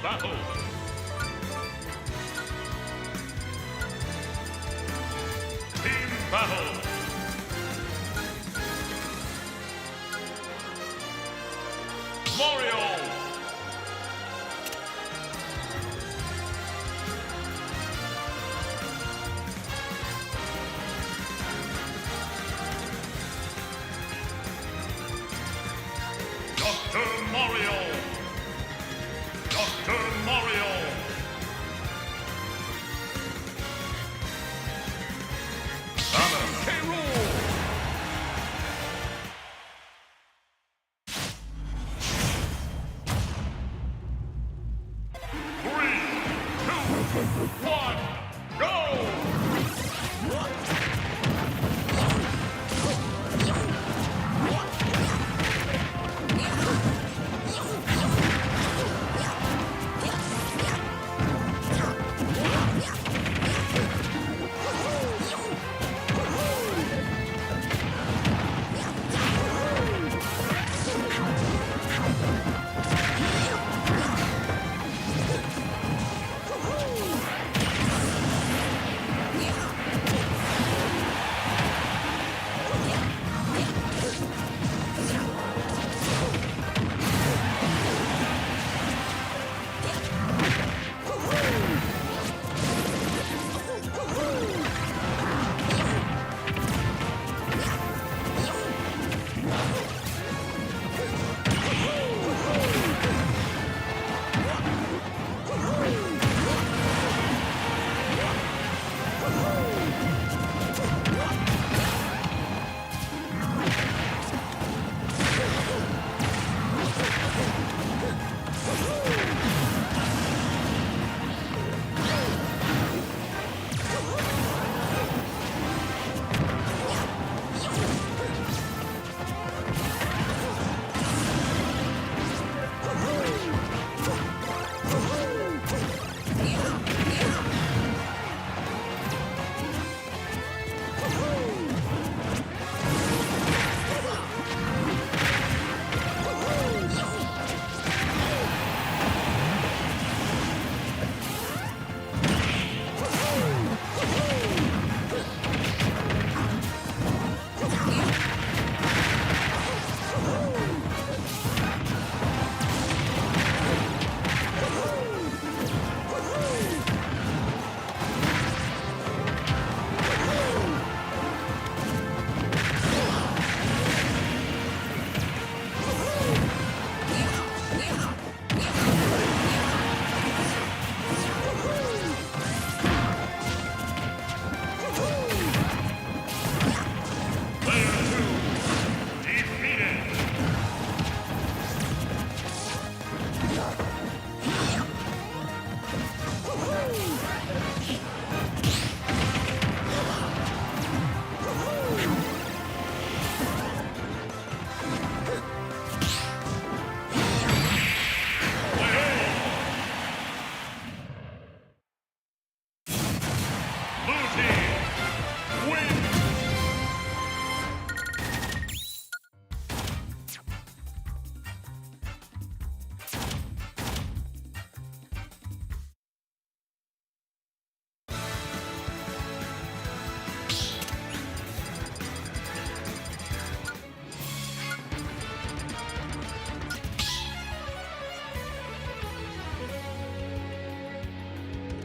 battle. Team battle. Mario. Dr. Mario. Dr. Mario. Samus K. Rool. Three, two, one, go!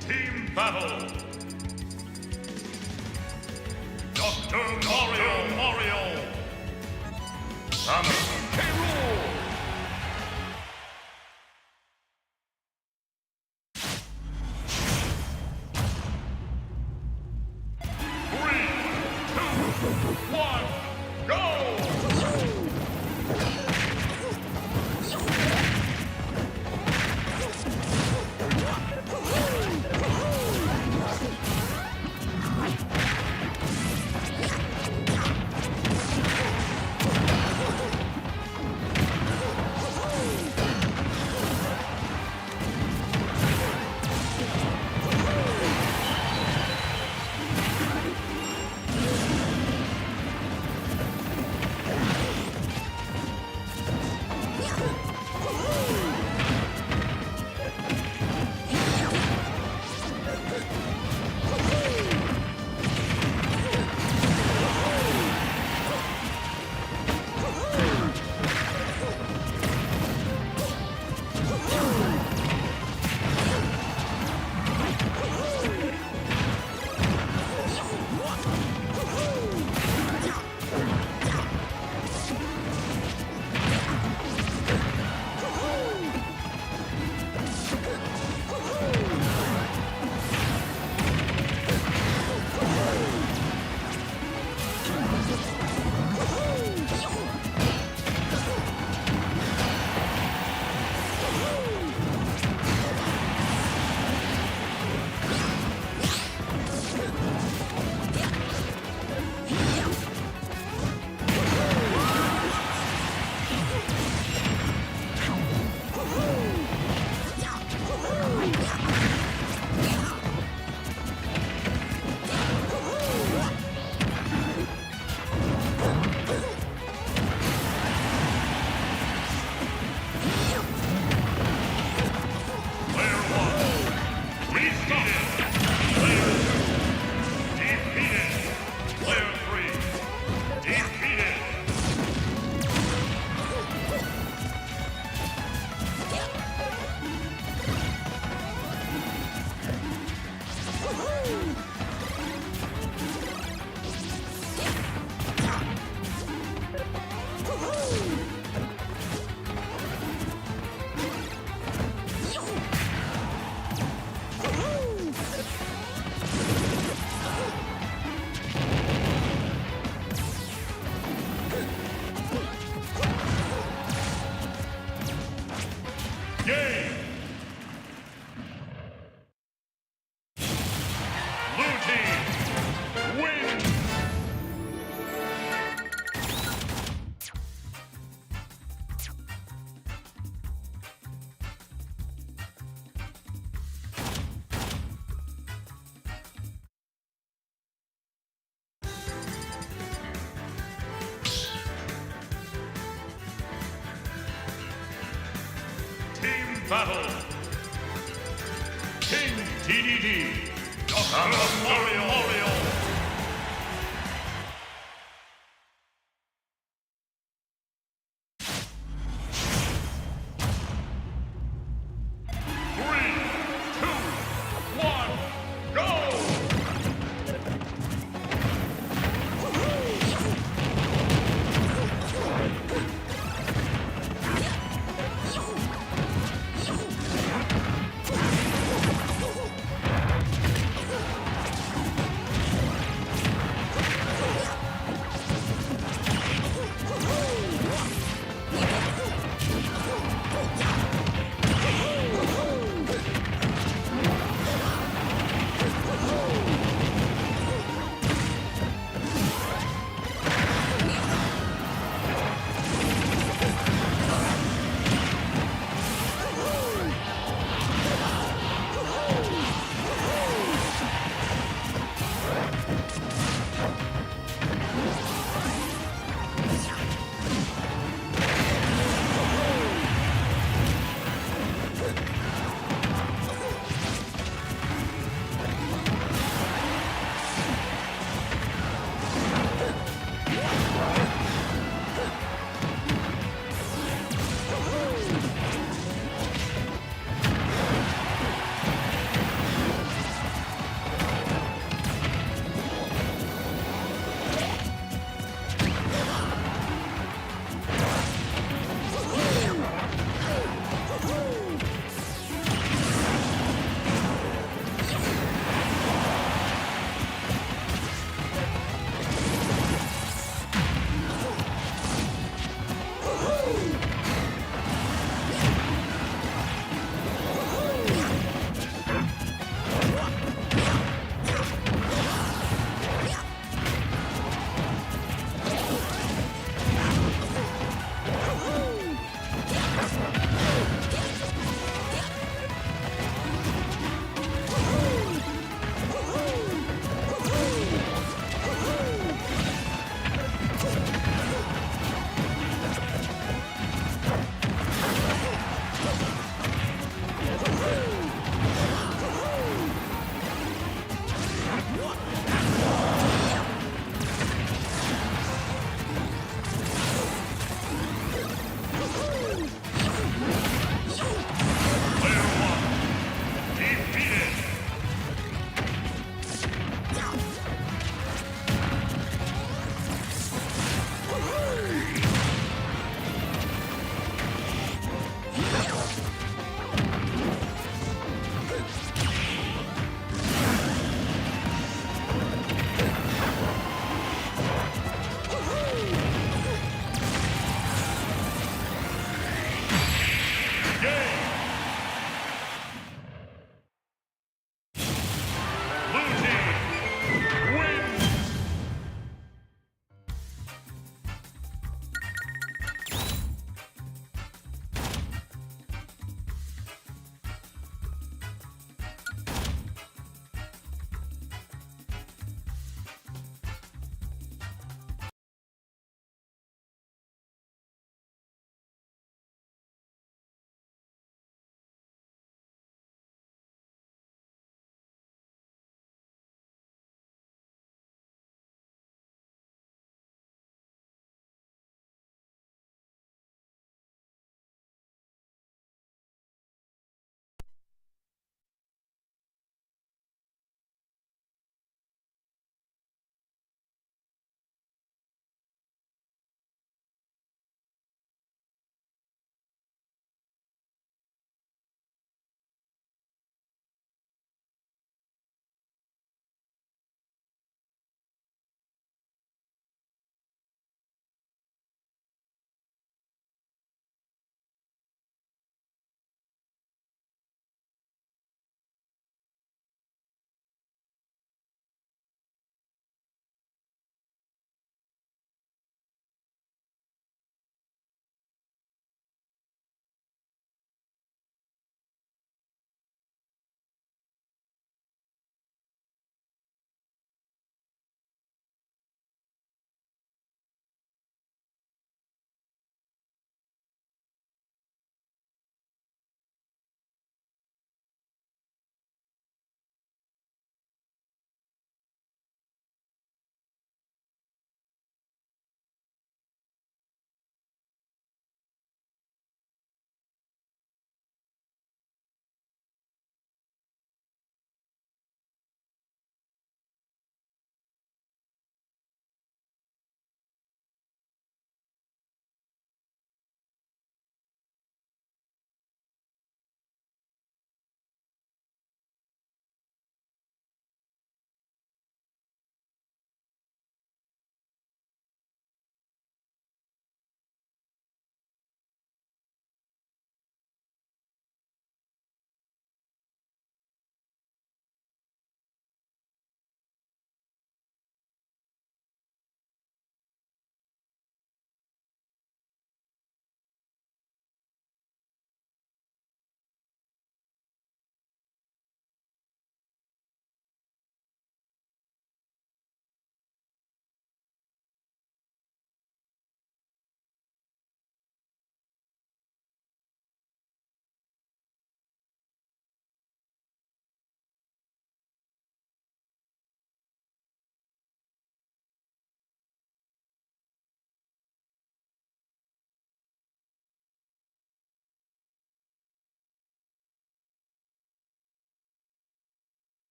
Team battle. Dr. Mario. Samus K. Rool. Three, two, one, go! Game. Blue team wins. Team battle. King DDD. Dr. Mario. Three, two, one, go!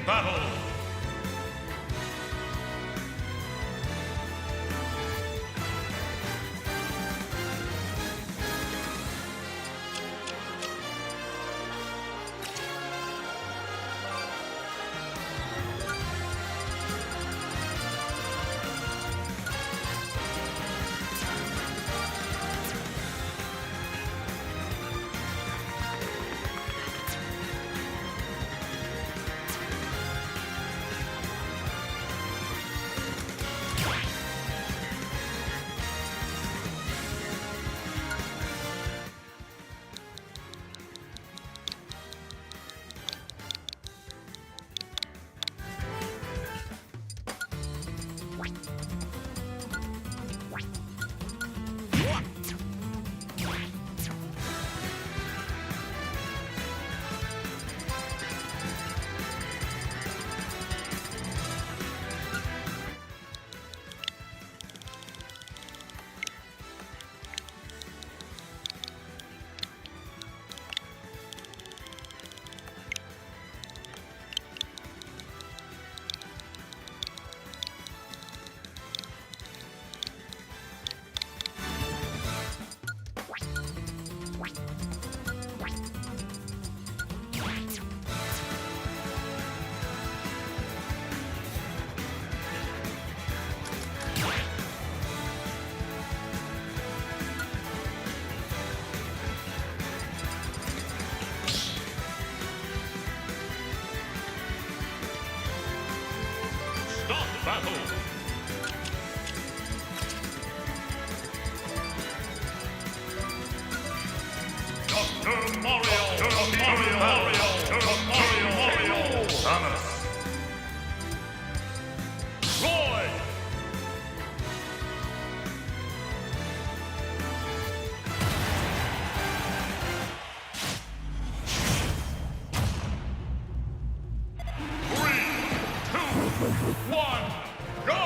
battle. Stop battle. Dr. Mario. Dr. Mario. Dr. Mario. Thomas. Roy. One, go!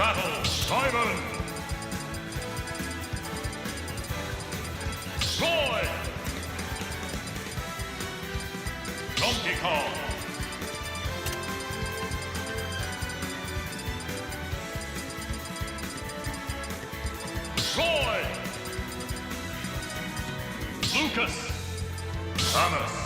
battle, Simon. Roy. Donkey Kong. Roy. Lucas. Thomas.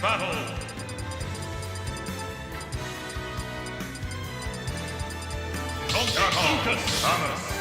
battle. Lucas Thomas.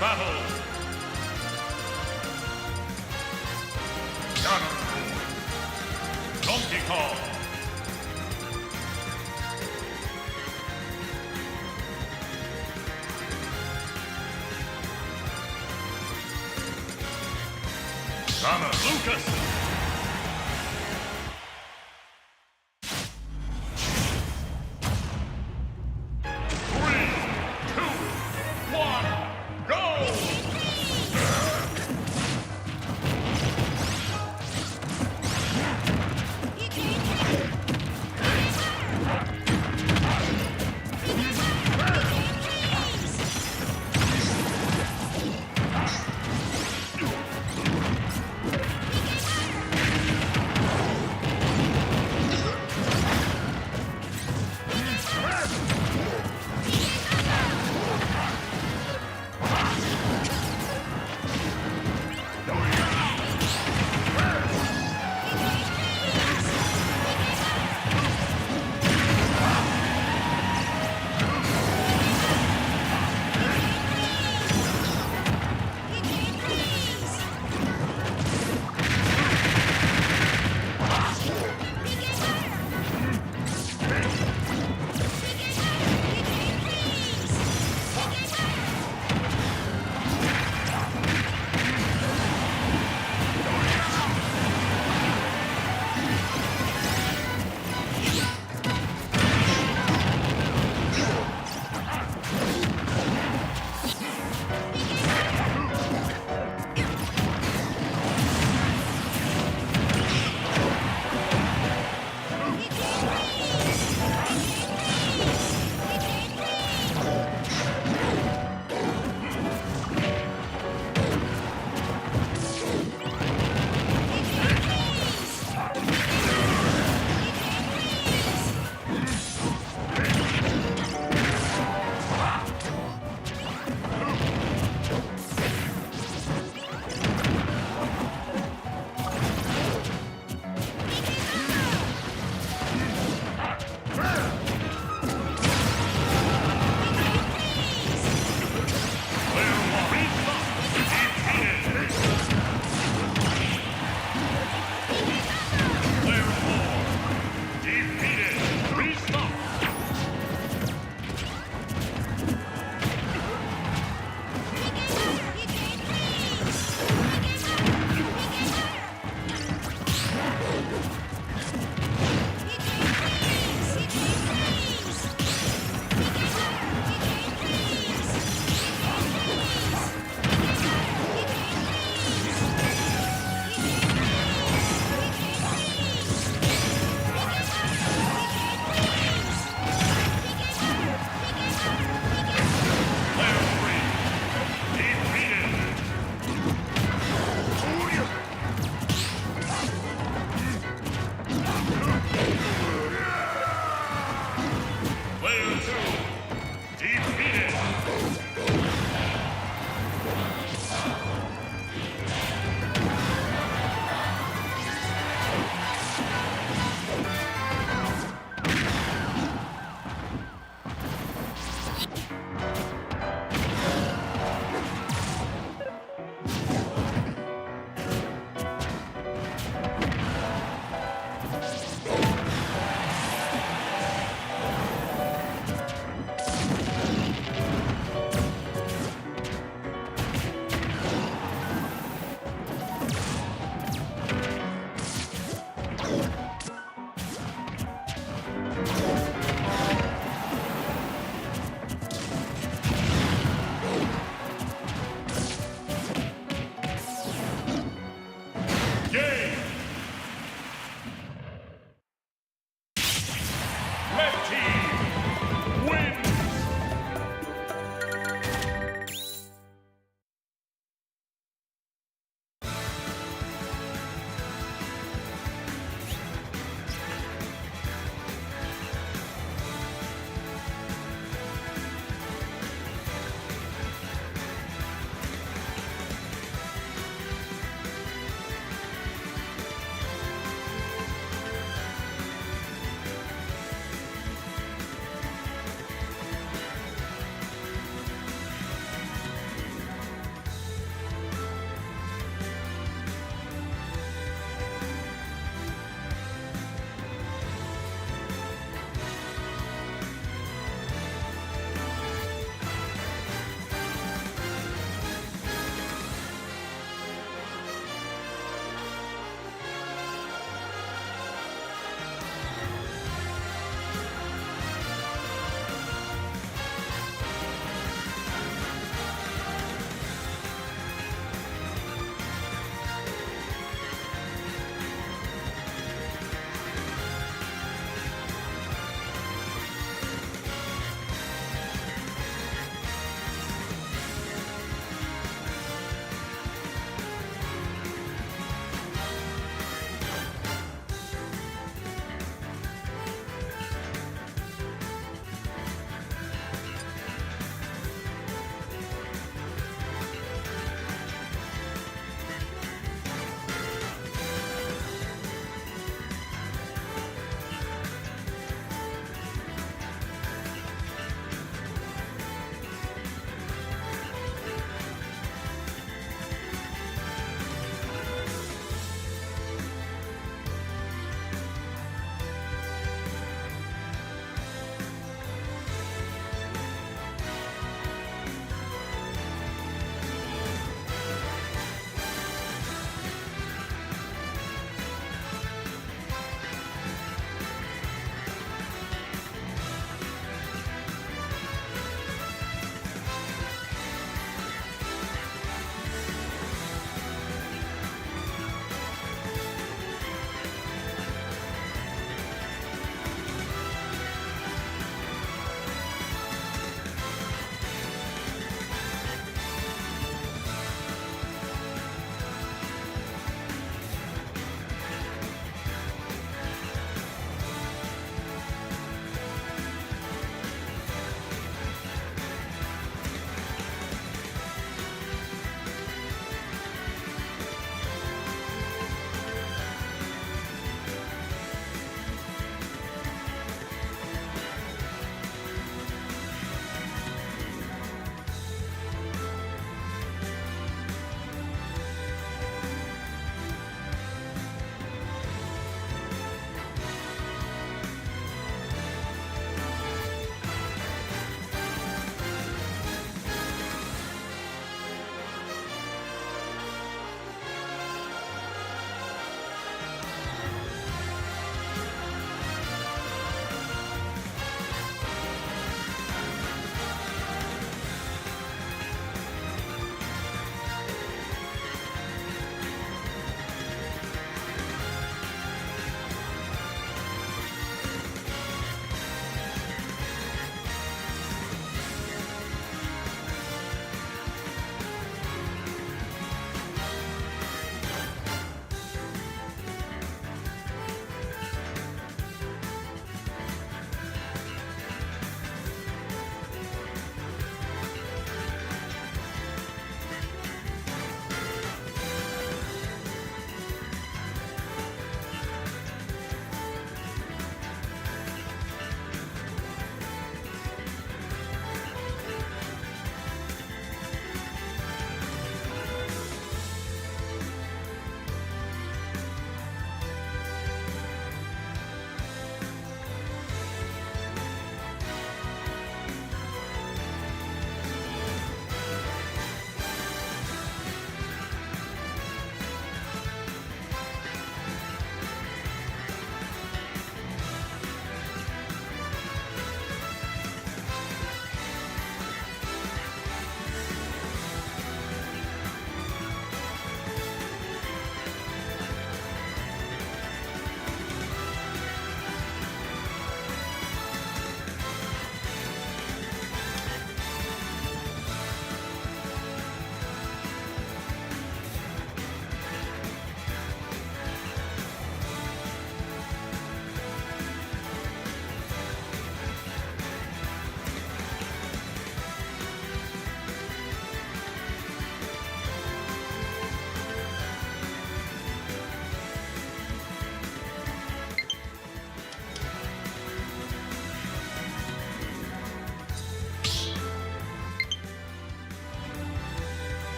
battle. Ganon. Donkey Kong. Samus. Lucas.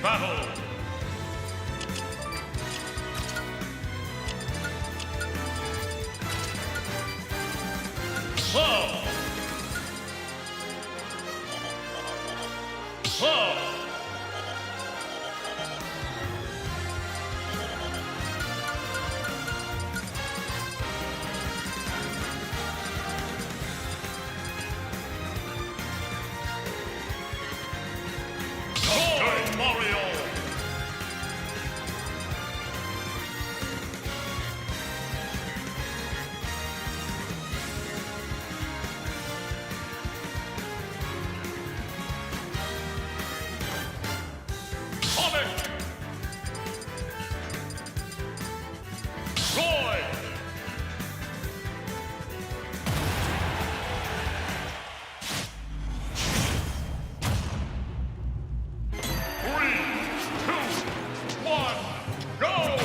battle. Whoa! Whoa! Dr. Mario! Comet! Roy! Three, two, one, go!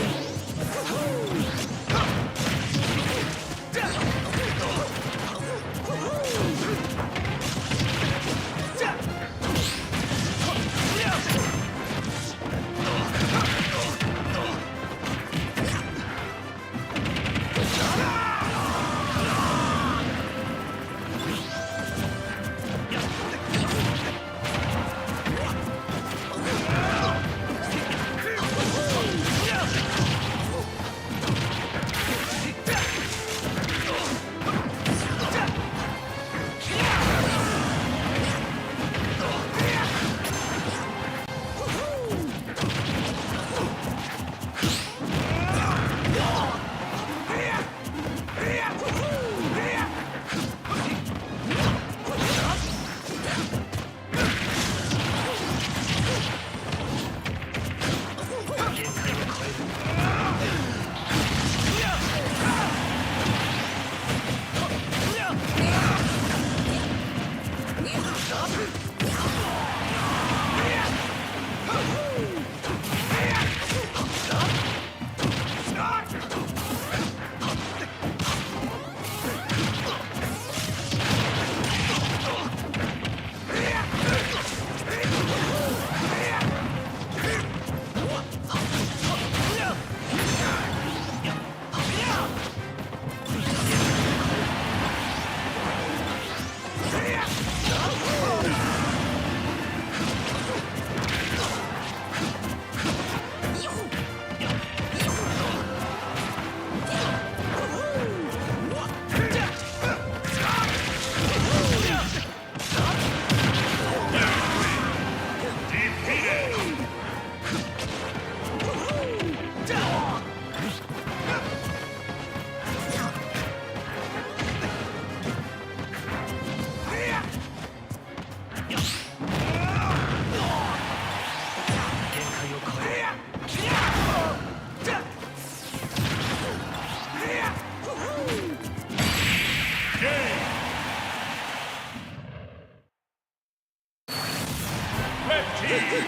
Red team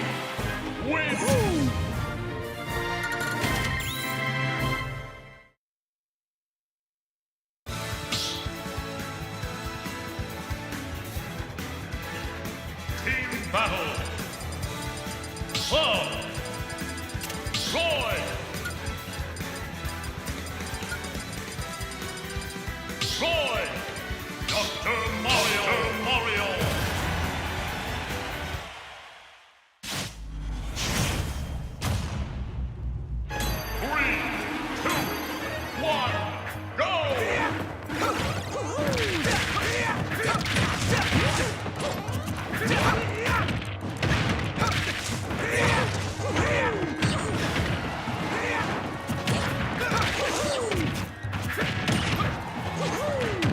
wins! Team battle! Club! Roy! Roy! Dr. Mario! Dr. Mario! Woo!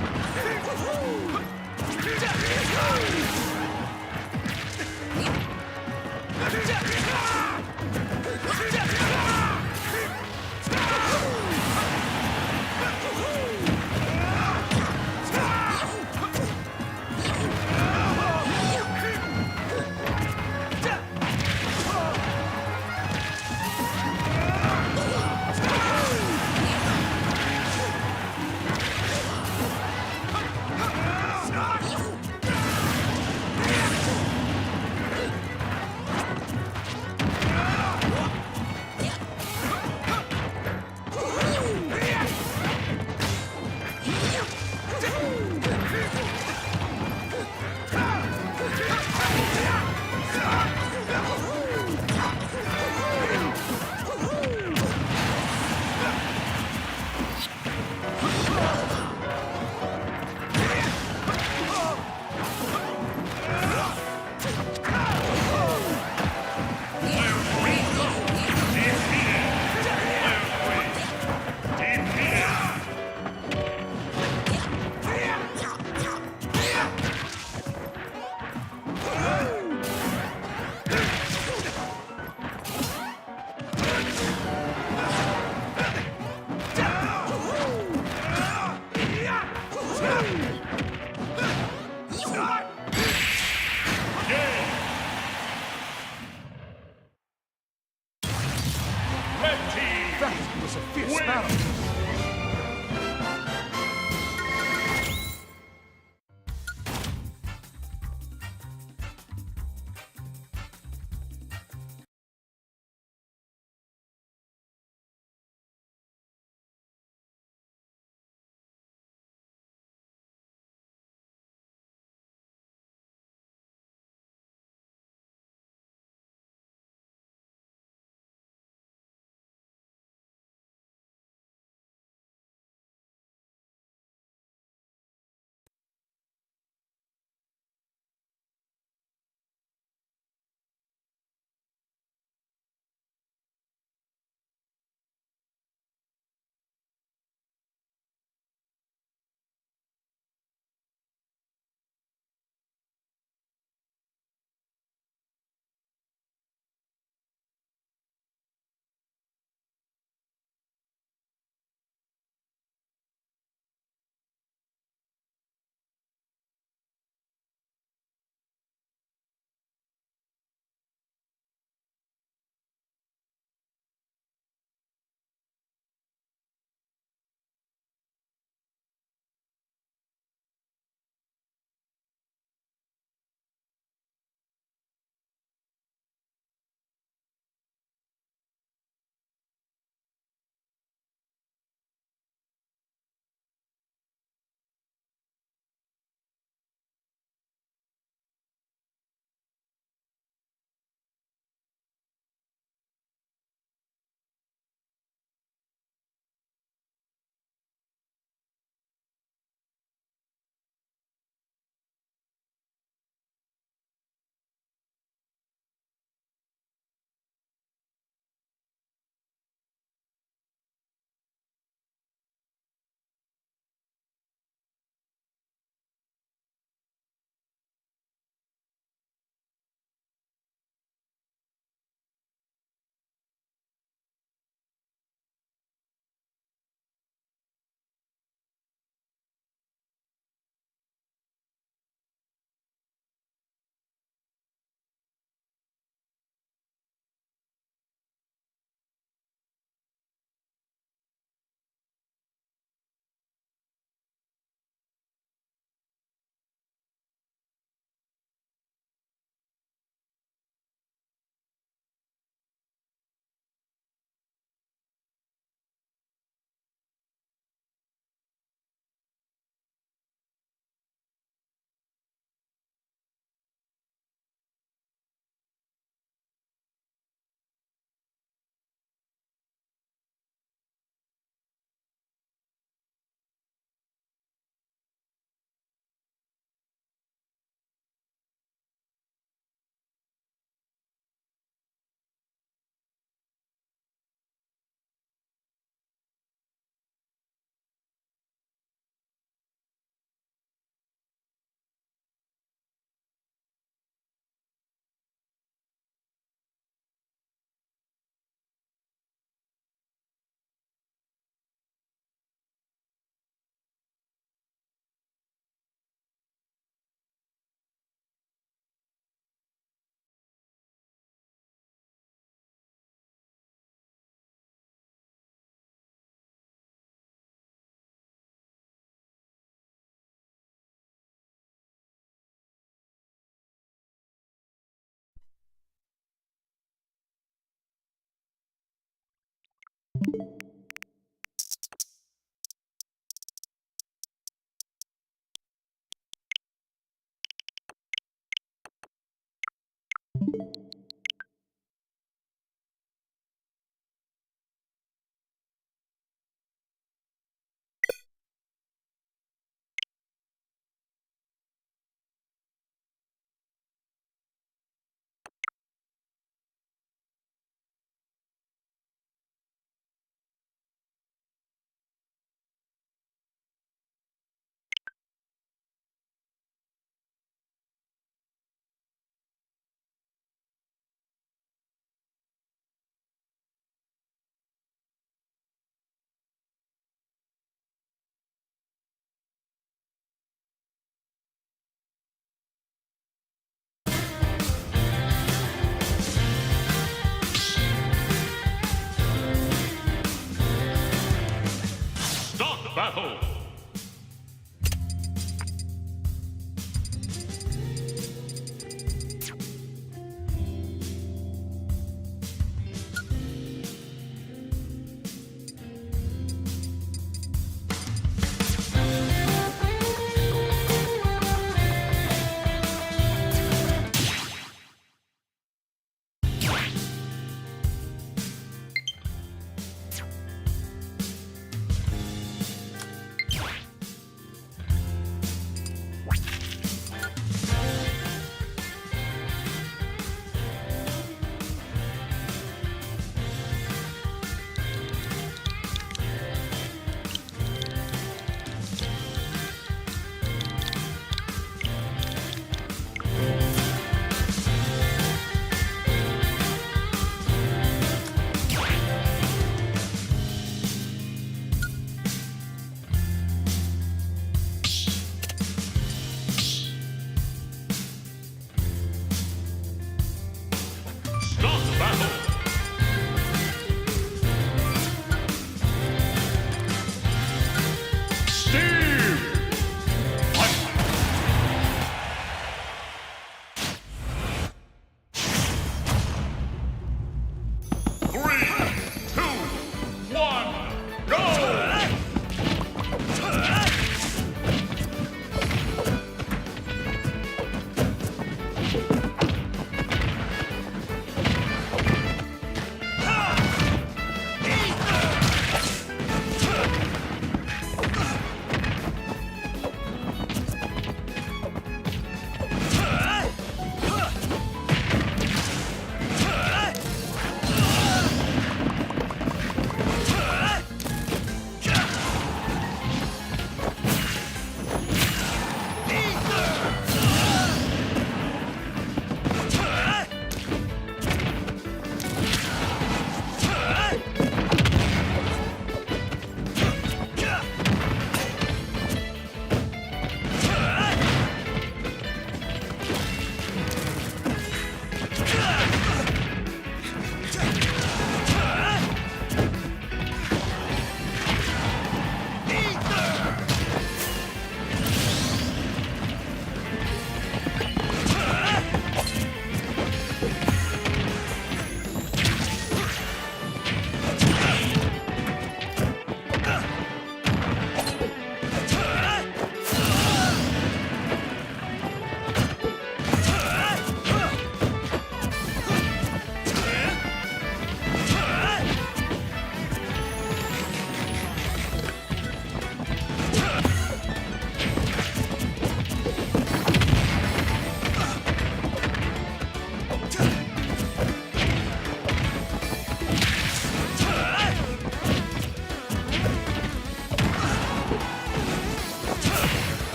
Start battle!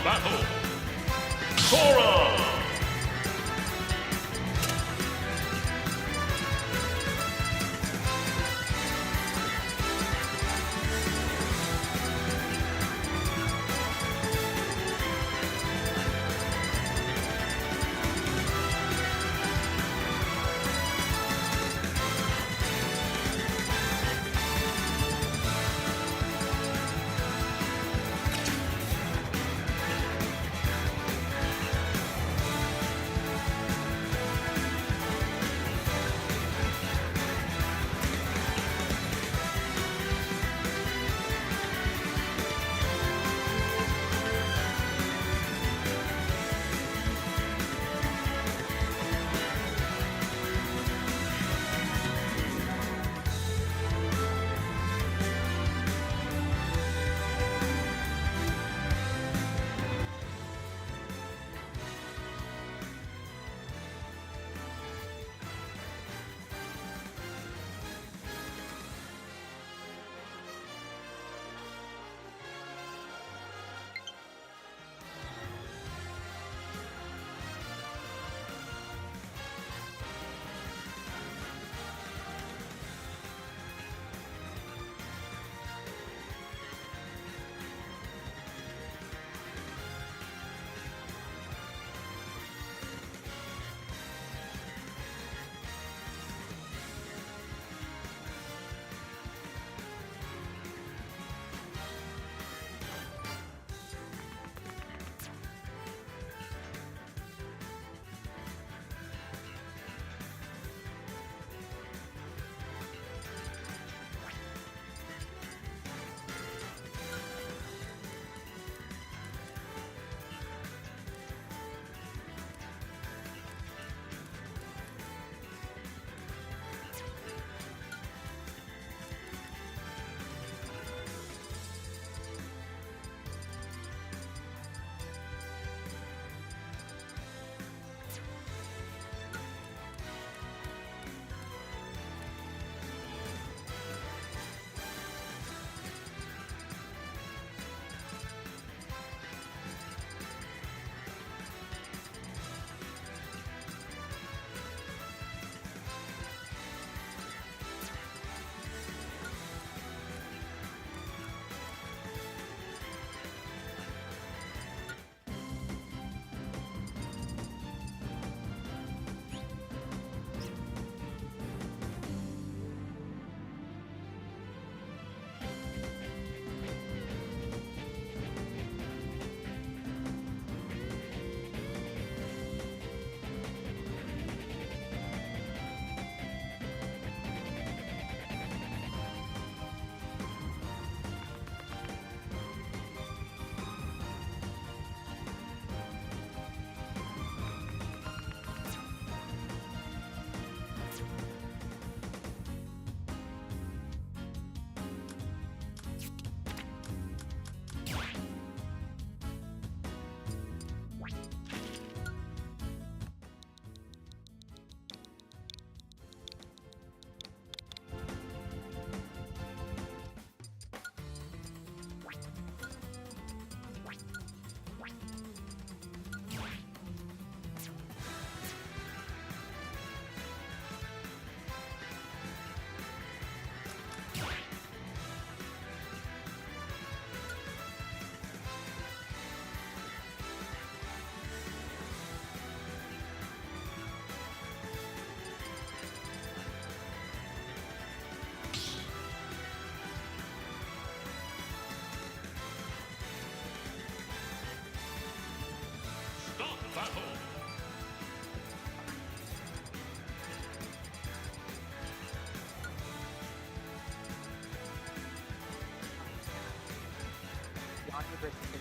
battle. Sora! Battle.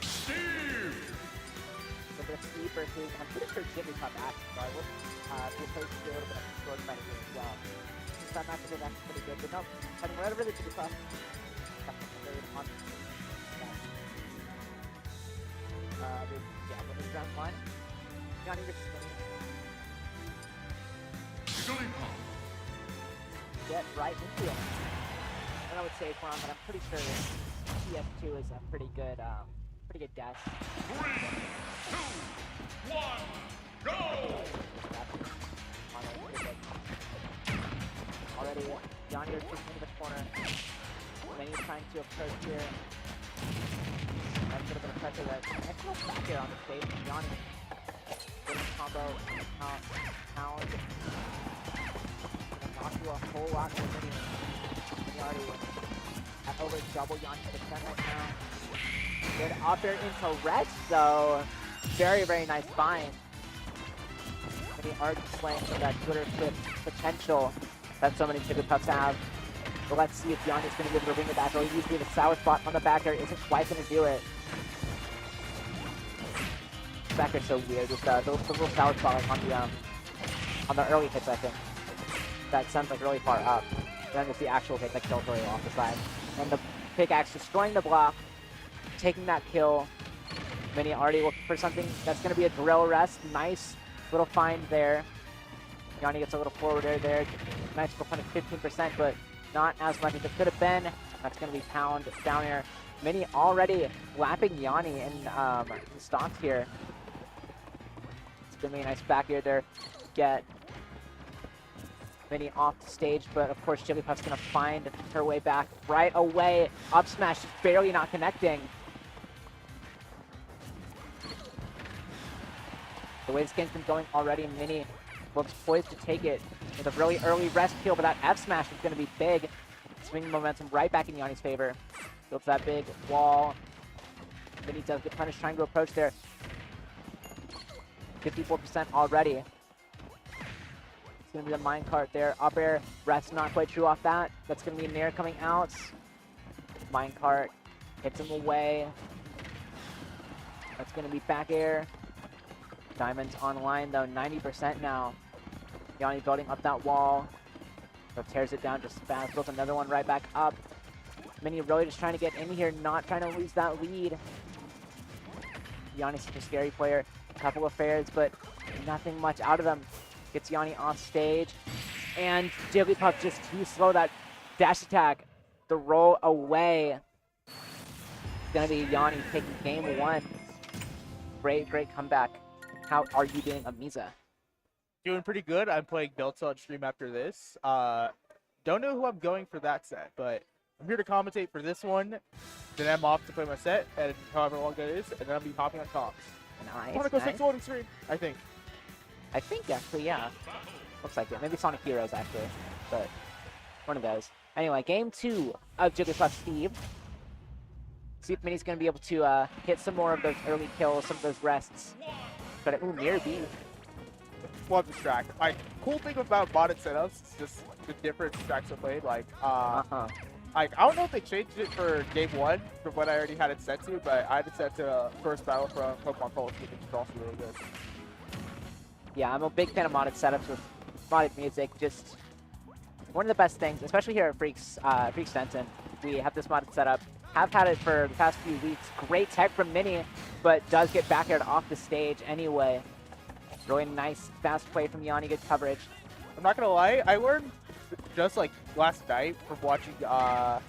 Steve! So the Steve versus, I'm pretty sure Jimmy caught that, so I would be opposed to a little bit of sword fighting here as well. Since that match is actually pretty good, but no, I mean, whatever they do across, yeah, when it's round one, Johnny versus Skinny. Scully Pop. Get right into it. I don't know what safe one, but I'm pretty sure TF2 is a pretty good Pretty good dash. 3, 2, 1, go! Already, Yanni is pushing into the corner. Many trying to approach here. That's a little bit of pressure there. Excellent back here on the stage from Yanni. Good combo. Pound. Gonna knock you a whole lot more Mini. Mini already at over double Yanni to the 10 right now. Good up there into rest though. Very, very nice find. Mini already playing for that Twitter flip potential that so many Jigglypuffs have. But let's see if Yanni's going to be able to bring it back, or usually the sour spot on the back air isn't quite going to do it. Back air's so weird with the little sour spot like on the early hits, I think. That sends like really far up. And then there's the actual hit that kills really off the side. And the pickaxe destroying the block, taking that kill. Mini already looking for something that's going to be a drill rest. Nice little find there. Yanni gets a little forward air there. Nice for punish 15%, but not as much as it could have been. That's going to be pound down air. Mini already lapping Yanni in the stocks here. It's going to be a nice back air there. Get Mini off the stage, but of course Jigglypuff's going to find her way back right away. Up smash, just barely not connecting. The way this game's been going already, Mini looks poised to take it with a really early rest kill, but that F smash is going to be big. Swinging momentum right back in Yanni's favor. Builds that big wall. Mini does get punished trying to approach there. 54% already. It's going to be the minecart there. Up air, rest not quite true off that. That's going to be Nair coming out. Minecart hits him away. That's going to be back air. Diamond's online though, 90% now. Yanni building up that wall. So tears it down just fast. Builds another one right back up. Mini really just trying to get in here, not trying to lose that lead. Yanni's such a scary player. A couple of fairs, but nothing much out of them. Gets Yanni off stage. And Jigglypuff just too slow. That dash attack. The roll away. It's going to be Yanni taking game one. Great, great comeback. How are you doing, Amiza? Doing pretty good. I'm playing Delta on stream after this. Don't know who I'm going for that set, but I'm here to commentate for this one. Then I'm off to play my set, and however long that is, and then I'll be hopping on comms. Nice, I want to go 6 loading stream, I think. I think, actually, yeah. Looks like it. Maybe Sonic Heroes, actually. But one of those. Anyway, game 2 of Jigglypuff Steve. See if Mini's going to be able to hit some more of those early kills, some of those rests. But ooh, near B. Love this track. Like, cool thing about modded setups is just the different tracks are played. Like, like, I don't know if they changed it for game 1 from what I already had it set to, but I had it set to first battle from Pokemon Colors, which is also really good. Yeah, I'm a big fan of modded setups with modded music. Just one of the best things, especially here at Freaks Denton. We have this modded setup. Have had it for the past few weeks. Great tech from Mini, but does get back aired off the stage anyway. Really nice fast play from Yanni, good coverage. I'm not gonna lie, I learned just like last night from watching the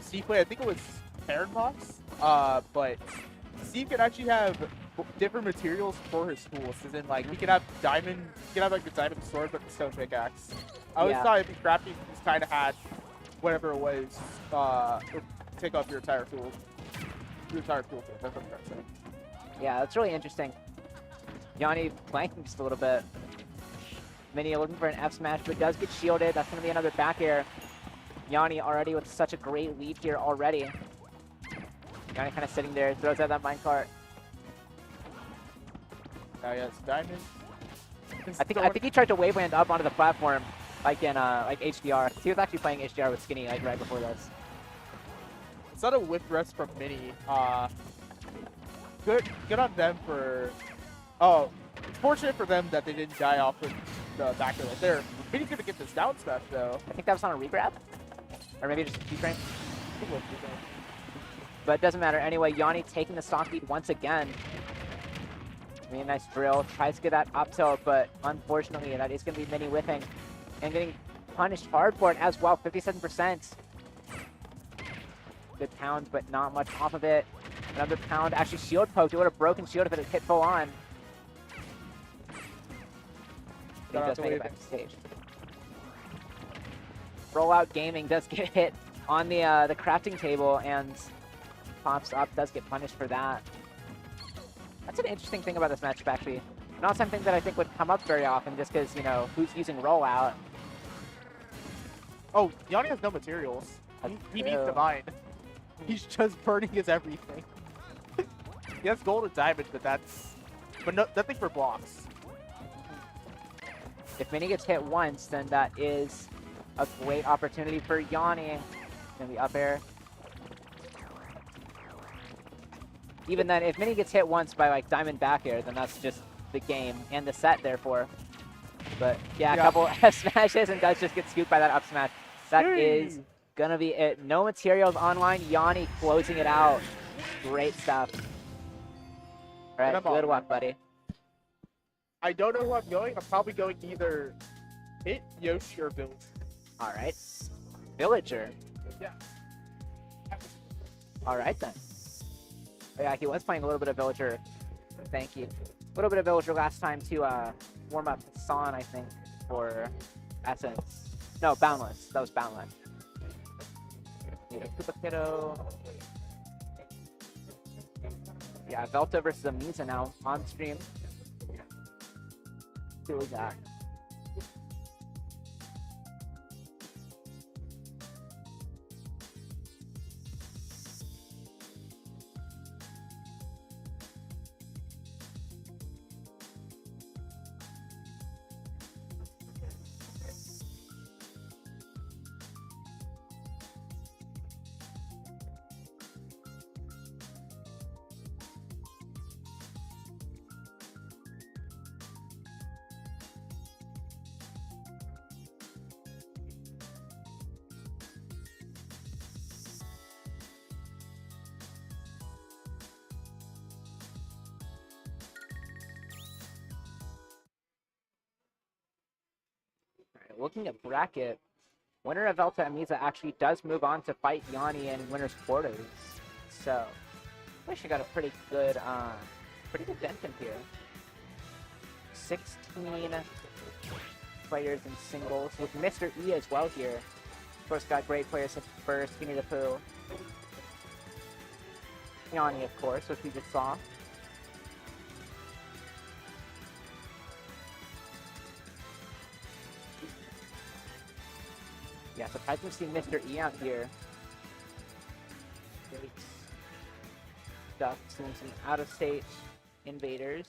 Steve play. I think it was Heron Box, but Steve can actually have different materials for his tools. As in, like, he can have diamond, he can have like the diamond sword, but the stone pickaxe. I always thought it'd be crappy if he just kind of had whatever it was, take off your entire tool. Your entire toolkit. That's what I'm trying to say. Yeah, that's really interesting. Yanni flanking just a little bit. Mini looking for an F smash, but does get shielded. That's going to be another back air. Yanni already with such a great lead here already. Yanni kind of sitting there, throws out that minecart. Now, yes, diamond. I think he tried to waveland up onto the platform, like in like HDR. He was actually playing HDR with Skinny like right before this. It's not a whiff rest from Mini. Good on them for. Oh, it's fortunate for them that they didn't die off with the back air right there. Mini's gonna get this down smash though. I think that was on a regrab, or maybe just a keyframe. But it doesn't matter anyway. Yanni taking the stock lead once again. Really nice drill. Tries to get that up tilt, but unfortunately that is going to be Mini whiffing and getting punished hard for it as well. 57%. Good pounds, but not much off of it. Another pound. Actually, shield poked. It would have broken shield if it had hit full on. He Shout out does to make it Wade. back to stage. Rollout Gaming does get hit on the crafting table and pops up. Does get punished for that. That's an interesting thing about this matchup, actually. Not something that I think would come up very often, just because, you know, who's using rollout. Oh, Yanni has no materials. He needs to mine. He's just burning his everything. He has gold and diamond, but no, nothing for blocks. If Mini gets hit once, then that is a great opportunity for Yanni. Gonna be up air. Even then, if Mini gets hit once by like diamond back air, then that's just the game and the set, therefore. But yeah, a couple F smashes and does just get scooped by that up smash. That is gonna be it. No materials online. Yanni closing it out. Great stuff. All right, good luck, buddy. I don't know who I'm going. I'm probably going either Hit, Yoshi, or Bill. All right. Villager. Yeah. All right, then. Oh, yeah, he was playing a little bit of Villager. Thank you. A little bit of Villager last time to warm up San, I think, for Essence. No, Boundless. That was Boundless. Koopa Kiddo. Yeah, Velta versus Amiza now on stream. See what we got. Looking at bracket, winner of Velta Amiza actually does move on to fight Yanni in winners quarters. So, we actually got a pretty good Denton here. 16 players in singles with Mr. E as well here. Of course, got great players such as Burst, Skinny the Pooh, Yanni, of course, which we just saw. Yeah, surprised to see Mr. E out here. Great stuff. Seeing some out-of-state invaders.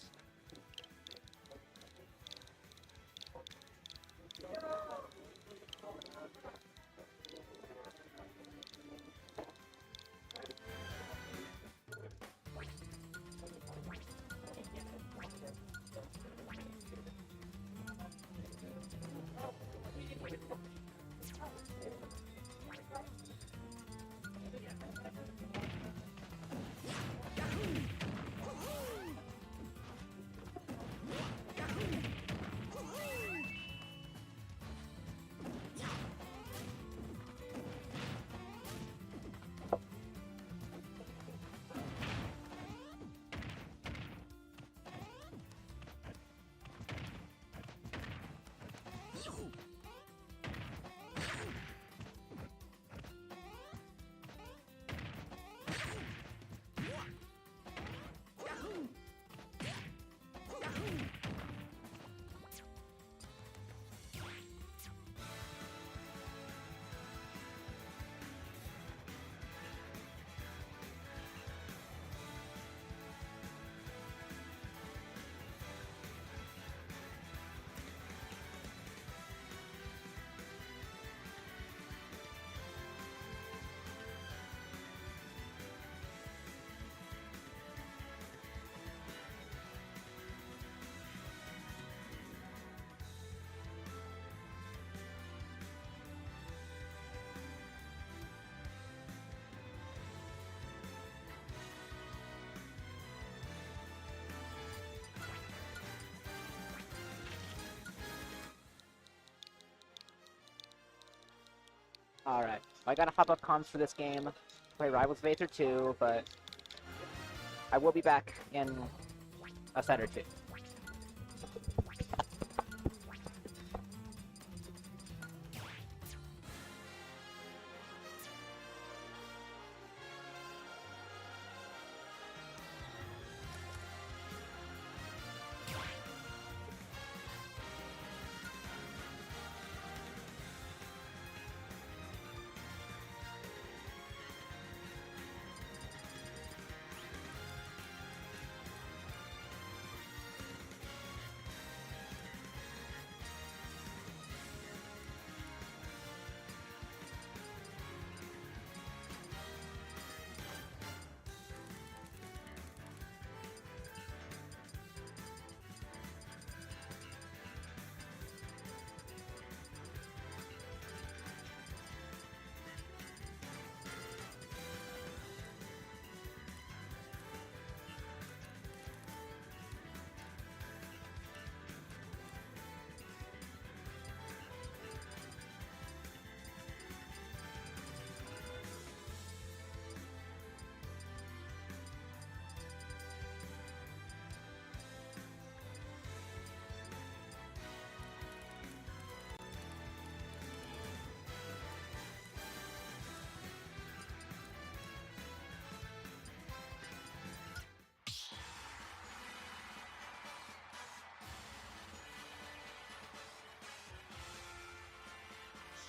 Alright, I gotta hop up comms for this game. Play Rivals of Aether 2, but I will be back in a set or two.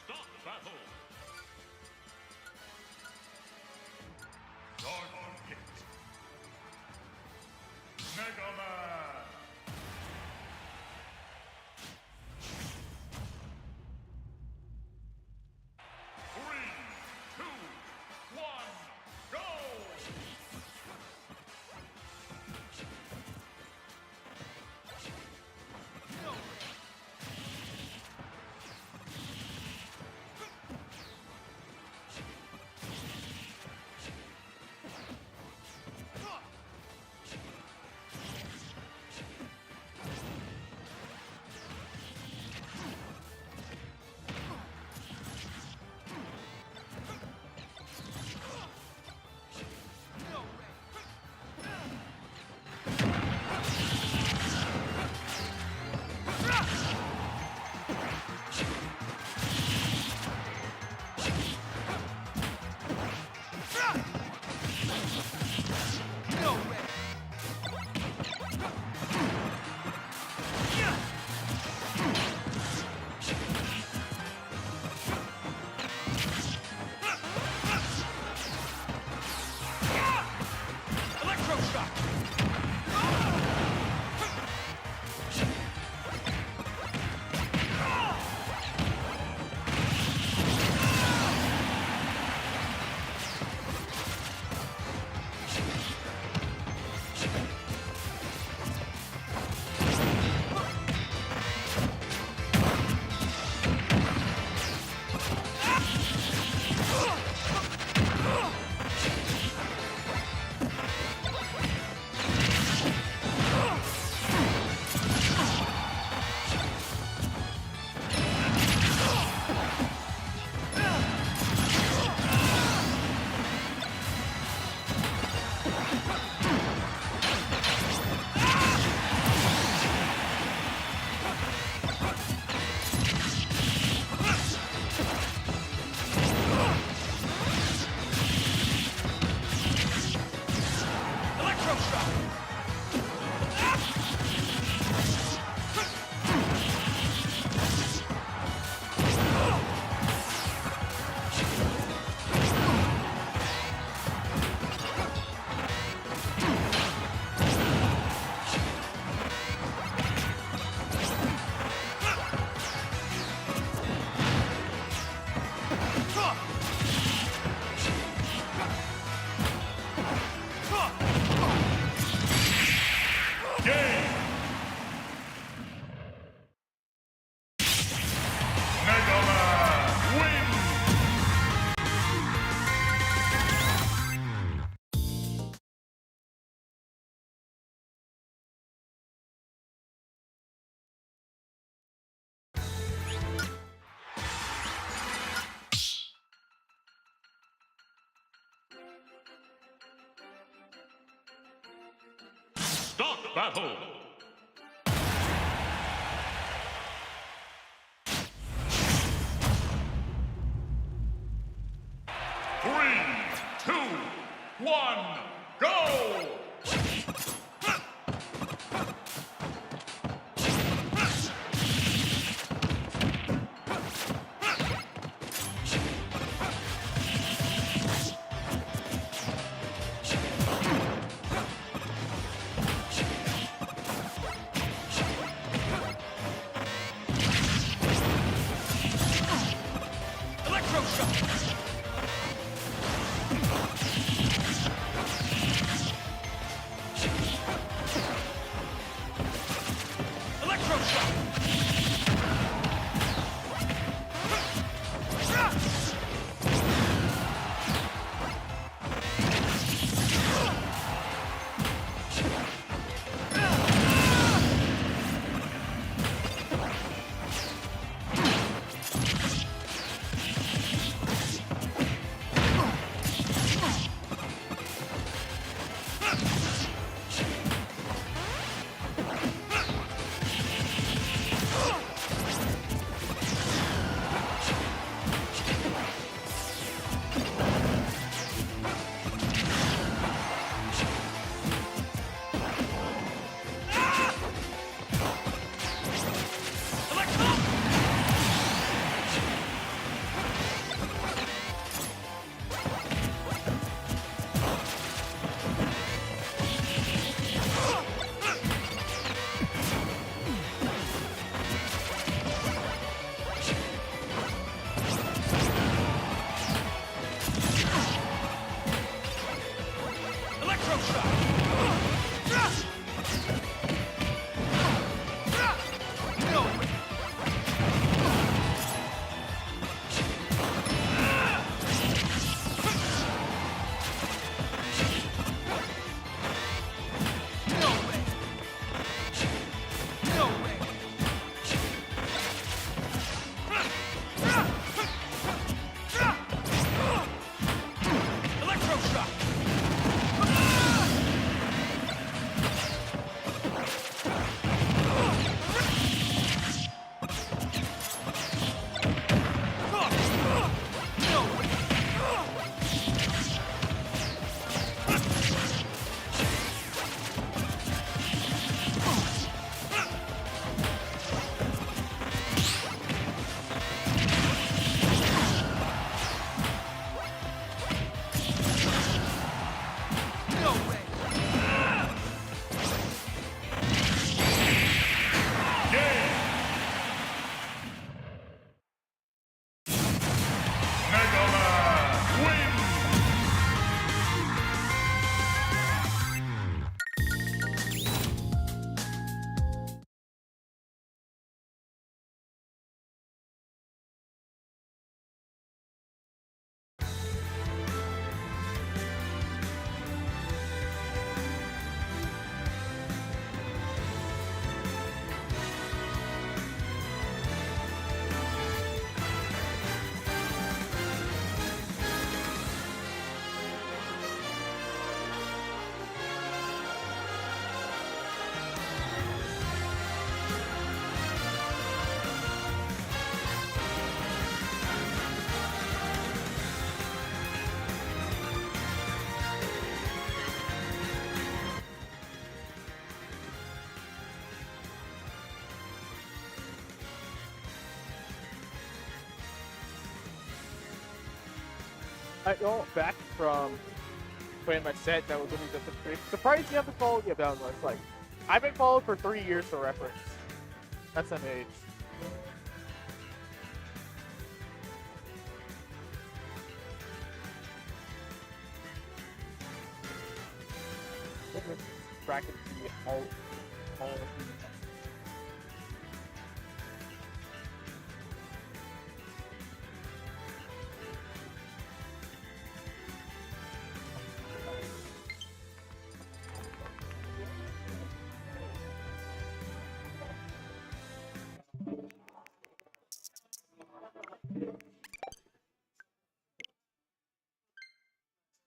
Stop battle. Dragon Hit. Mega Man. Three, two, one, go! battle. Three, two, one, go! Back from playing my set that was only just a stream. Surprised you haven't followed yet, that was like, I've been followed for 3 years for reference. That's an age. Bracket be all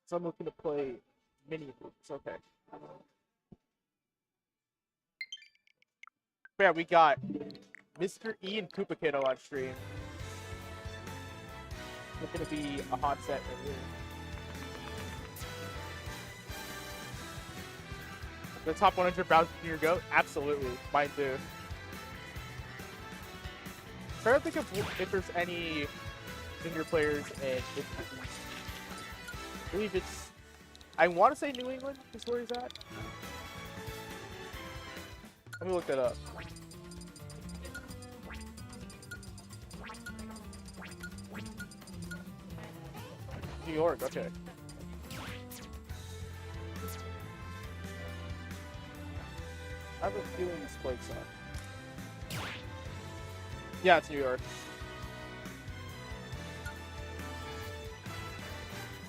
So I'm looking to play mini loops. Okay. Yeah, we got Mr. E and Koopa Kiddo on stream. It's gonna be a hot set right here. The top 100 Bowser Jr. GOAT? Absolutely. Mine too. Trying to think of if there's any junior players in Mr. E. I believe it's... I want to say New England is where he's at. Let me look that up. New York, okay. I have a feeling this plays on. Yeah, it's New York.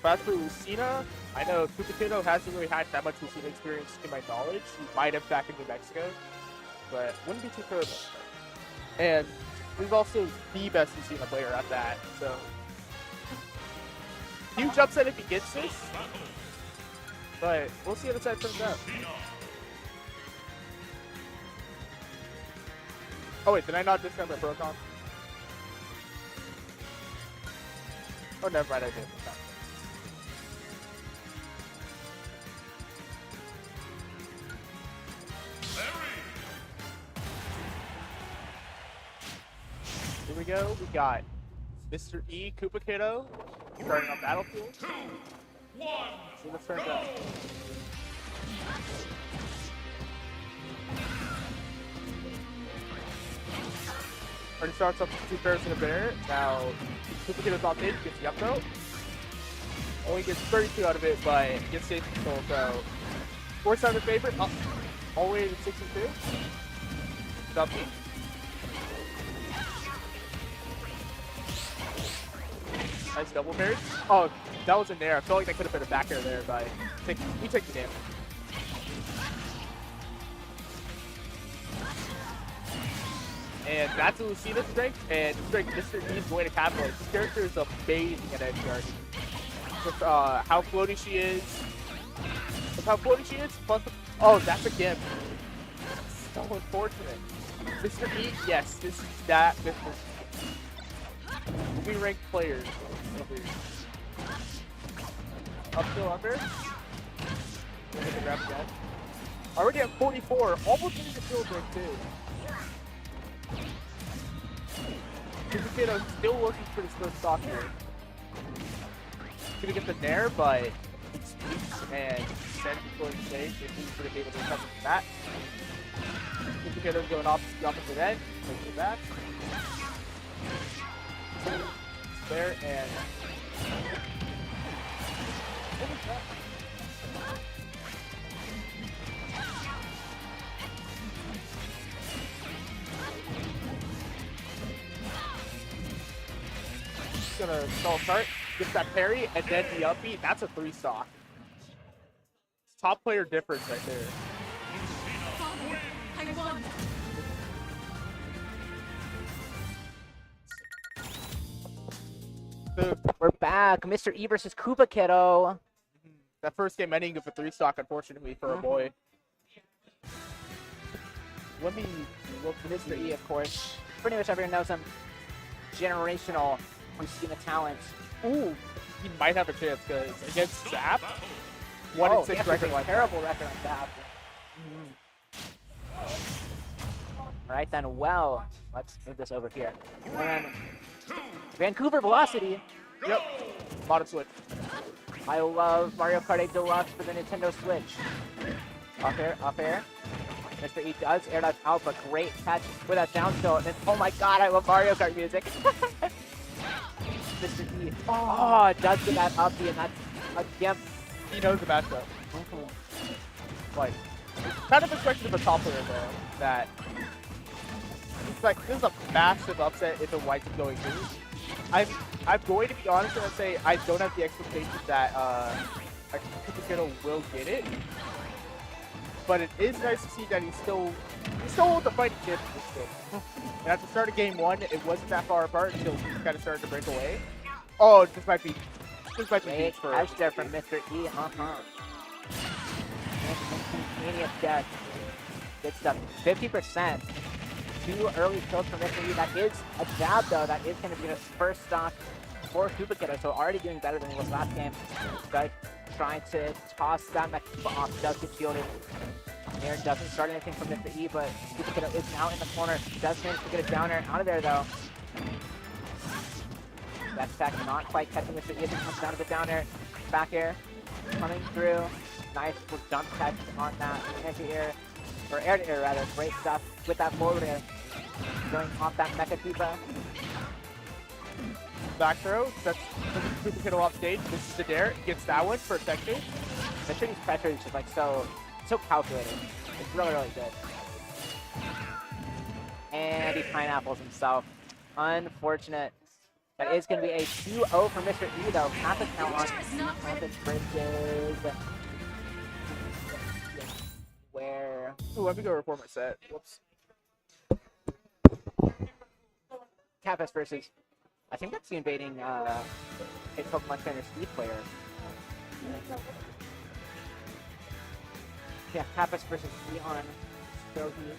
As for Lucina, I know Koopa Kiddo hasn't really had that much Lucina experience to my knowledge. He might have back in New Mexico, but wouldn't be too sure about that. And he's also the best Lucina player at that, so. Huge upset if he gets this, but we'll see how the side turns out. Oh wait, did I not discount my Procon? Oh, never mind, I did. Here we go. We got Mr. E, Koopa Kiddo, starting on Battlefield. 2, 1. See what turns out. Already starts off with 2 pairs and a bear. Now, Koopa Kiddo's on mid, gets the up throw. Only gets 32 out of it, but gets safe control. So, 4-7 favorite, up all the way to 62. Dumpy. Nice double parry. Oh, that was in there. I felt like that could have been a back air there, but we take the damage. And that's a Lucina's strength, and strength Mr. E is going to capitalize. This character is amazing at edge guarding. With how floaty she is. With how floaty she is, plus the, oh, that's a gimp. So unfortunate. Mr. E, yes, this is that. This is we rank players. Uphill under. Grab again. Already at 44, almost getting the field break too. Koopa Kiddo still looking for this first stock here. Gonna get the nair, but he speaks and sends the floating stage if he's gonna be able to recover from that. Koopa Kiddo's going off the opposite end, making it back. There and what was that? Just gonna stall start, gets that parry, and then the upbeat. That's a 3-stock. Top player difference right there. I won. We're back. Mr. E versus Koopa Kiddo. That first game ending with a 3-stock, unfortunately, for a boy. Let me look for Mr. E, of course. Pretty much everyone knows him. Generational Lucina talent. Ooh, he might have a chance because against Zap, 1-6 record like terrible record on Zap. All right then. Well, let's move this over here. And Vancouver Velocity. Yep. Modern Switch. I love Mario Kart 8 Deluxe for the Nintendo Switch. Up air, up air. Mr. E does air dodge out, but great catch with that down tilt. And oh my god, I love Mario Kart music. Mr. E. Oh, does get that up B, and that's a gimp. He knows the matchup. Like, kind of expected of a top player though, that it's like this is a massive upset if it winds up going through. I'm going to be honest and say I don't have the expectation that Koopa Kiddo will get it. But it is nice to see that he's still with the fighting chip in this game. And at the start of game 1, it wasn't that far apart until he kind of started to break away. Oh, this might be Great catch there from Mr. E. Instantaneous death. Good stuff. 50%. 2 early kills from Mr. E. That is a jab, though. That is going to be his first stock for Kupakido, so already doing better than he was last game. But trying to toss that Mecha off, does get shielded. Nair doesn't start anything from Mr. E, but Kupakido is now in the corner. Does manage to get a down air out of there, though. That attack not quite catching Mr. E as he comes down to the down air. Back air coming through. Nice jump catch on that anti-air, or air-to-air rather. Great stuff with that forward air. Going off that Mecha Tifa. Back throw, that's Kupakido off stage. This is the dare, gets that one for tech chase. Mr. E's pressure is just like so calculated. It's really, really good. And he pineapples himself. Unfortunate. That is going to be a 2-0 for Mr. E, though. Half a count on Campus versus... Where... Ooh, let me go report my set. Whoops. Campus versus... I think that's the invading a Pokemon Trainer Speed player. Yeah, Campus versus Leon. So he...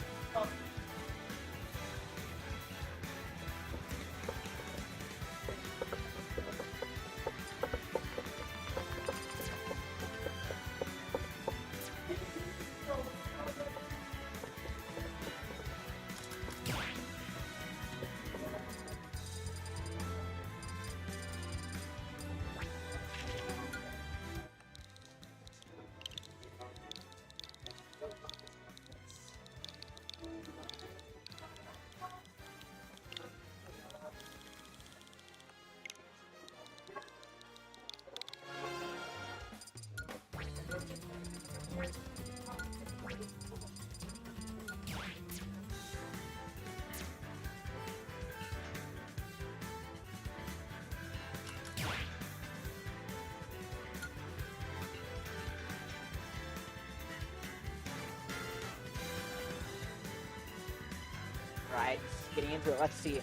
Right, getting into it. Let's see.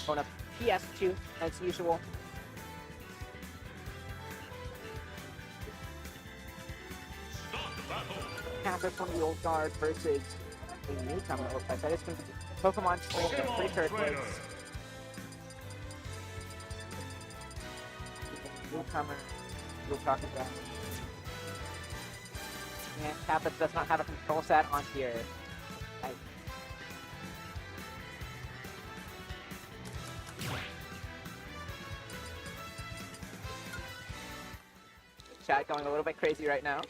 Going up PS2 as usual. Campus from the old guard versus a newcomer. It looks like that is going to be Pokemon Trainer. I'm pretty sure it was newcomer we're talking about. And Campus does not have a control set on here. Chat going a little bit crazy right now.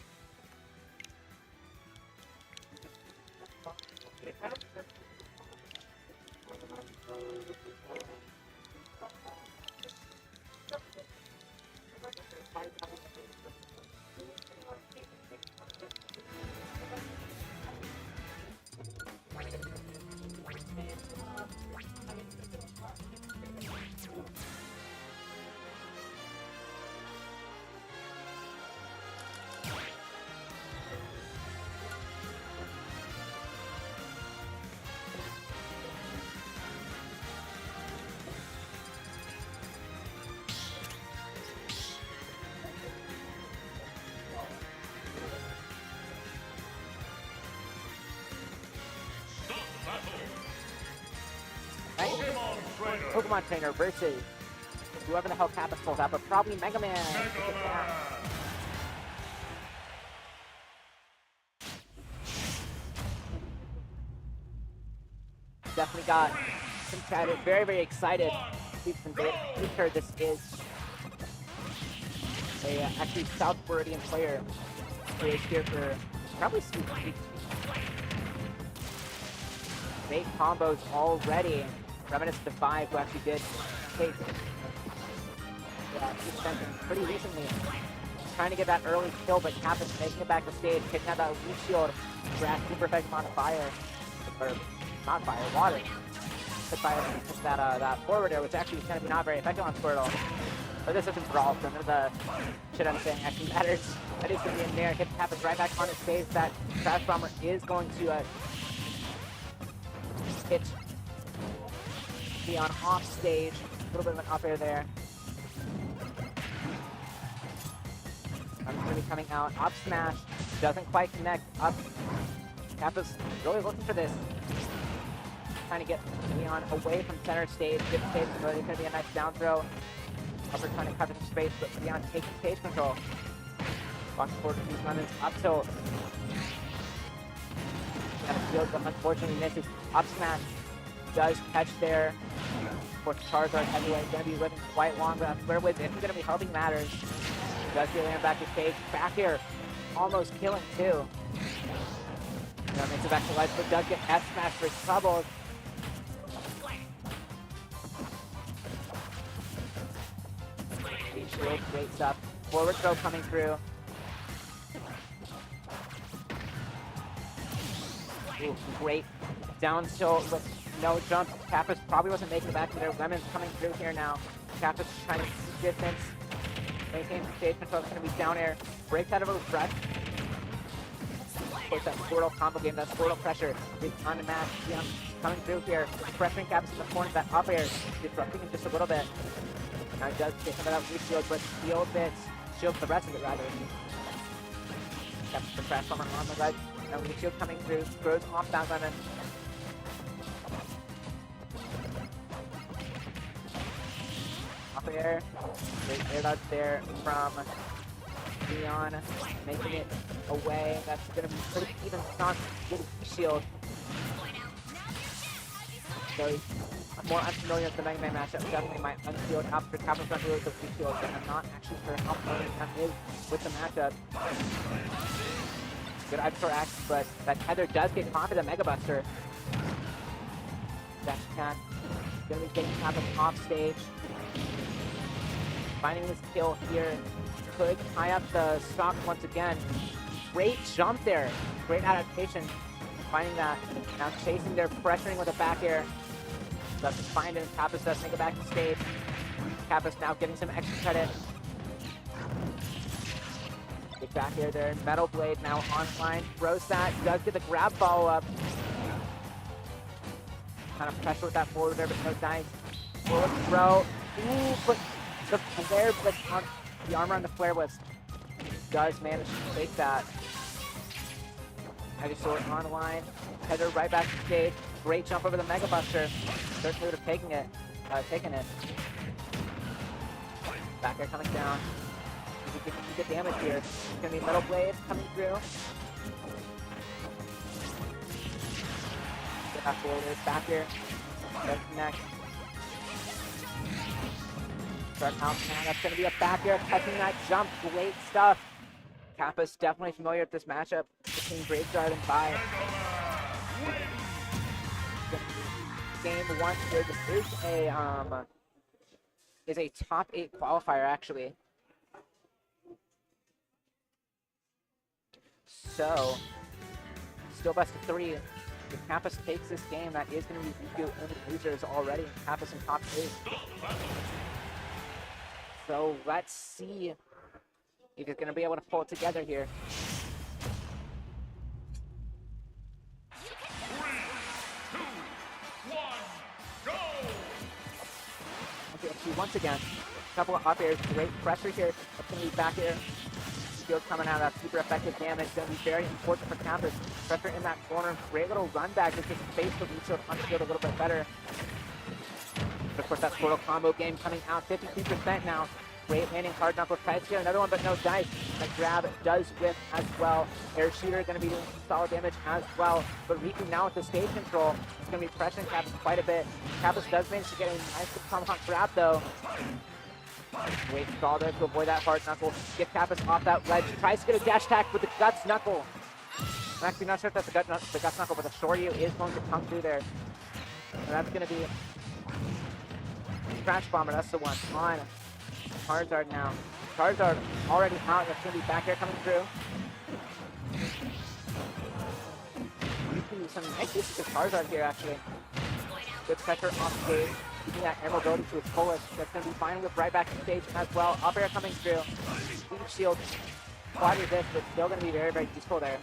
Pokemon Trainer versus whoever the hell Campus pulls out, but probably Mega Man. Definitely got some chat very, very excited. We've heard this is a actually South Floridian player who is here for probably Sweet Treat. Great combos already. Reminiscent of 5, who actually did take Denton pretty recently. Trying to get that early kill, but Campus making it back to stage, taking out that weak shield, grass super effective on fire. Or not fire, water. Hit by that forward air, which actually is going to be not very effective on Squirtle. But this isn't Brawl, so none of the shit I'm saying actually matters. That is going to be in there. Hit Campus right back on his face. That Trash Bomber is going to hit on off stage. A little bit of an up air there. I'm going to be coming out. Up smash. Doesn't quite connect. Up. Campus really looking for this. trying to get Leon away from center stage. Good stage, but it's going to be a nice down throw. Upper trying to cut into space, but Leon taking stage control. Box forward to these lemons. Up tilt. And field, but unfortunately misses. Up smash does catch there. Of course, Charizard heavyweight going to be living quite long, but Square Wiz isn't going to be helping matters. Does get Leon back to stage. Back here, almost killing too. Now makes it back to life, but does get F smash for trouble. Great stuff. Forward throw coming through. Ooh, great down tilt with no jump. Kappa's probably wasn't making it back to there. Lemon's coming through here now. Kappa's trying to keep distance. Maintain stage control. It's going to be down air. Breaks out of a breath. Of course, that Squirtle combo game, that Squirtle pressure is unmatched. Yeah, coming through here. Pressuring Kappa's in the corner. That up air disrupting him just a little bit. Now he does get some of that reshield, but shields the rest of it rather. Kappa's the crash bomber on the ledge. Now reshield coming through. Throws off that lemon. Up air. Great air dodge there from Leon, making it away. That's going to be pretty even shot. Good shield. So he's more unfamiliar with the Mega Man matchup. Definitely my unshield after Kappa's not really the shield, but I'm not actually sure how familiar that is with the matchup. Good Ivysaur X, but that tether does get caught by the Mega Buster. Dash attack. Going to be getting Kappa off stage. Finding this kill here. Could tie up the stock once again. Great jump there. Great adaptation. Finding that. Now chasing there, pressuring with a back air. Doesn't find him. Kappa's does make it back to stage. Kappa's now getting some extra credit. Big back air there. Metal Blade now online. Throws that. Does get the grab follow up. Kind of pressure with that forward there, but no dice. Forward throw. Ooh, but the flare blitz on the armor on the flare blitz does manage to take that. Ivysaur online. Header right back to stage. Great jump over the Mega Buster. Certainly would have taken it. Back air coming down. You can get damage here. It's gonna be Metal Blade coming through. Get back forward. Back here. Let's connect. Start out now. That's gonna be a back air catching that jump. Great stuff. Kappa's definitely familiar with this matchup between Graveyard and Vi. Game 1 here. This is a top 8 qualifier actually. So still best of 3. If Kappa takes this game, that is going to be Riku and losers already. Kappa's in top 8. So let's see if he's going to be able to pull it together here. 3, 2, 1, go! Okay, once again, a couple of up airs, great pressure here. That's going to be back air. Shield coming out, that's super effective damage. Going to be very important for Kappa. Pressure in that corner, great little run back. Just space the reshield on shield a little bit better. But of course, that Squirtle combo game coming out 52% now. Great landing hard knuckle. Tries to get another one, but no dice. That grab does whip as well. Air shooter going to be doing some solid damage as well. But Riku now with the stage control is going to be pressuring Kappa quite a bit. Kappa does manage to get a nice tomahawk grab though. Great stall there to avoid that hard knuckle. Get Kappa off that ledge. Tries to get a dash attack with the guts knuckle. I'm actually not sure if that's the guts knuckle, but the Shoryu is going to come through there. And that's going to be Crash Bomber. That's the one on Charizard now. Charizard already out. That's going to be back air coming through. Some nice uses of Charizard here, actually. Good pressure off stage. Using that air mobility to its fullest. That's going to be fine with right back to stage as well. Up air coming through. Speed shield. Quad resist, but still going to be very, very useful there.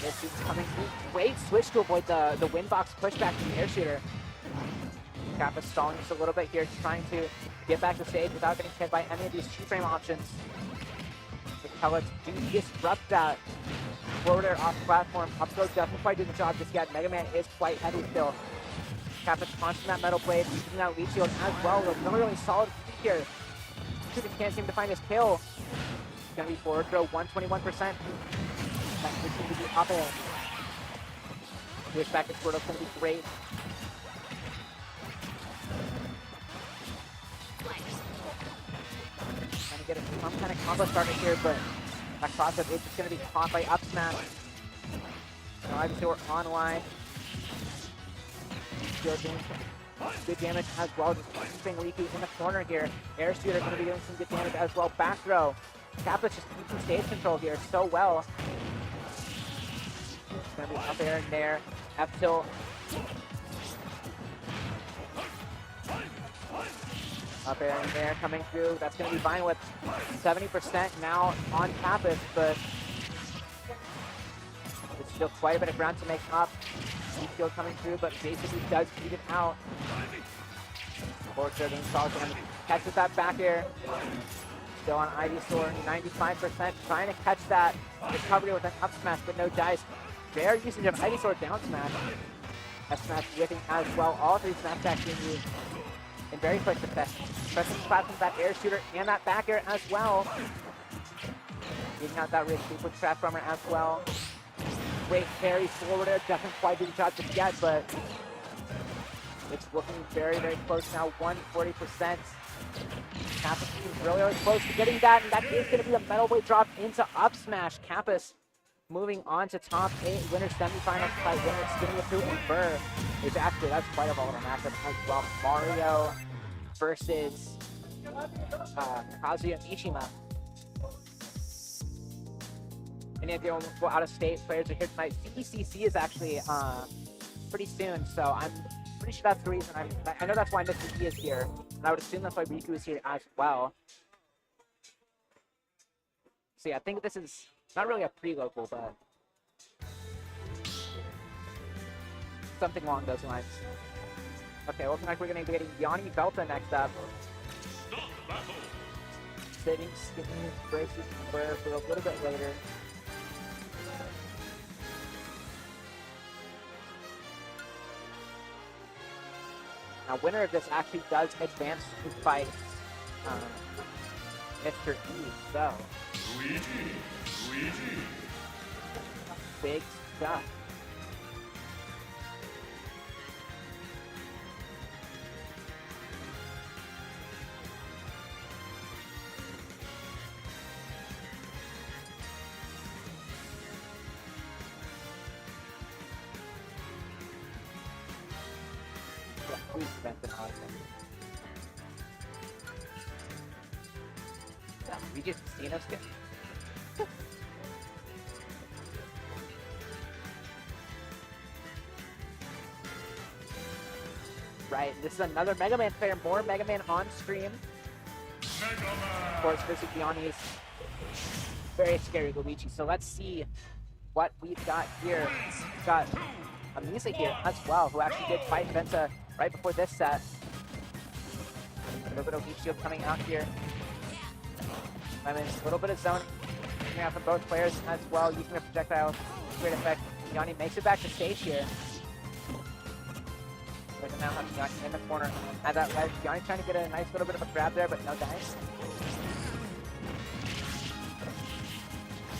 This is coming through. Great switch to avoid the wind box pushback from the air shooter. Kappa stalling just a little bit here, trying to get back to stage without getting hit by any of these two-frame options. The pellets do disrupt that. forward air off the platform. Up throw doesn't quite do the job just yet. Mega Man is quite heavy still. Kappa's launching that metal blade, using that lead shield as well. Another really solid here. Cupid can't seem to find his kill. It's gonna be forward throw, 121%. That could seem to be up air. Switch back and Squirtle's gonna be great. Trying to get some kind of combo started here, but that cross-up is just gonna be caught by up smash. Now Ivysaur online. Good damage as well, just keeping Riku in the corner here. Air Shooter going to be doing some good damage as well. Back throw. Kappa's just keeping stage control here so well. It's going to be up air and there. F tilt. Up air and there coming through. That's going to be Vine Whip. 70% now on Kappa, but it's still quite a bit of ground to make up. Field coming through, but basically does beat it out. Forward throw getting solid. Catches that back air. Still on Ivysaur, 95%. Trying to catch that recovery with an up smash, but no dice. Fair usage of Ivysaur down smash. F smash whipping as well. All three smash attacks being used in very quick succession. Pressing platform, that air shooter, and that back air as well. Getting out that wrist sweep with Trap Rummer as well. Great carry forward air, doesn't quite do the job just yet, but it's looking very, very close now, 140%. Kappa seems really, really close to getting that, and that is going to be a metal blade drop into up smash. Kappa's moving on to top 8, winner semifinals by winner Skinny through and Burr. Which actually, that's quite a volatile matchup as well. Mario versus Kazuya Mishima. Any of the out-of-state players are here tonight. CECC is actually pretty soon, so I'm pretty sure that's the reason I know that's why Mr. E is here, and I would assume that's why Riku is here as well. So yeah, I think this is not really a pre-local, but something along those lines. Okay, looking like we're going to be getting Yanni Belta next up. Sitting Skinny versus Burr for a little bit later. Now, winner of this actually does advance to fight Mr. E, so. Luigi. Big stuff. Who's Denton on we just seen us get. Right, this is another Mega Man player, more Mega Man on stream. Of course, versus Yanni's very scary Luigi. So let's see what we've got here. We've got Amisa here as well, who actually did fight Venta right before this set. A little bit of heat shield coming out here. I mean, a little bit of zone coming out from both players as well, using the projectile. Great effect. Yanni makes it back to stage here. But now have Yanni in the corner. At that ledge, Yanni trying to get a nice little bit of a grab there, but no dice.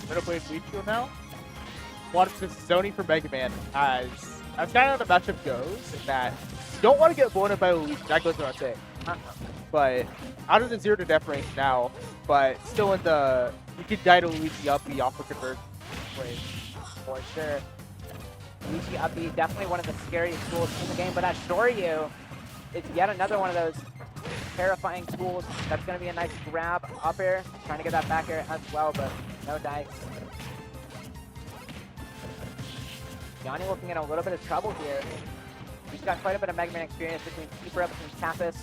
Little bit of lead shield now. Wants this zoning for Mega Man as kind of how the matchup goes, in that you don't want to get blown up by Luigi, that goes without saying. But out of the 0 to death range now, but still in the, you could die to Luigi up the alpha convert. For sure. Luigi up B, definitely one of the scariest tools in the game, but that Shoryu is yet another one of those terrifying tools. That's going to be a nice grab up air, trying to get that back air as well, but no dice. Yanni looking in a little bit of trouble here. He's got quite a bit of Mega Man experience between Keeper Up and Kappas,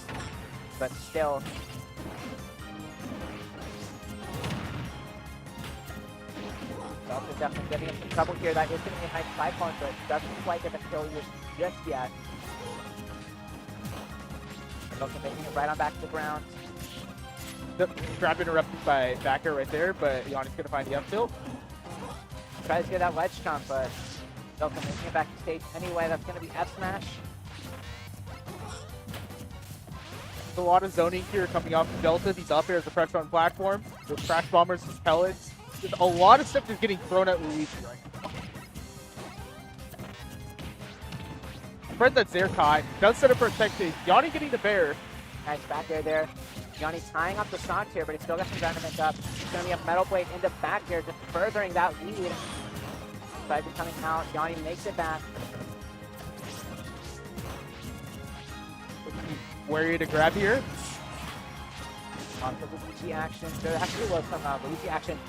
but still. Delta definitely getting in some trouble here. That is going to be a nice cyclone, but doesn't quite get the kill just yet. And also making it right on back to the ground. The grab interrupted by backer right there, but Yanni's going to find the up tilt. Tries to get that ledge jump, but Delta making it back to stage anyway. That's going to be F smash. There's a lot of zoning here coming off Delta. These up airs, the pressure on platform. Those crash bombers, his pellets. There's a lot of stuff just getting thrown at Luigi right now. Spread that Zerkai. Does set up protected. Yanni getting the bear. Nice back air there. Yanni tying up the stocks here, but he's still got some ground to make up. It's going to be a Metal Blade into back air, just furthering that lead. Cypher coming out. Yanni makes it back. Wary to grab here. Lots of Luigi action. There actually was some Luigi action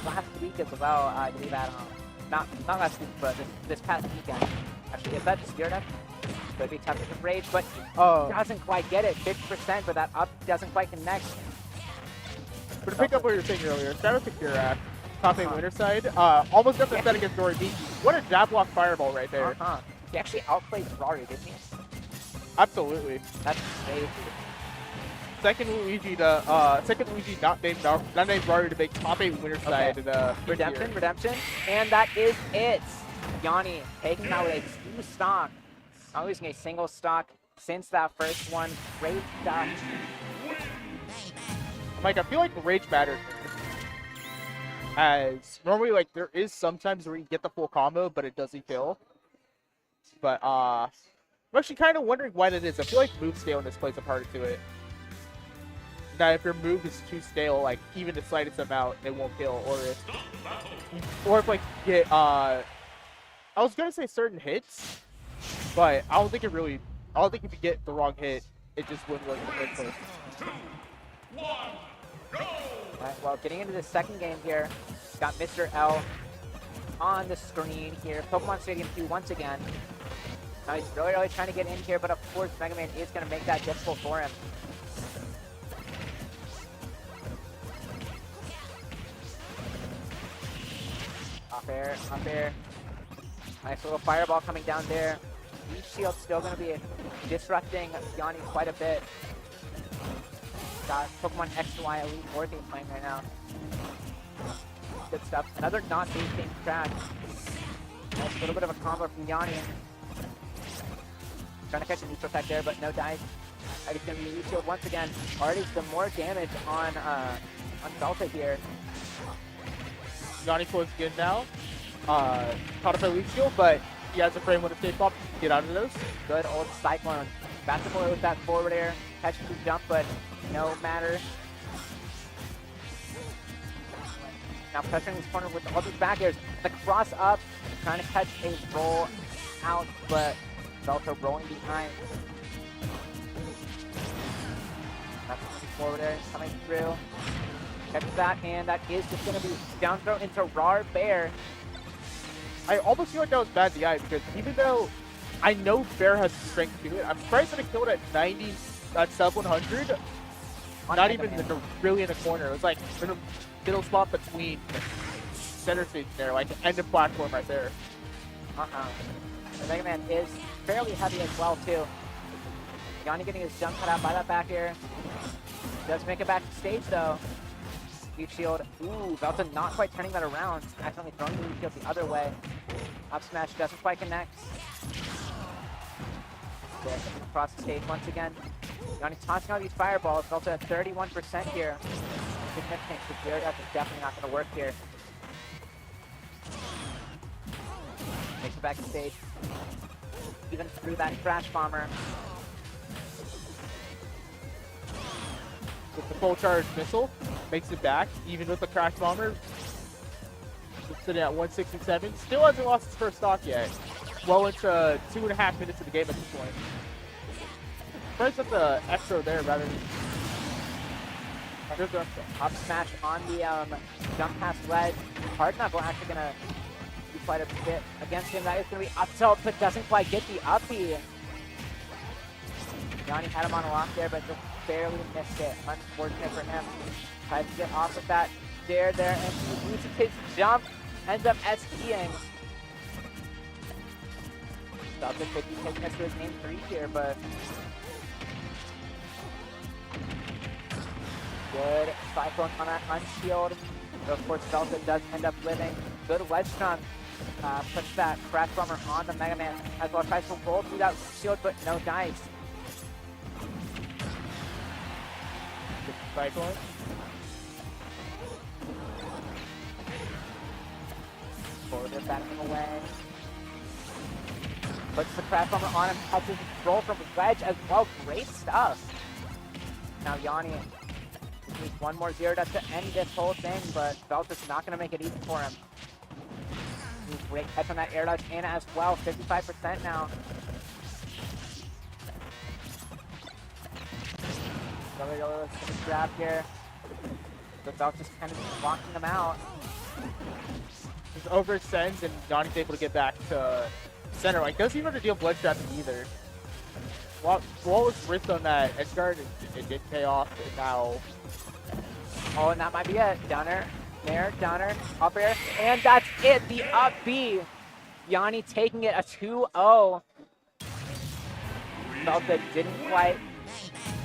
last week as well, I believe at not last week, but this past weekend. Actually, is that Spirit Deck? Could be tough to rage, but doesn't quite get it. 50%, but that up doesn't quite connect. But to pick up what you were saying earlier, Shadow Secure top 8 winner side, almost got the set against Rory B. What a jab block fireball right there. He actually outplayed Rory, didn't he? Absolutely. That's crazy. Second Luigi not named Rory to make top 8 winner side in the Redemption, and that is it. Yanni taking out a 2 stock. Not losing a single stock since that first one. Great stuff. Mike, I feel like the rage matters. As normally, like, there is sometimes where you get the full combo, but it doesn't kill. But, I'm actually kind of wondering why that is. I feel like move staleness plays a part to it. That if your move is too stale, like, even the slightest amount, it won't kill. Or if like, get, I was gonna say certain hits, but I don't think if you get the wrong hit, it just wouldn't work in the first place. Alright, well, getting into the second game here, got Mr. L on the screen here. Pokemon Stadium 2 once again. Now he's really trying to get in here, but of course Mega Man is going to make that difficult for him. Up air. Nice little fireball coming down there. Leech Shield still going to be disrupting Yanni quite a bit. Got Pokemon X and Y Elite worthy playing right now. Good stuff. Another non-base game track. Nice little bit of a combo from Yanni. Trying to catch a neutral effect there, but no dive. He's going to be Leech Shield once again. Already some more damage on Delta here. Yanni feels good now. Caught up by Leech Shield, but he has a frame with a safe pop. Get out of those. Good old Cyclone. Basketball with that forward air. Catching the jump, but no matter. Now pressuring this corner with all these back airs. The cross up. Trying to catch a roll out, but Delta rolling behind. That's the forward air coming through. Catches that, and that is just going to be down throw into Rar Bear. I almost feel like that was bad DI because even though I know Bear has strength to it, I'm surprised that it killed at 90, at sub 100. Not even really in the corner. It was like in the middle spot between center stage there, like the end of platform right there. The Mega Man is fairly heavy as well too. Yanni getting his jump cut out by that back air. Does make it back to stage though. Leech Shield. Ooh, Delta not quite turning that around. Accidentally throwing the Leech Shield the other way. Up smash doesn't quite connect. Across the stage once again. Yanni tossing out these fireballs. Delta at 31% here. Significant. That's definitely not going to work here. Makes it back to stage. Even through that Crash Bomber. With the full charge missile, makes it back, even with the Crash Bomber. It's sitting at 167. Still hasn't lost his first stock yet. Well into 2.5 minutes of the game at this point. First at the extra there rather than... Up smash on the jump past ledge. Hard Knuckle actually going to do quite a bit against him. That is going to be up tilt, but doesn't quite get the uppy. Yanni had him on a lock there, but just barely missed it. Unfortunate for him. Tries to get off with that dare there, and he loses his jump. Ends up SPing. Delta could be taking us to his game 3 here, but... Good Cyclone on that unshield. So of course Delta does end up living. Good ledge trunk. Puts that Crash Bomber on the Mega Man as well. Tries to roll through that shield, but no dice. Good cycling. Forward backing away. Puts the Crash Bomber on him. Touches roll from ledge as well. Great stuff. Now Yanni needs one more zero to end this whole thing, but Belt is not going to make it easy for him. Great catch on that air dodge in as well. 55% now. Let's grab here. The Belt just kind of blocking them out. Just overextends, and Yanni's able to get back to center. Like, doesn't even have to deal blood trapping either. Wall was ripped on that edge guard, and it did pay off, and now... Oh, and that might be it. Downer, there, downer, up air, and that's it. The up B. Yanni taking it a 2-0. Felt that didn't quite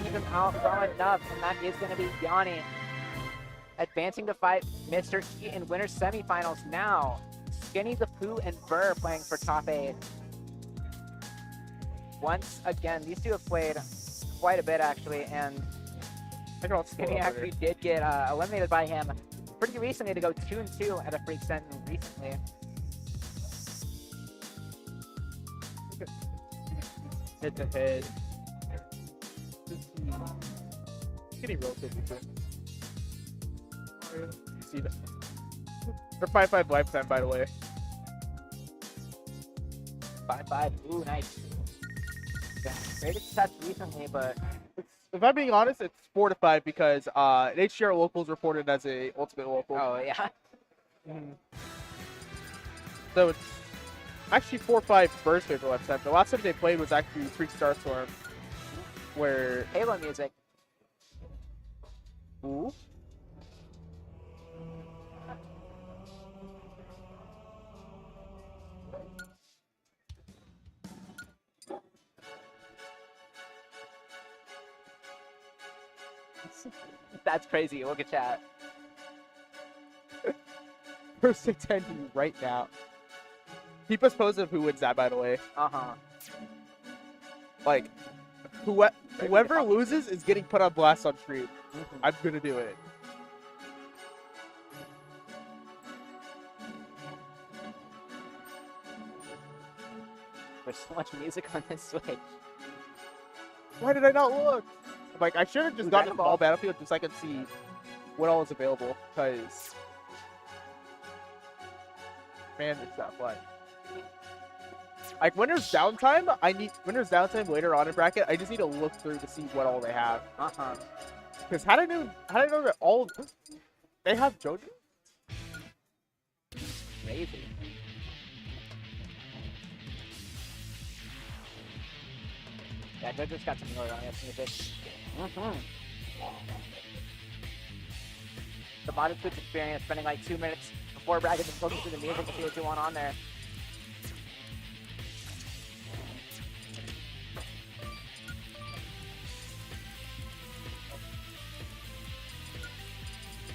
keep him out well enough, and that is going to be Yanni advancing to fight Mr. E in winter semifinals now. Skinny the Pooh and Burr playing for top 8. Once again, these two have played quite a bit actually, and Skinny actually did get eliminated by him pretty recently to go 2-2 at a Freak Sentinel recently. Head to head. Skinny relatively good. See that? For 5-5 lifetime, by the way. 5-5. Ooh, nice. Yeah, great success recently, but if I'm being honest, it's 4-5 because an HDR local is reported as a ultimate local. oh yeah. So it's actually 4-5 first favorite lifetime. The last time they played was actually Freak Starstorm, where Halo music. Ooh. That's crazy. Look at chat. First attendee right now. Keep us posted who wins that, by the way. Like, whoever loses is getting put on blast on stream. I'm gonna do it. There's so much music on this Switch. Why did I not look? Like, I should have just gotten the ball Battlefield just so I could see what all is available, because man, it's that fun. Like, when there's downtime, later on in bracket, I just need to look through to see what all they have. Because how did I know that all they have JoJo? Crazy. Yeah, JoJo's got some really nice music. The modded Switch experience, spending like 2 minutes before bracket just looking through the music to see what you want on there.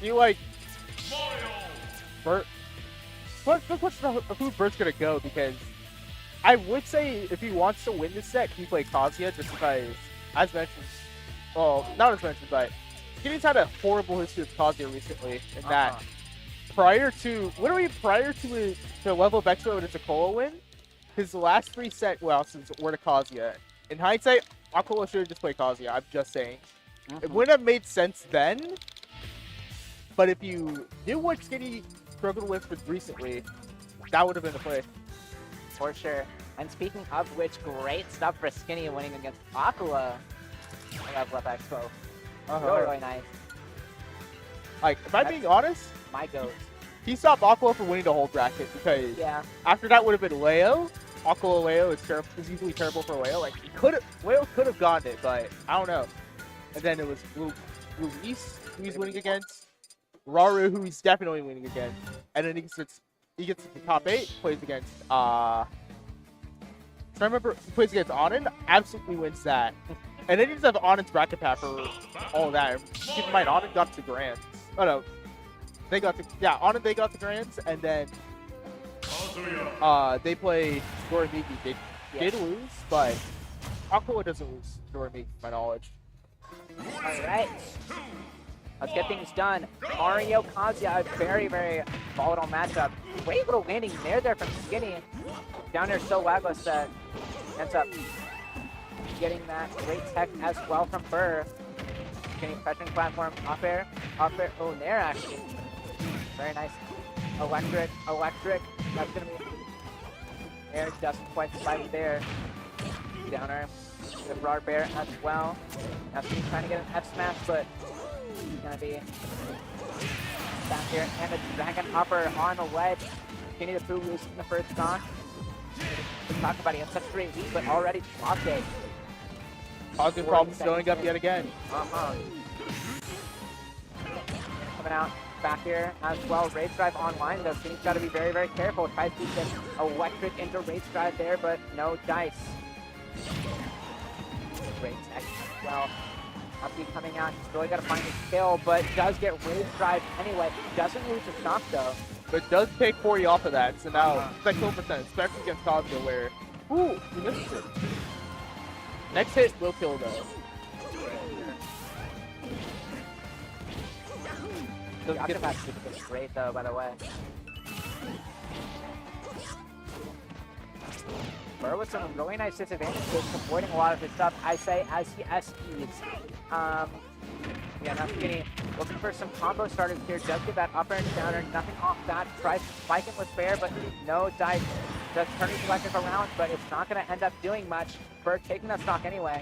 You like Bert? What question of who Bert's gonna go, because I would say if he wants to win this set, he play Kazuya, just because, as mentioned, well, not as mentioned, but Skinny's had a horrible history with Kazuya recently, and that prior to the level of extra with a Takola win, his last 3 set losses were to Kazuya. In hindsight, Aquila should have just played Kazuya. I'm just saying. It wouldn't have made sense then, but if you knew what Skinny struggled with recently, that would have been the play. For sure. And speaking of which, great stuff for Skinny winning against Aquila. I love Expo. Really nice. Like, if I'm being honest, My goat. he stopped Aquila from winning the whole bracket, because after that would have been Leo. Aquila Leo is usually terrible for Leo. Like, Leo could have gotten it, but I don't know. And then it was Luis who he's winning against, Raru who he's definitely winning against, and then he gets to the top 8, plays against I remember he plays against Anin, absolutely wins that. And then he just have Anin's bracket pack for all that. Keep in mind, Anin got to Grands. Oh no. They got the Grands, and then They play Dorimiki. They did lose, but Aquila doesn't lose Dorimiki, to my knowledge. All right. Let's get things done. Mario Kazuya, a very, very volatile matchup. Great little landing there from Skinny. Down there, so Wagless ends up getting that great tech as well from Burr. Skinny pressuring platform, up air, oh, nair actually. Very nice. Electric. That's gonna be air, doesn't quite spike there. Downer, the broad bear as well. Now Skinny's trying to get an F smash, but he's gonna be back here, and a dragon upper on the ledge. Skinny the Pooh losing the first stock. We talk about he had such great lead, but already dropped it. Causing problems showing up yet again. Coming out back here as well. Rage Drive online though. Skinny's got to be very, very careful. Tries to get electric into Rage Drive there, but no dice. Great tech as well. Uppy coming out. He's really got to find his kill, but does get Rage Drive anyway. Doesn't lose his stock though. But does take 40 off of that, so now it's like 12%, especially against Kazuya where, ooh, he misses it. Next hit will kill though. The Octopath is great though, by the way. Burr with some really nice disadvantages, avoiding a lot of his stuff, I say, as he SPs. Yeah, now Skinny looking for some combo starters here. Does get that upper and downer, nothing off that. Tries to spike him with fair, but no dice. Does turn his electric around, but it's not going to end up doing much. Burr taking that stock anyway.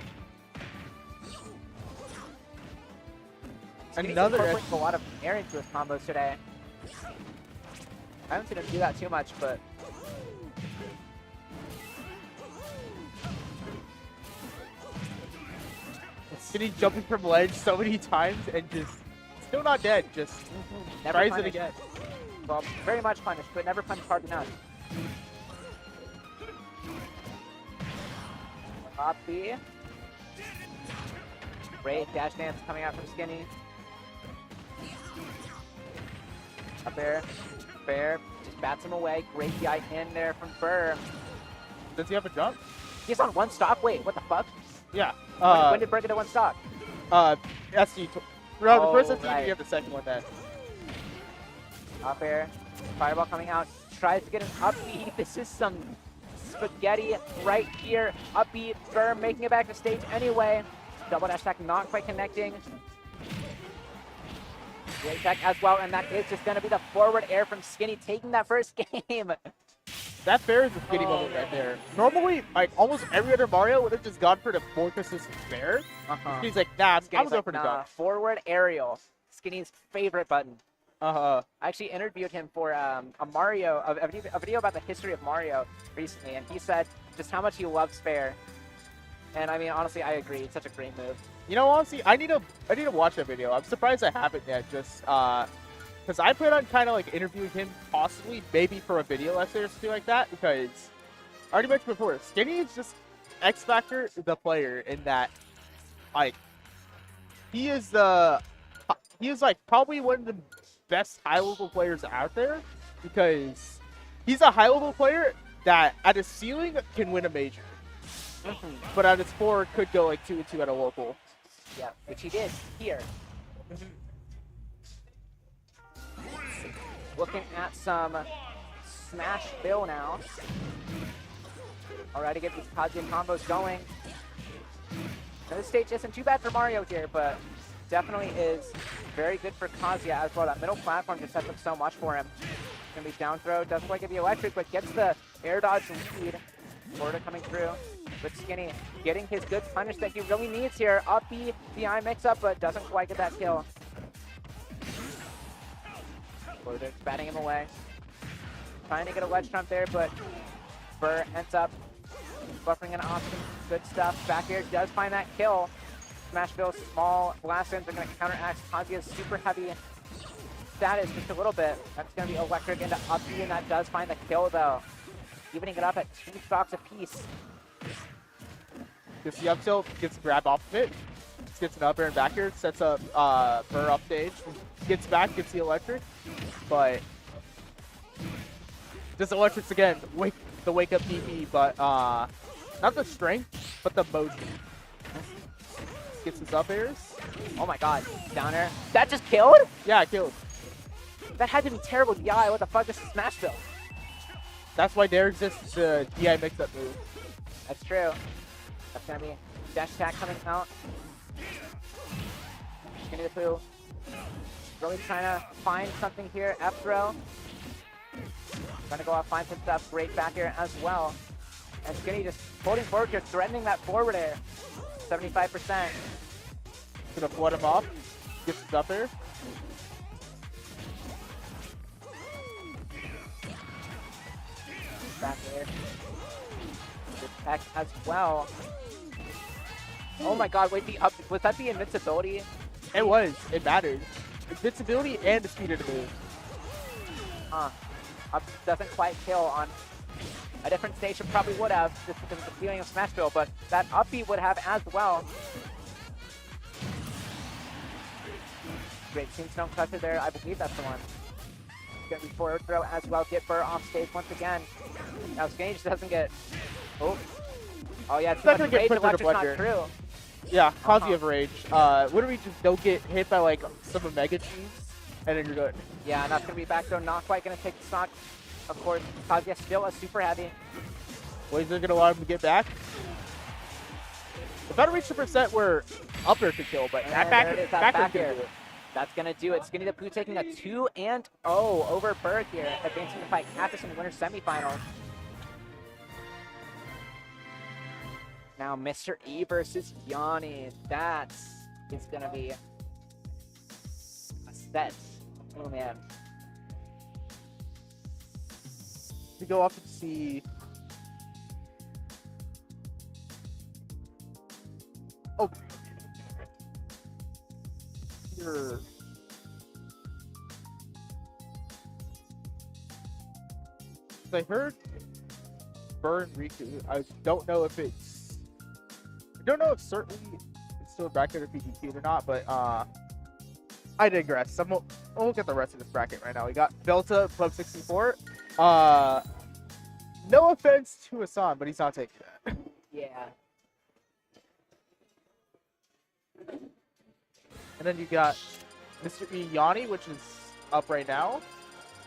Skinny's incorporating a lot of air into his combos today. I haven't seen him do that too much, but Skinny jumping from ledge so many times and just still not dead, just never tries punished. it again. Well, very much punished, but never punished hard enough. Up B. Great dash dance coming out from Skinny. Up air. Fair. Just bats him away. Great DI in there from Burr. Does he have a jump? He's on one stock. Wait, what the fuck? Yeah. When did Burr get a one stock? SC. No, the first SC, right. you have the second one then. Up air. Fireball coming out. Tries to get an up B. This is some spaghetti right here. Up B. Burr making it back to stage anyway. Double dash attack not quite connecting. Great tech as well, and that is just going to be the forward air from Skinny taking that first game. That fair is a Skinny moment right there. Normally, like almost every other Mario would have just gone for the more consistent fair. He's like, nah, I'm going for the jump. Forward aerial. Skinny's favorite button. I actually interviewed him for a video about the history of Mario recently, and he said just how much he loves fair. And I mean, honestly, I agree. It's such a great move. You know, honestly, I need to watch that video. I'm surprised I haven't yet, just because I plan on kind of like interviewing him, possibly maybe for a video essay or something like that. Because I already mentioned before, Skinny is just X Factor, the player, in that like he is like probably one of the best high level players out there, because he's a high level player that at his ceiling can win a major. But at his floor could go like 2-2 at a local. Yeah, which he did here. Looking at some Smash Bill now. Alright, to get these Kazuya combos going. Now, this stage isn't too bad for Mario here, but definitely is very good for Kazuya as well. That middle platform just sets up so much for him. Gonna be down throw, doesn't quite get the electric, but gets the air dodge lead. Florida coming through with Skinny, getting his good punish that he really needs here. Up B, DI mix up, but doesn't quite get that kill. Florida batting him away. Trying to get a ledge trump there, but Burr ends up buffering an option. Good stuff. Back here does find that kill. Smashville's small blast ends are going to counteract Kazuya's super heavy status just a little bit. That's going to be electric into up B, and that does find the kill though. Evening it up at 2 stocks apiece. Gets the up tilt, gets the grab off of it, gets an up air and back air, sets up Burr up stage, gets back, gets the electric, but Just electrics again. The wake up DP, but not the strength, but the motion. Gets his up airs. Oh my god. Down air. That just killed? Yeah, it killed. That had to be terrible DI. What the fuck? This is Smash Bill. That's why there exists the DI mix-up move. That's true. That's gonna be dash attack coming out. Skinny the Poo. Really trying to find something here. F throw. Trying to go out, find some stuff. Great back air as well. And Skinny just holding forward here, threatening that forward air. 75%. Gonna flood him off. Gets his up air. Back air. Good tech as well. Oh my god, wait, the up, was that the invincibility? It was. It mattered. Invincibility and the speed of the move. Up doesn't quite kill on a different stage. It probably would have, just because of the feeling of Smash Bill, but that up B would have as well. Great Tombstone Clutcher there. I believe that's the one. Gonna be forward throw as well. Get Burr off stage once again. Now Skinny just doesn't get. Oh yeah, too much Not gonna get rage. put through the Electric's not blender. true. Yeah, cause you have rage. What do we just don't get hit by like some Omega Cheese, and then you're good. Yeah, and that's gonna be back throw. Not quite gonna take the stock. Of course, Kazuya still a super heavy. Well, is it gonna allow him to get back? About to reach the percent where up air could kill, but that And back there it is, that back air back can air. do it. That's gonna do it. Skinny the Poo taking a 2-0 over Berg here, advancing to fight Cactus in the winner's semifinals. Now Mr. E versus Yanni. That is gonna be a set. Oh man. We go off and see. Oh. Here. I heard Burn Riku. I don't know if it's. I don't know if certainly it's still a bracket or PDQ or not, but I digress. We'll look at the rest of this bracket right now. We got Delta Club 64. No offense to Hassan, but he's not taking that. Yeah. And then you got Mr. E Yanni, which is up right now.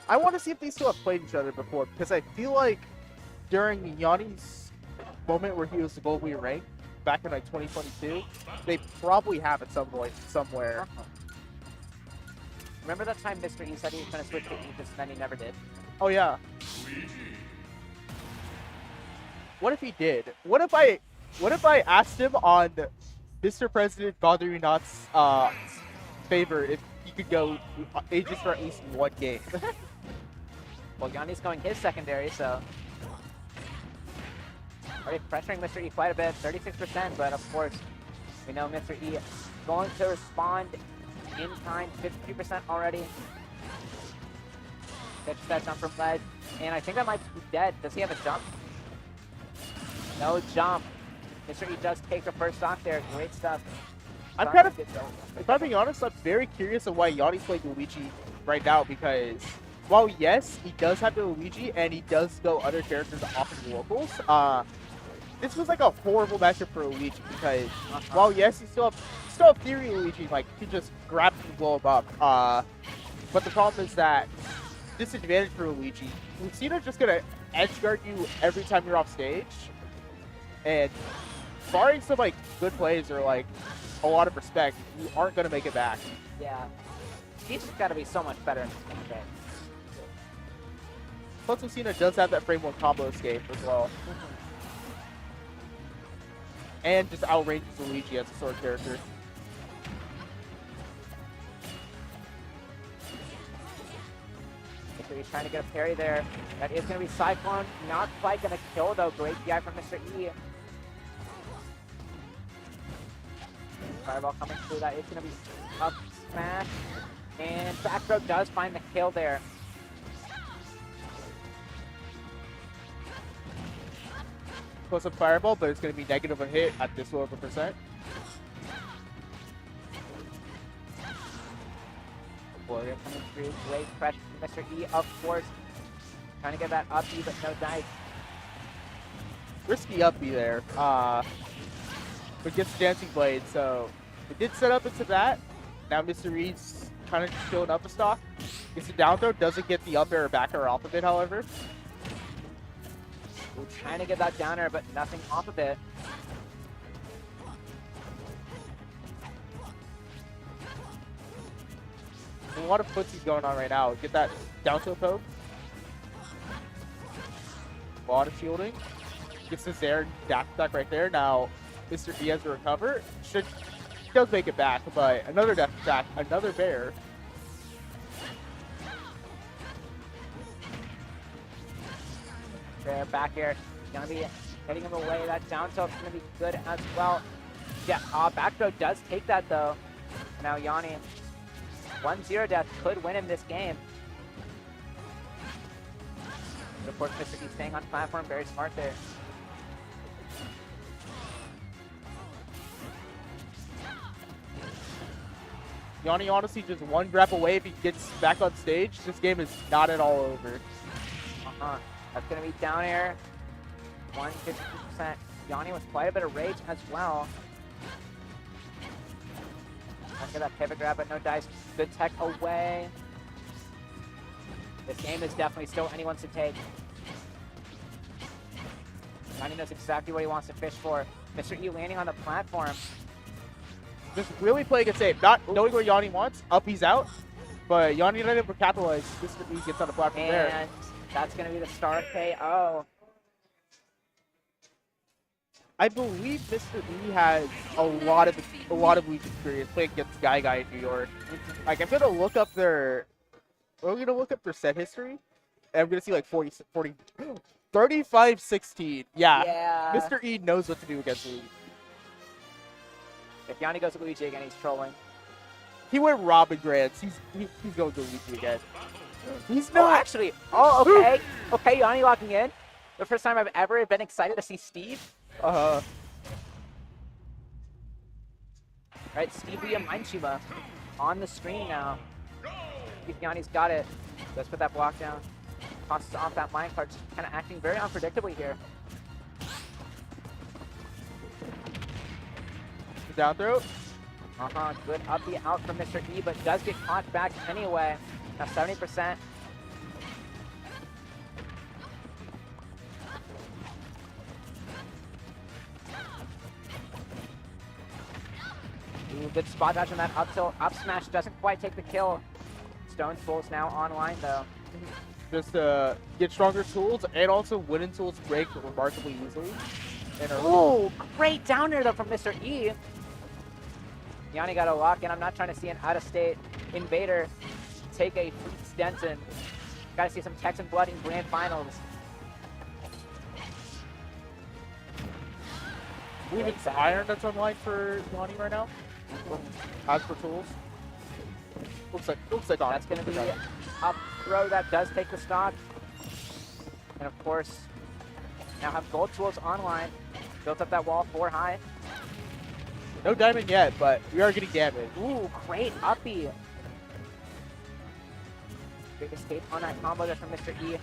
I want to see if these two have played each other before, because I feel like during Yanni's moment where he was globally ranked back in like 2022, they probably have at some point somewhere. Remember that time Mr. E said he was gonna switch to Aegis and then he never did? Oh yeah. What if he did? What if I asked him on Mr. President Bother You Not's favor if he could go Aegis for at least one game? Well, Yanni's going his secondary, so already pressuring Mr. E quite a bit, 36%, but of course, we know Mr. E going to respond in time, 52% already. Catch that jump from ledge, and I think that might be dead. Does he have a jump? No jump. Mr. E does take the first stock there. Great stuff. I'm kind of, if I'm being honest, I'm very curious of why Yanni's playing Luigi right now, because while yes, he does have the Luigi and he does go other characters off of the locals, this was like a horrible matchup for Luigi because while yes, he still have theory Luigi, like he can just grab him and blow him up. But the problem is that disadvantage for Luigi, Lucida's just gonna edge guard you every time you're off stage, and barring some like good plays or like a lot of respect, you aren't gonna make it back. Yeah. He's just got to be so much better in this game. Plus, Lucina does have that frame 1 combo escape as well. And just outranges Luigi as a sword character. So he's trying to get a parry there. That is going to be Cyclone. Not quite going to kill, though. Great DI from Mr. E. Fireball coming through. That is going to be up smash. And back throw does find the kill there. Plus a fireball, but it's going to be negative a hit at this low of a percent. Warrior coming through. Great pressure from Mr. E, of course. Trying to get that up B, but no dice. Risky up B there. But gets Dancing Blade, so it did set up into that. Now Mr. Reed's kind of showing up a stock. Gets a down throw, doesn't get the up air or back air off of it, however. We're trying to get that down air, but nothing off of it. A lot of footsies going on right now. Get that down tilt poke. A lot of shielding. Gets his air dash attack right there. Now Mr. E has to recover. He does make it back, but another dash attack, another bear. There, back air. Gonna be hitting him away. That down tilt's gonna be good as well. Yeah, back throw does take that though. Now Yanni, 1-0 death could win him this game. But of course, Mr. E staying on platform, very smart there. Yanni honestly just one grab away if he gets back on stage. This game is not at all over. That's gonna be down air. 152%. Yanni with quite a bit of rage as well. Look at that pivot grab, but no dice. Good tech away. This game is definitely still anyone's to take. Yanni knows exactly what he wants to fish for. Mr. E landing on the platform. Just really playing it safe. Not knowing what Yanni wants. Up, he's out. But Yanni not able to capitalize. Mr. E gets on the platform there. And that's going to be the star KO. I believe Mr. E has a lot of week experience playing against Guy in New York. Like, I'm gonna look up their set history, and I'm gonna see like 35-16. Yeah. Mr. E knows what to do against Luigi. If Yanni goes to Luigi again, he's trolling. He went Robin Grants. He's going to Luigi again. He's No, not. actually. Oh, okay. Okay, Yanni locking in. The first time I've ever been excited to see Steve. Right, Steve via Mindshiba on the screen now. Yanni's got it. Let's put that block down. Tosses off that minecart, just kind of acting very unpredictably here. The down throw. Good up the out from Mr. E, but does get caught back anyway. Now 70%. Ooh, good spot dodge on that up tilt. Up smash doesn't quite take the kill. Stone Soul's now online though. Just get stronger tools and also wooden tools break remarkably easily. Ooh, great down there though from Mr. E. Yanni got a lock in. I'm not trying to see an out-of-state invader take a Freaks Denton. Gotta see some Texan blood in grand finals. I believe it's Iron that's online for Yanni right now. As for tools. Looks like That's gonna be up throw that does take the stock. And of course, now have gold tools online. Built up that wall 4 high. No diamond yet, but we are getting damage. Ooh, great uppy. Big escape on that combo there from Mr. E.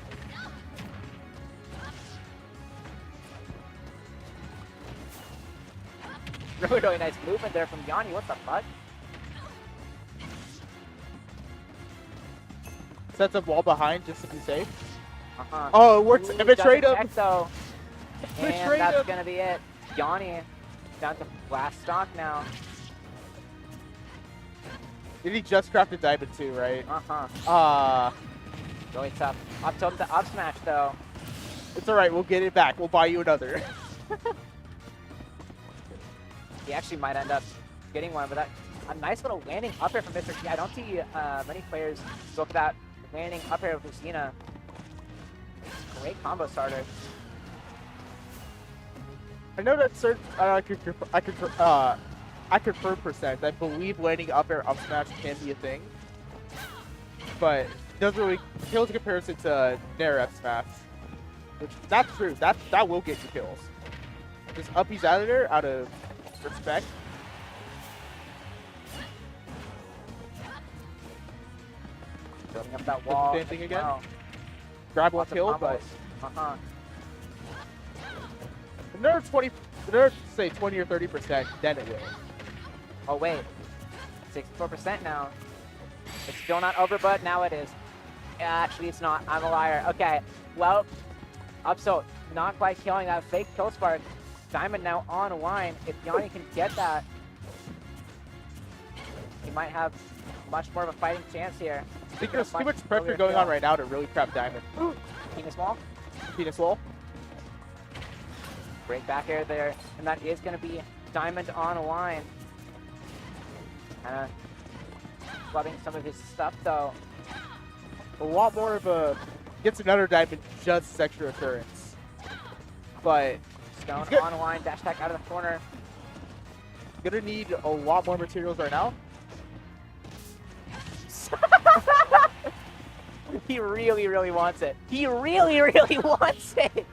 Really nice movement there from Yanni. What the fuck? Sets up wall behind just to be safe. Uh-huh. Oh, it works. Ooh, If it trade him. though. And Betrayed that's him. gonna be it. Yanni down to last stock now. Did he just craft a diamond too, right? Uh-huh. Really tough. Up tilt to up smash though. It's alright, we'll get it back. We'll buy you another. He actually might end up getting one, but that a nice little landing up air from Mr. T. I don't see many players go for that landing up air with Lucina. Great combo starter. I know that certain I confirm percent. I believe landing up air up smash can be a thing, but it doesn't really kills in comparison to Nair F smash. Which that's true. That will get you kills. Just uppies out of there out of respect. Building up that wall. Same thing again? Wow. grab one Lots of kill, but combos. another say 20 or 30%, then it will. Oh wait, 64% now. It's still not over, but now it is. Actually, it's not. I'm a liar. Okay, well, Upso not quite killing that fake kill spark. Diamond now on line. If Yanni can get that, he might have much more of a fighting chance here. I think there's too much pressure going on right now to really trap Diamond. Penis wall. Penis wall. Break back air there, and that is going to be Diamond on a line. Kind of clubbing some of his stuff though. A lot more of a gets another Diamond, just extra occurrence. But Stone on a line, dash attack out of the corner. gonna need a lot more materials right now. He really, really wants it. He really, really wants it.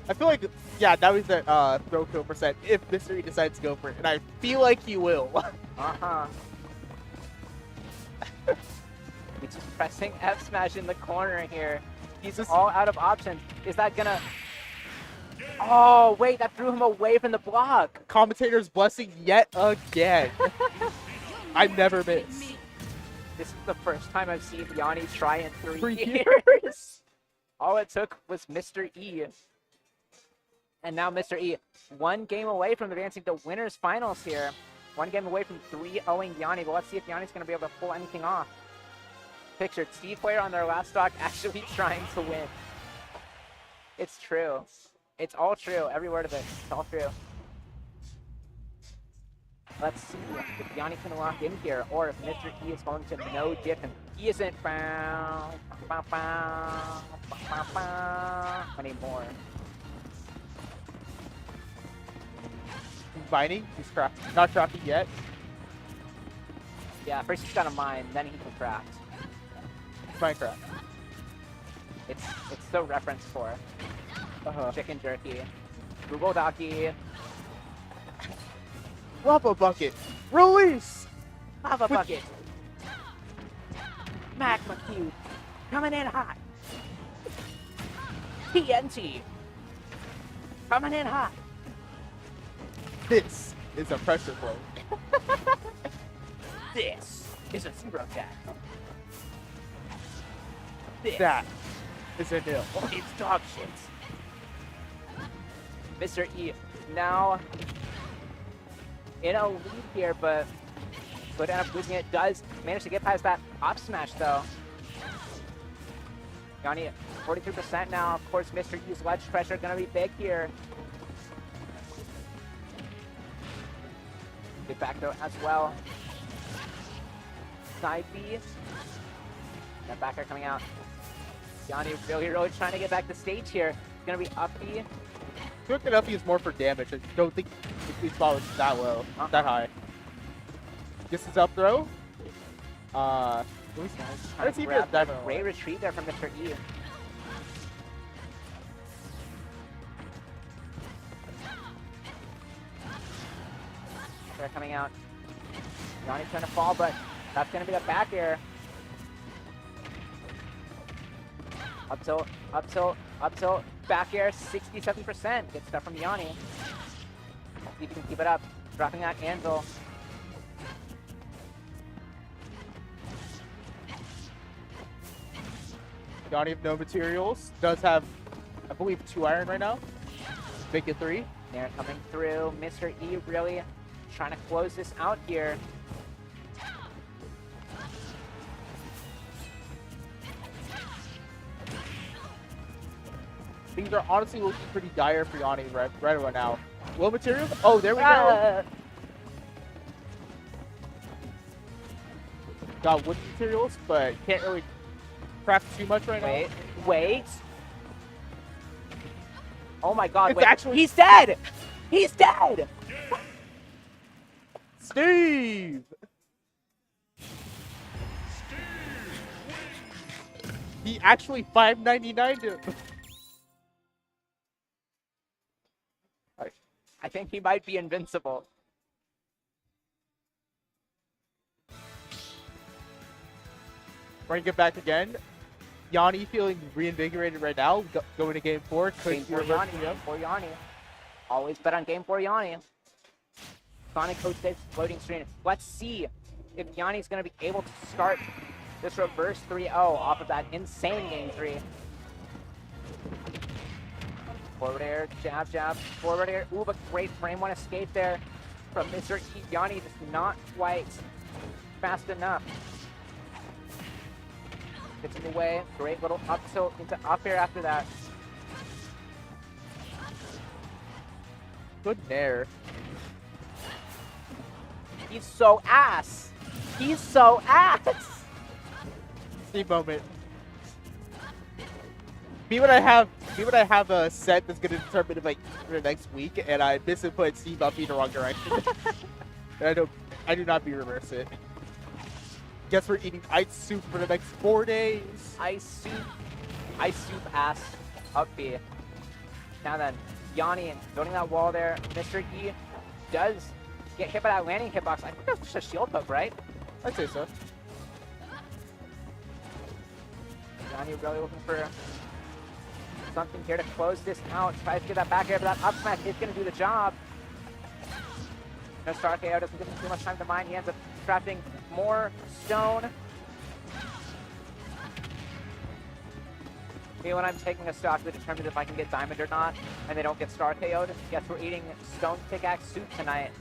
I feel like, yeah, that was the throw kill percent if Mr. E decides to go for it, and I feel like he will. He's just pressing F smash in the corner here. He's all out of options. Is that gonna... Oh, wait, that threw him away from the block. Commentator's blessing yet again. I never miss. This is the first time I've seen Yanni try in 3 years. years. All it took was Mr. E. And now Mr. E, 1 game away from advancing to winners finals here. 1 game away from 3-0ing Yanni, but let's see if Yanni's going to be able to pull anything off. Pictured Steve player on their last stock actually trying to win. It's true. It's all true. Every word of it. It's all true. Let's see if Yanni can lock in here, or if Mr. E is going to no dip him. He isn't anymore. Combining, he's not crafting yet. Yeah, first he's got a mine, then he can craft. Minecraft. It's so reference for chicken jerky. Google Docky. Lava bucket. Release. Lava bucket. Magma cube. Coming in hot. TNT. Coming in hot. This is a pressure flow. This is a zero tag. This That is a nil. it's dog shit. Mr. E now in a lead here, but could end up losing it. Does manage to get past that up smash though. Yanni 43% now. Of course, Mr. E's ledge pressure gonna be big here. Good back throw as well. Side B. That back air coming out. Yanni really, really trying to get back to stage here. It's gonna be up B. Looking up, is more for damage. I don't think the spot was that low, that high. This is up throw. Trying Let's to see if grab it's that diamond. great retreat there from Mr. E. They're coming out. Yanni's trying to fall, but that's going to be the back air. Up tilt, up tilt, up tilt, back air, 67%. Good stuff from Yanni. See if you can keep it up. Dropping that anvil. Yanni of no materials. Does have, I believe, 2 iron right now. Make it 3. They're coming through. Mr. E really trying to close this out here. Things are honestly looking pretty dire for Yanni right about now. Low materials? Oh, there we go. Got wood materials, but can't really craft too much right now. Wait. Oh my god, It's wait. actually- He's dead! He's dead! Steve! He actually 599'd him. I think he might be invincible. Bring it back again. Yanni feeling reinvigorated right now. Going to game 4. Game 4 Yanni. Game 4 Yanni. Always bet on game 4 Yanni. Sonic Coach Dave's floating screen. Let's see if Yanni's going to be able to start this reverse 3-0 off of that insane game 3. Forward air, jab, jab, forward air. Ooh, but great frame 1 escape there from Mr. E. Yanni, just not quite fast enough. Gets in the way. Great little up tilt into up air after that. Good nair. He's so ass. He's so ass. Steve moment. Me when I have a set that's gonna determine like for the next week, and I miss and put Steve up in the wrong direction. And I do not be reverse it. Guess we're eating ice soup for the next 4 days. Ice soup ass up B. Now then, Yanni building that wall there. Mr. E does get hit by that landing hitbox. I think that's just a shield poke, right? I'd say so. Yanni really looking for something here to close this out. Tries to get that back air, but that up smash is going to do the job. No star KO, doesn't give him too much time to mine. He ends up trapping more stone. Me, when I'm taking a stock to determine if I can get diamond or not, and they don't get star KO'd, guess we're eating stone pickaxe soup tonight.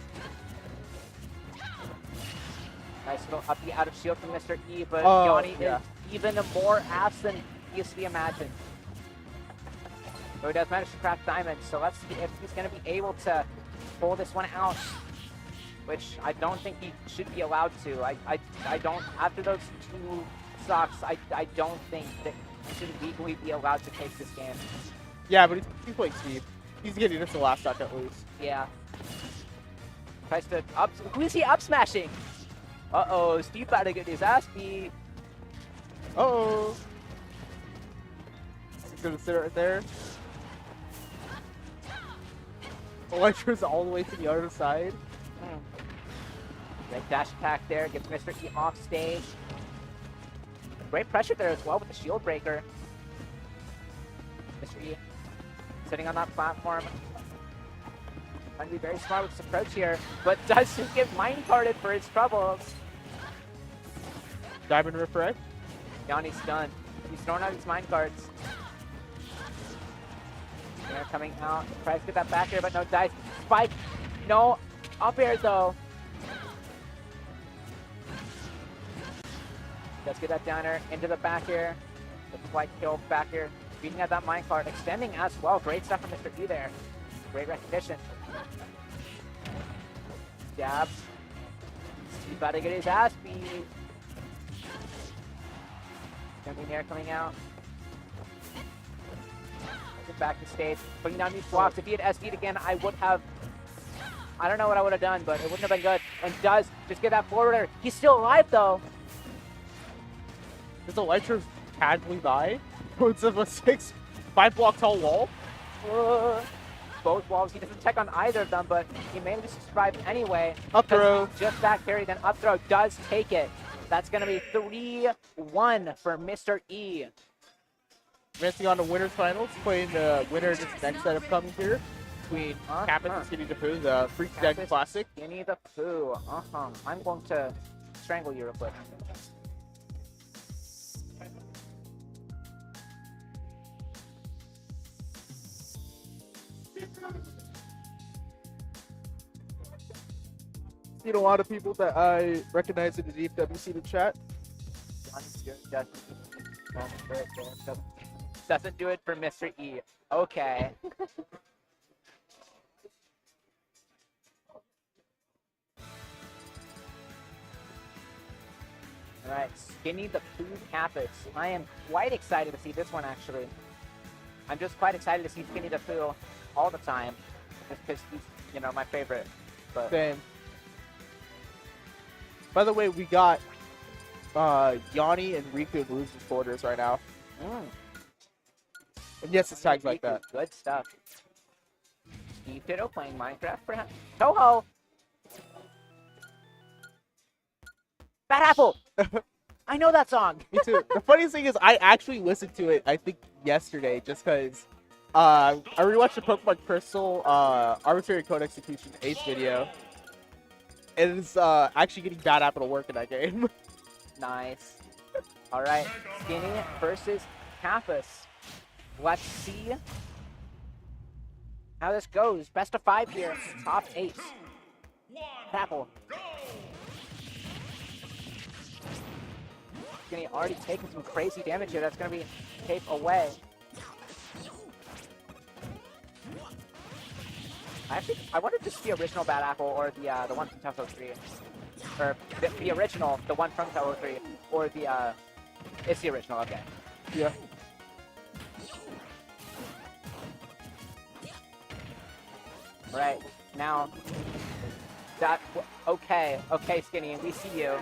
Nice little uppy out of shield from Mr. E, but Yanni is even more ass than used to be imagined. So he does manage to craft diamond, so let's see if he's going to be able to pull this one out, which I don't think he should be allowed to. I don't, after those 2 stocks, I don't think that he should legally be allowed to take this game. Yeah, but he's playing Steve. He's getting this the last stock at least. Yeah. Tries to up, who is he up smashing? Uh-oh, Steve about to get his ass beat. Uh-oh. He's gonna sit right there. Electra's all the way to the other side. Great dash attack there, gets Mr. E off stage. Great pressure there as well with the shield breaker. Mr. E sitting on that platform. Trying to be very smart with his approach here, but does just get minecarded for his troubles. Diamond refresh. Yanni's done. He's throwing out his minecards. They're coming out. Tries to get that back air, but no dice. Spike. No. Up air though. Let's get that down air into the back air. The flight kill back air. Beating at that minecart. Extending as well. Great stuff from Mr. E there. Great recognition. Jabs. He's about to get his ass beat. Gonna be near coming out. Back to stage, putting down these blocks. If he had SD'd again, I would have, I don't know what I would have done, but it wouldn't have been good. And does just get that forwarder. He's still alive though. Does Electra casually die? Puts up a 5 block tall wall. Both walls. He doesn't check on either of them, but he manages to survive anyway. Up throw. Just that carry, then up throw does take it. That's going to be 3-1 for Mr. E. Advancing on to winners finals, playing the winner of this next setup coming here between Kappas and Skinny DePoo, the Freak Deck Classic. Skinny the Pooh. I'm going to strangle you real quick. Seen a lot of people that I recognize in the DFW scene in chat. Doesn't do it for Mr. E. Okay. Alright, Skinny the Pooh Kappas. I am quite excited to see this one, actually. I'm just quite excited to see Skinny the Pooh all the time. Just because he's, you know, my favorite. But Same. By the way, we got Yanni and Riku in losing quarters right now. And yes, it's tags like that. Good stuff. Steve Ditto playing Minecraft, perhaps? Toho! Bad apple! I know that song. Me too. The funniest thing is I actually listened to it, I think, yesterday, just because I rewatched the Pokemon Crystal Arbitrary Code Execution Ace video. And it's actually getting Bad Apple to work in that game. Nice. All right, Skinny versus Kappas. Let's see how this goes. Best of 5 here. Top 8. Apple. Skinny already taking some crazy damage here. That's going to be taped away. I wonder if this is the original Bad Apple or the one from Tough 03. Or the original, the one from Tough 03. Or the, it's the original, okay. Yeah. All right, now, okay, Skinny, we see you.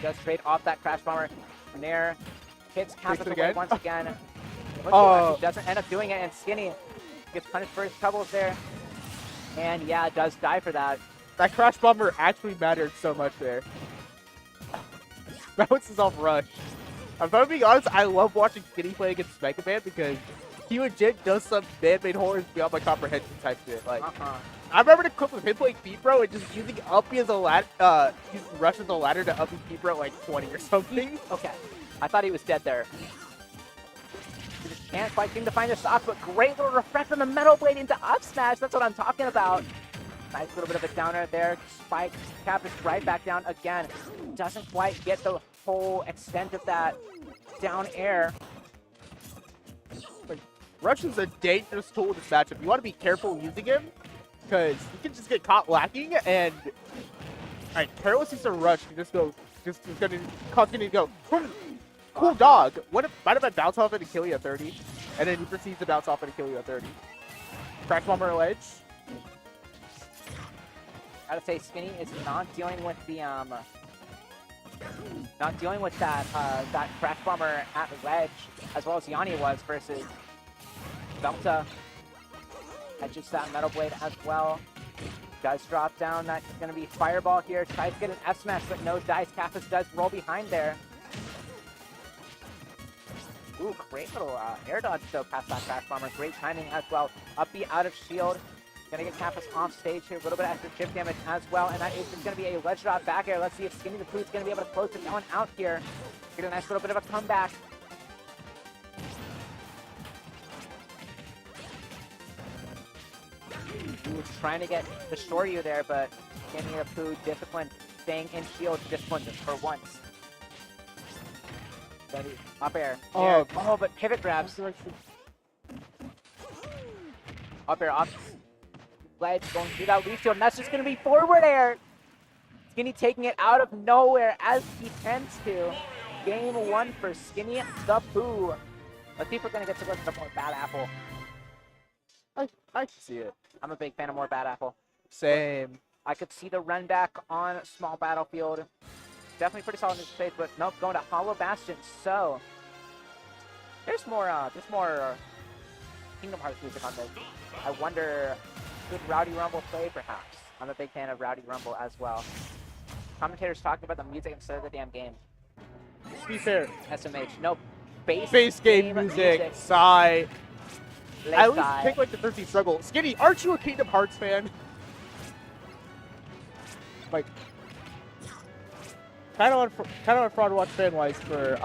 Just trade off that Crash Bomber. Nair hits Kappas away once again. Actually doesn't end up doing it, and Skinny gets punished for his troubles there. And yeah, does die for that. That Crash Bomber actually mattered so much there. Bounces off Rush. If I'm being honest, I love watching Skinny play against Mega Man because he legit does some man-made horrors beyond my comprehension type shit. Like, I remember the clip of him playing Beepro and just using Uppy as a ladder, using Rush as a ladder to Uppy Beepro like 20 or something. Okay, I thought he was dead there. He just can't quite seem to find a stop, but great little reflect from the Metal Blade into up smash. That's what I'm talking about. Nice little bit of a downer there. Spike Kappas right back down again. Doesn't quite get the whole extent of that down air. Like, Rush is a dangerous tool in this matchup. You want to be careful using him because you can just get caught lacking. And alright, Careless uses a Rush can just go, just gonna continue to go. Cool dog. What if might have I bounce off it and kill you at 30, and then he proceeds to bounce off it and kill you at 30. Crash Bomber ledge. I gotta say, Skinny is not dealing with the that Crash Bomber at ledge as well as Yanni was versus Delta. Edges that Metal Blade as well. Does drop down. That's gonna be Fireball here. Tries to get an F smash, but no dice. Kappas does roll behind there. Ooh, great little air dodge though past that Crash Bomber. Great timing as well. Up-B out of shield. Gonna get Kappas off stage here. A little bit of extra chip damage as well. And that is gonna be a ledge drop back air. Let's see if Skinny the Food's gonna be able to close it down out here. Get a nice little bit of a comeback. Ooh, trying to get the Shoryu there, but Skinny the Food disciplined, staying in shield, disciplined for once. Gonna be up air. Oh, but pivot grabs. Up air, off ledge, going through that leaf shield, and that's just going to be forward air. Skinny taking it out of nowhere as he tends to. Game 1 for Skinny the Pooh. Let's see if we're going to get to listen to more Bad Apple. I can see it. I'm a big fan of more Bad Apple. Same. I could see the run back on Small Battlefield. Definitely pretty solid in this space, but nope, going to Hollow Bastion. So there's more Kingdom Hearts music on this. I wonder, could Rowdy Rumble play perhaps? I'm a big fan of Rowdy Rumble as well. Commentators talking about the music instead of the damn game. To be fair, SMH, no, base game music. Sigh. I always sigh. pick like the 13 struggle. Skinny, aren't you a Kingdom Hearts fan? Like, kind of on Fraud Watch fan wise for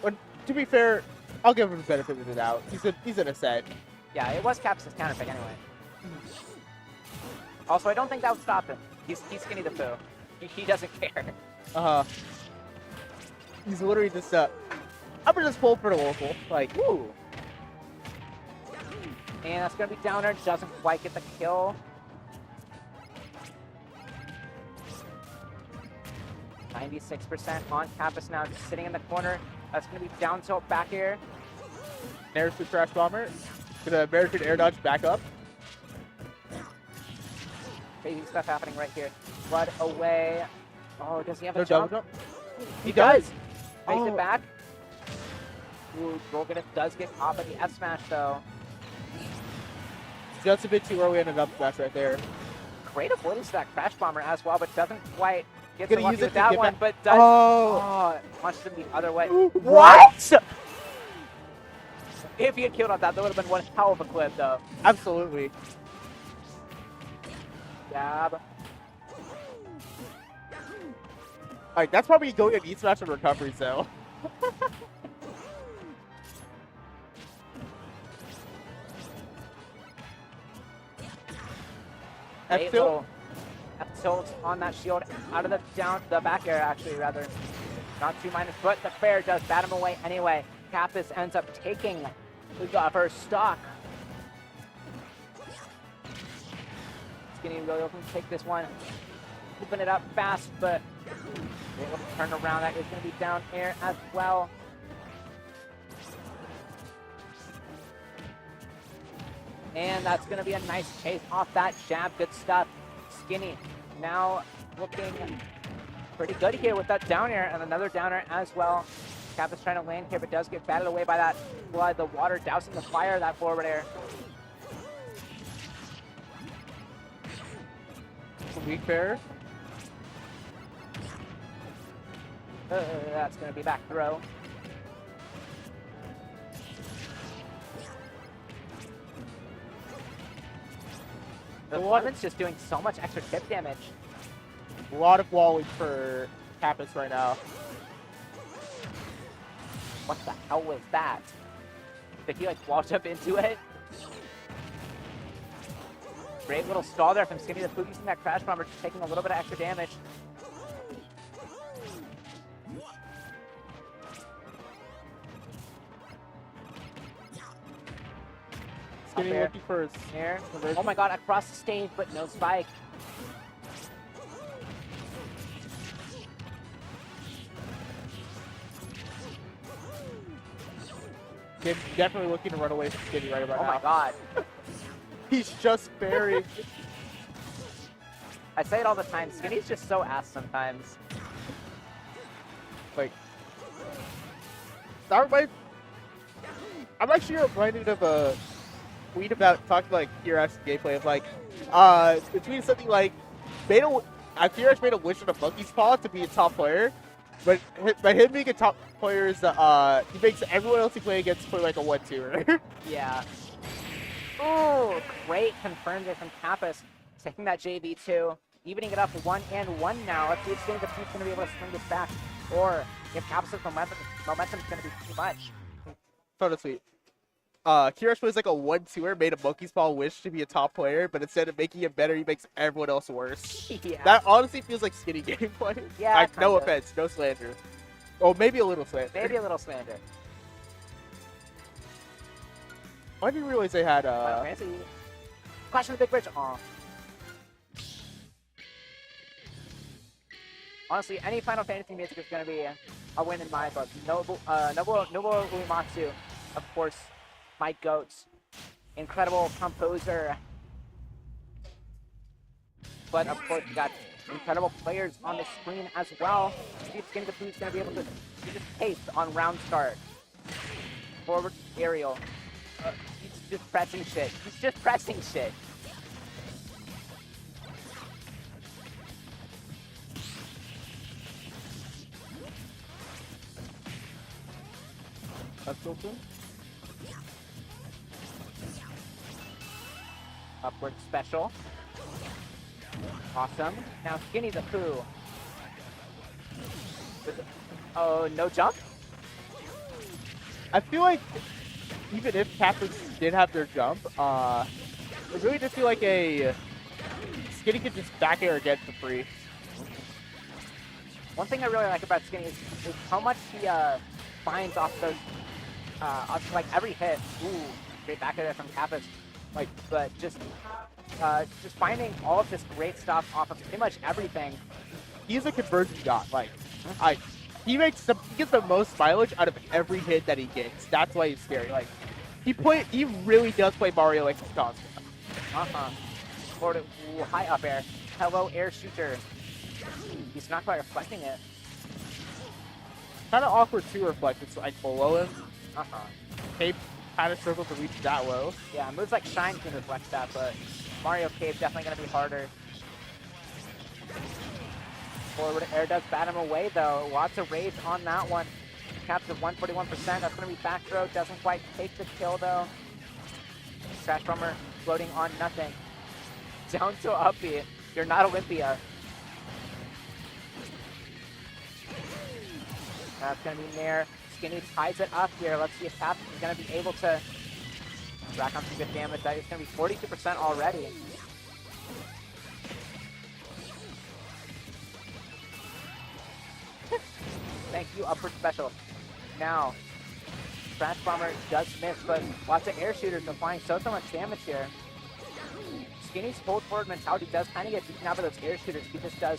when, to be fair, I'll give him the benefit of the doubt. He's in a set. Yeah, it was Kappas' counter pick anyway. Also, I don't think that would stop him. He's Skinny the Pooh. He doesn't care. He's literally just I'm gonna just pull for the local. Like, woo. And that's gonna be downer. Doesn't quite get the kill. 96% on Kappas now, just sitting in the corner. That's gonna be down tilt back air. There's the Crash Bomber. Gonna American air dodge back up. Crazy stuff happening right here. Blood away. Oh, does he have a No jump? jump. He does. Makes it back. Ooh, Golden does get caught by the F smash though. Just a bit too early in an up smash right there. Great avoidance to that Crash Bomber as well, but doesn't quite Gets Gonna unlucky use it with to that get one, back- but does. Oh. Oh, launched him the other way. What? If he had killed on that would have been one hell of a clip, though. Absolutely. Jab. Like, that's probably going at East Smash and recovery, so. Great little tilt on that shield out of the back air, actually, rather. Not too minus, but the fair does bat him away anyway. Kappas ends up taking the first stock. Skinny really looking to take this one. Open it up fast, but able to turn around. That is going to be down air as well. And that's going to be a nice chase off that jab. Good stuff. Skinny now looking pretty good here with that down air and another downer as well. Cap is trying to land here, but does get batted away by that blood. The water dousing the fire, that forward air. Weak fair. That's going to be back throw. The weapon's just doing so much extra tip damage. A lot of walling for Kappas right now. What the hell was that? Did he like wall jump into it? Great little stall there from Skinny the Food using that crash bomber, just taking a little bit of extra damage. Skinny looking for his snare. Oh my god, across the stage, but no spike. Kid definitely looking to run away from Skinny right about now. Oh my god. He's just buried. I say it all the time, Skinny's just so ass sometimes. Like, that reminds, I'm actually reminded of a tweet about talking like Kira's gameplay of like, between something like, Kira's made a wish on a monkey's paw to be a top player, but by him being a top player is he makes everyone else he play against play like a 1-2er. Yeah. Oh, great confirmed there from Kappas, taking that JV2, evening it up 1-1 now. Let's see if Skinny the Food's going to be able to swing this back, or if Kappas' momentum's going to be too much. So sweet. Kirash plays like a 1-2er, made a monkey's paw wish to be a top player, but instead of making it better, he makes everyone else worse. Yeah. That honestly feels like Skinny gameplay. Yeah, Like, no kinda. offense, no slander. Oh, maybe a little slander. Maybe a little slander. I didn't realize they had Final Fantasy. Clash of the Big Bridge. Aw. Honestly, any Final Fantasy music is going to be a win in my book. Nobuo Uematsu, of course, my goats. Incredible composer. But of course, we got incredible players on the screen as well. See if Skinny the Food's going to be able to do this pace on round start. Forward aerial. He's just pressing shit. He's just pressing shit. That's open. Upward special. Awesome. Now Skinny the Pooh. Oh, no jump? I feel like even if Kappas did have their jump, it really just feel like a Skinny could just back air again for free. One thing I really like about Skinny is how much he finds off those, off like every hit. Ooh, great back there from Kappas. Like, but just finding all of this great stuff off of pretty much everything. He's a conversion god. Like, he gets the most mileage out of every hit that he gets. That's why he's scary. Like, he really does play Mario like he's constant. Forward, ooh, high up air. Hello, air shooter. He's not quite reflecting it. Kind of awkward to reflect. It's like below him. Cape kind of struggles to reach that low. Yeah, moves like Shine can reflect that, but Mario Cave definitely going to be harder. Forward air does bat him away, though. Lots of rage on that one. Caps at 141%. That's going to be back throw. Doesn't quite take the kill, though. Crash Bomber floating on nothing. Down to up B. You're not Olympia. That's going to be Nair. Skinny ties it up here. Let's see if Cap is going to be able to rack on some good damage. That is going to be 42% already. Thank you, upward special. Now, Crash Bomber does miss, but lots of air shooters applying so much damage here. Skinny's hold forward mentality does kind of get beaten out by those air shooters. He just does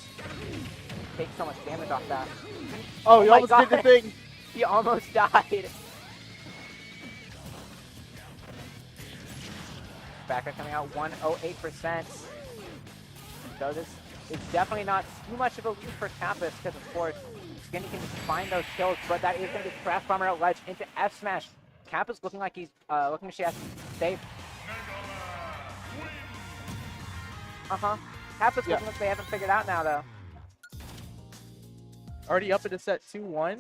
take so much damage off that. Oh, he my almost did the God. thing. He almost died. Backer coming out 108%. So this is definitely not too much of a lead for Kappas because, of course, Skinny can just find those kills, but that is going to be Crash Bomber out ledge into F smash. Kappas looking like he's looking like she has to save. Kappas looking like they haven't figured out now, though. Already up into set 2-1.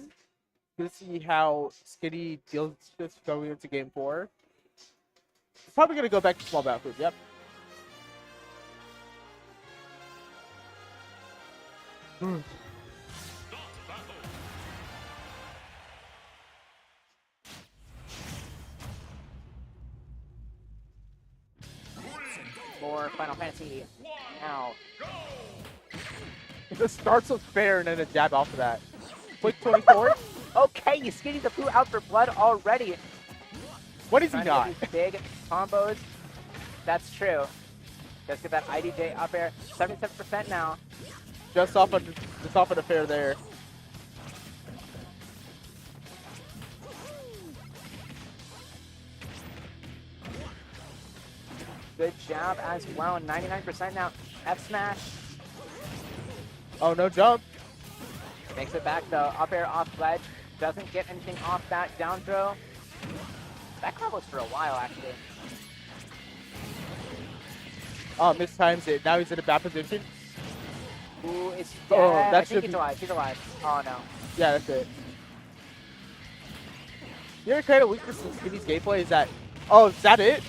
Let's see how Skinny deals with this going into game 4. Probably going to go back to small battle group, yep. More Final Fantasy now. This starts with fair and then a jab off of that. Quick 24. Okay, Skinny the Pooh out for blood already. What is he Trying to not? get these big combos. That's true. Just get that IDJ up air. 77% now. Just off of the fair there. Good jab as well. 99% now. F smash. Oh, no jump. Makes it back though. Up air off ledge. Doesn't get anything off that down throw. That combos for a while actually. Oh, mistimes it. Now he's in a bad position. Ooh, it's dead. Oh, I that think should he's be... alive. He's alive. Oh no. Yeah, that's it. The other kind of weakness in Skinny's gameplay is that... Oh, is that it?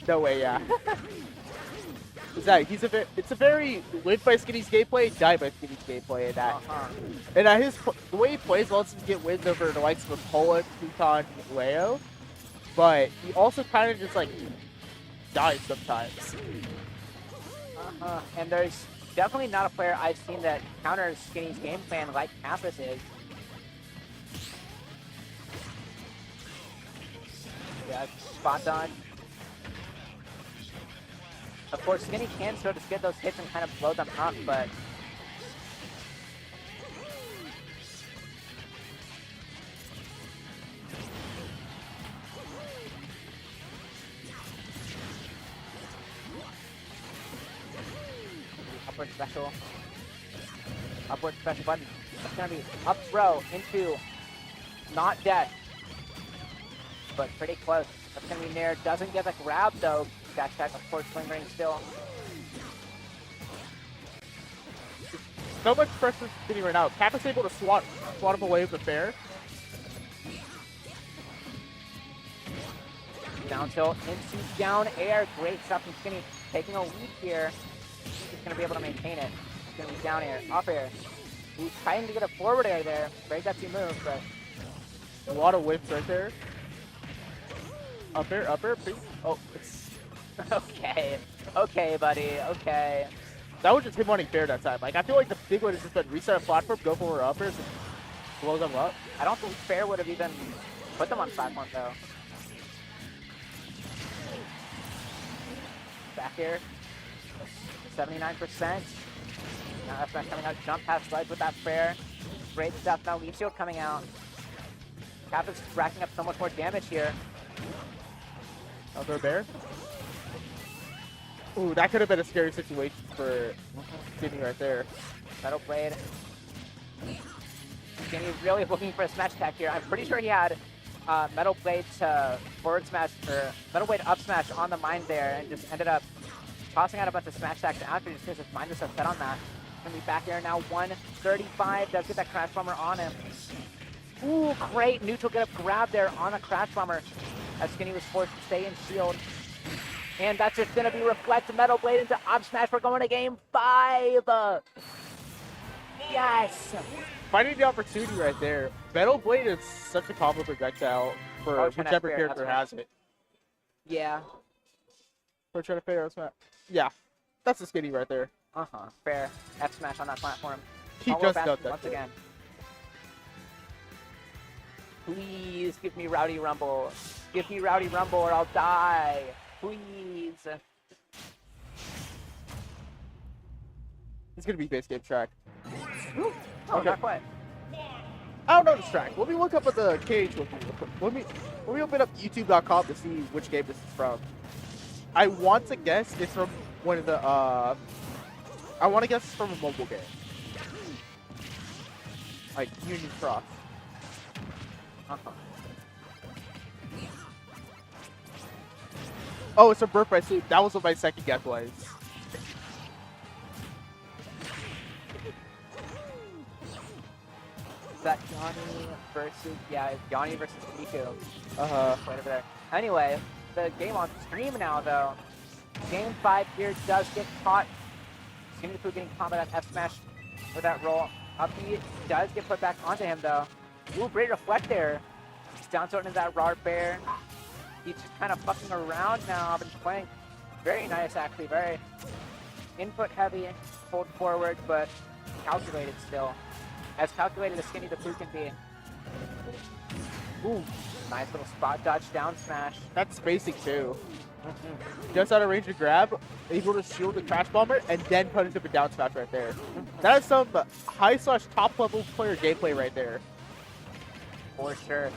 No way, yeah. Is that it's a very live by Skinny's gameplay, die by Skinny's gameplay, and that and the way he plays lets him get wins over the likes of Pola, Pluton, Leo, but he also kind of just like dies sometimes. And there's definitely not a player I've seen that counters Skinny's game plan like Kappas is. Yeah, spot on. Of course, Skinny can still just get those hits and kind of blow them up, but... Upward special. Upward special button. That's going to be up throw into not death, but pretty close. That's going to be Nair. Doesn't get the grab, though. Dash attack, of course, lingering still. So much pressure Skinny right now. Kappa's able to swat him away with the fair. Down tilt into down air. Great stuff from Skinny. Taking a lead here. He's going to be able to maintain it. It's going to be down air, up air. He's trying to get a forward air there. Very gutsy move, but... A lot of whips right there. Up air, please. Oh, it's... Okay, buddy. Okay. That was just him wanting fair that time. Like, I feel like the big one is just been reset a platform, go for uppers, and blow them up. I don't think fair would have even put them on platform, though. Back here. 79%. Now that's not coming out. Jump past ledge with that fair. Great stuff. Now leaf shield coming out. Cap is racking up so much more damage here. Another bear. Ooh, that could have been a scary situation for Skinny right there. Metal Blade. Skinny really looking for a smash attack here. I'm pretty sure he had Metal Blade to forward smash, or Metal Blade up smash on the mine there, and just ended up tossing out a bunch of smash attacks after just because his mind was so set on that. going to be back there now. 135 does get that Crash Bomber on him. Ooh, great neutral get up grab there on a Crash Bomber as Skinny was forced to stay in shield. And that's just going to be Reflect Metal Blade into Up Smash. We're going to game 5. Yes. Finding the opportunity right there. Metal Blade is such a combo projectile for whichever character has it. Yeah. For trying to figure out Smash. Yeah, that's a Skinny right there. Fair. F Smash on that platform. He just got that once again. Please give me Rowdy Rumble. Give me Rowdy Rumble or I'll die. Please. It's gonna be base game track. Ooh. Oh, Okay. not quite. I don't know this track. Let me look up at the cage with you. Let me open up YouTube.com to see which game this is from. I want to guess it's from one of the I want to guess it's from a mobile game. Like Union Cross. Oh, it's a Birth by Sleep. That was what my second guess was. Is that Yanni versus, yeah, Yanni versus Miku. Uh-huh. Right over there. Anyway, the game on stream now, though. Game 5 here does get caught. Skinny the Poo getting caught by that F smash with that roll. Up B does get put back onto him, though. Ooh, great reflect there. He's down tilting into that raw bear. He's just kind of fucking around now. I've been playing very nice, actually. Very input heavy, hold forward, but calculated still. As calculated as Skinny the Poo can be. Ooh, nice little spot dodge down smash. That's spacing too. Just out of range to grab, able to shield the Crash Bomber, and then punish up a down smash right there. That is some high/top level player gameplay right there. For sure.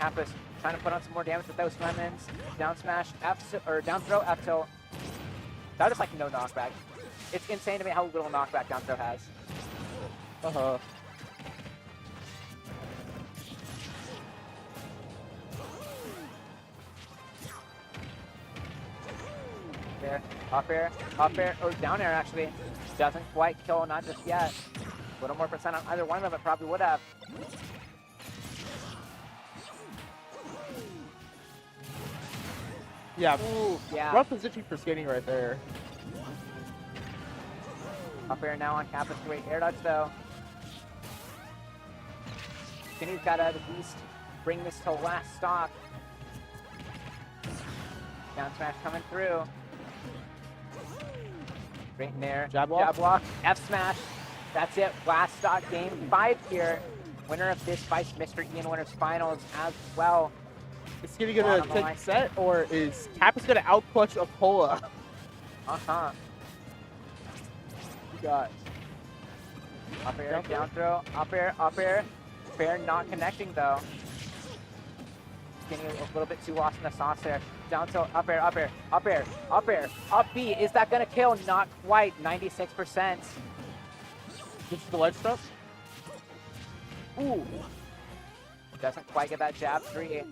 Campus trying to put on some more damage with those lemons. Down smash, or down throw, F tilt. That is like no knockback. It's insane to me how little knockback down throw has. Uh-huh. There, up air, or down air actually. Doesn't quite kill, not just yet. A little more percent on either one of them, it probably would have. Yeah. Ooh, yeah. Rough position for Skinny right there. Up air now on Campus, great air dodge though. Skinny's got to at least bring this to last stock. Down smash coming through. Right in there. Jab block. F smash. That's it. Last stock game 5 here. Winner of this fights Mr. Ian Winners Finals as well. Is Skinny gonna take the set, or is Kappa's gonna outclutch Apola? Uh-huh. You got Up air, down throw, up air. Fair not connecting though. Getting a little bit too lost in the sauce there. Down tilt, up air. Up B, is that gonna kill? Not quite, 96%. this is the ledge stuff. Ooh. Doesn't quite get that jab 3.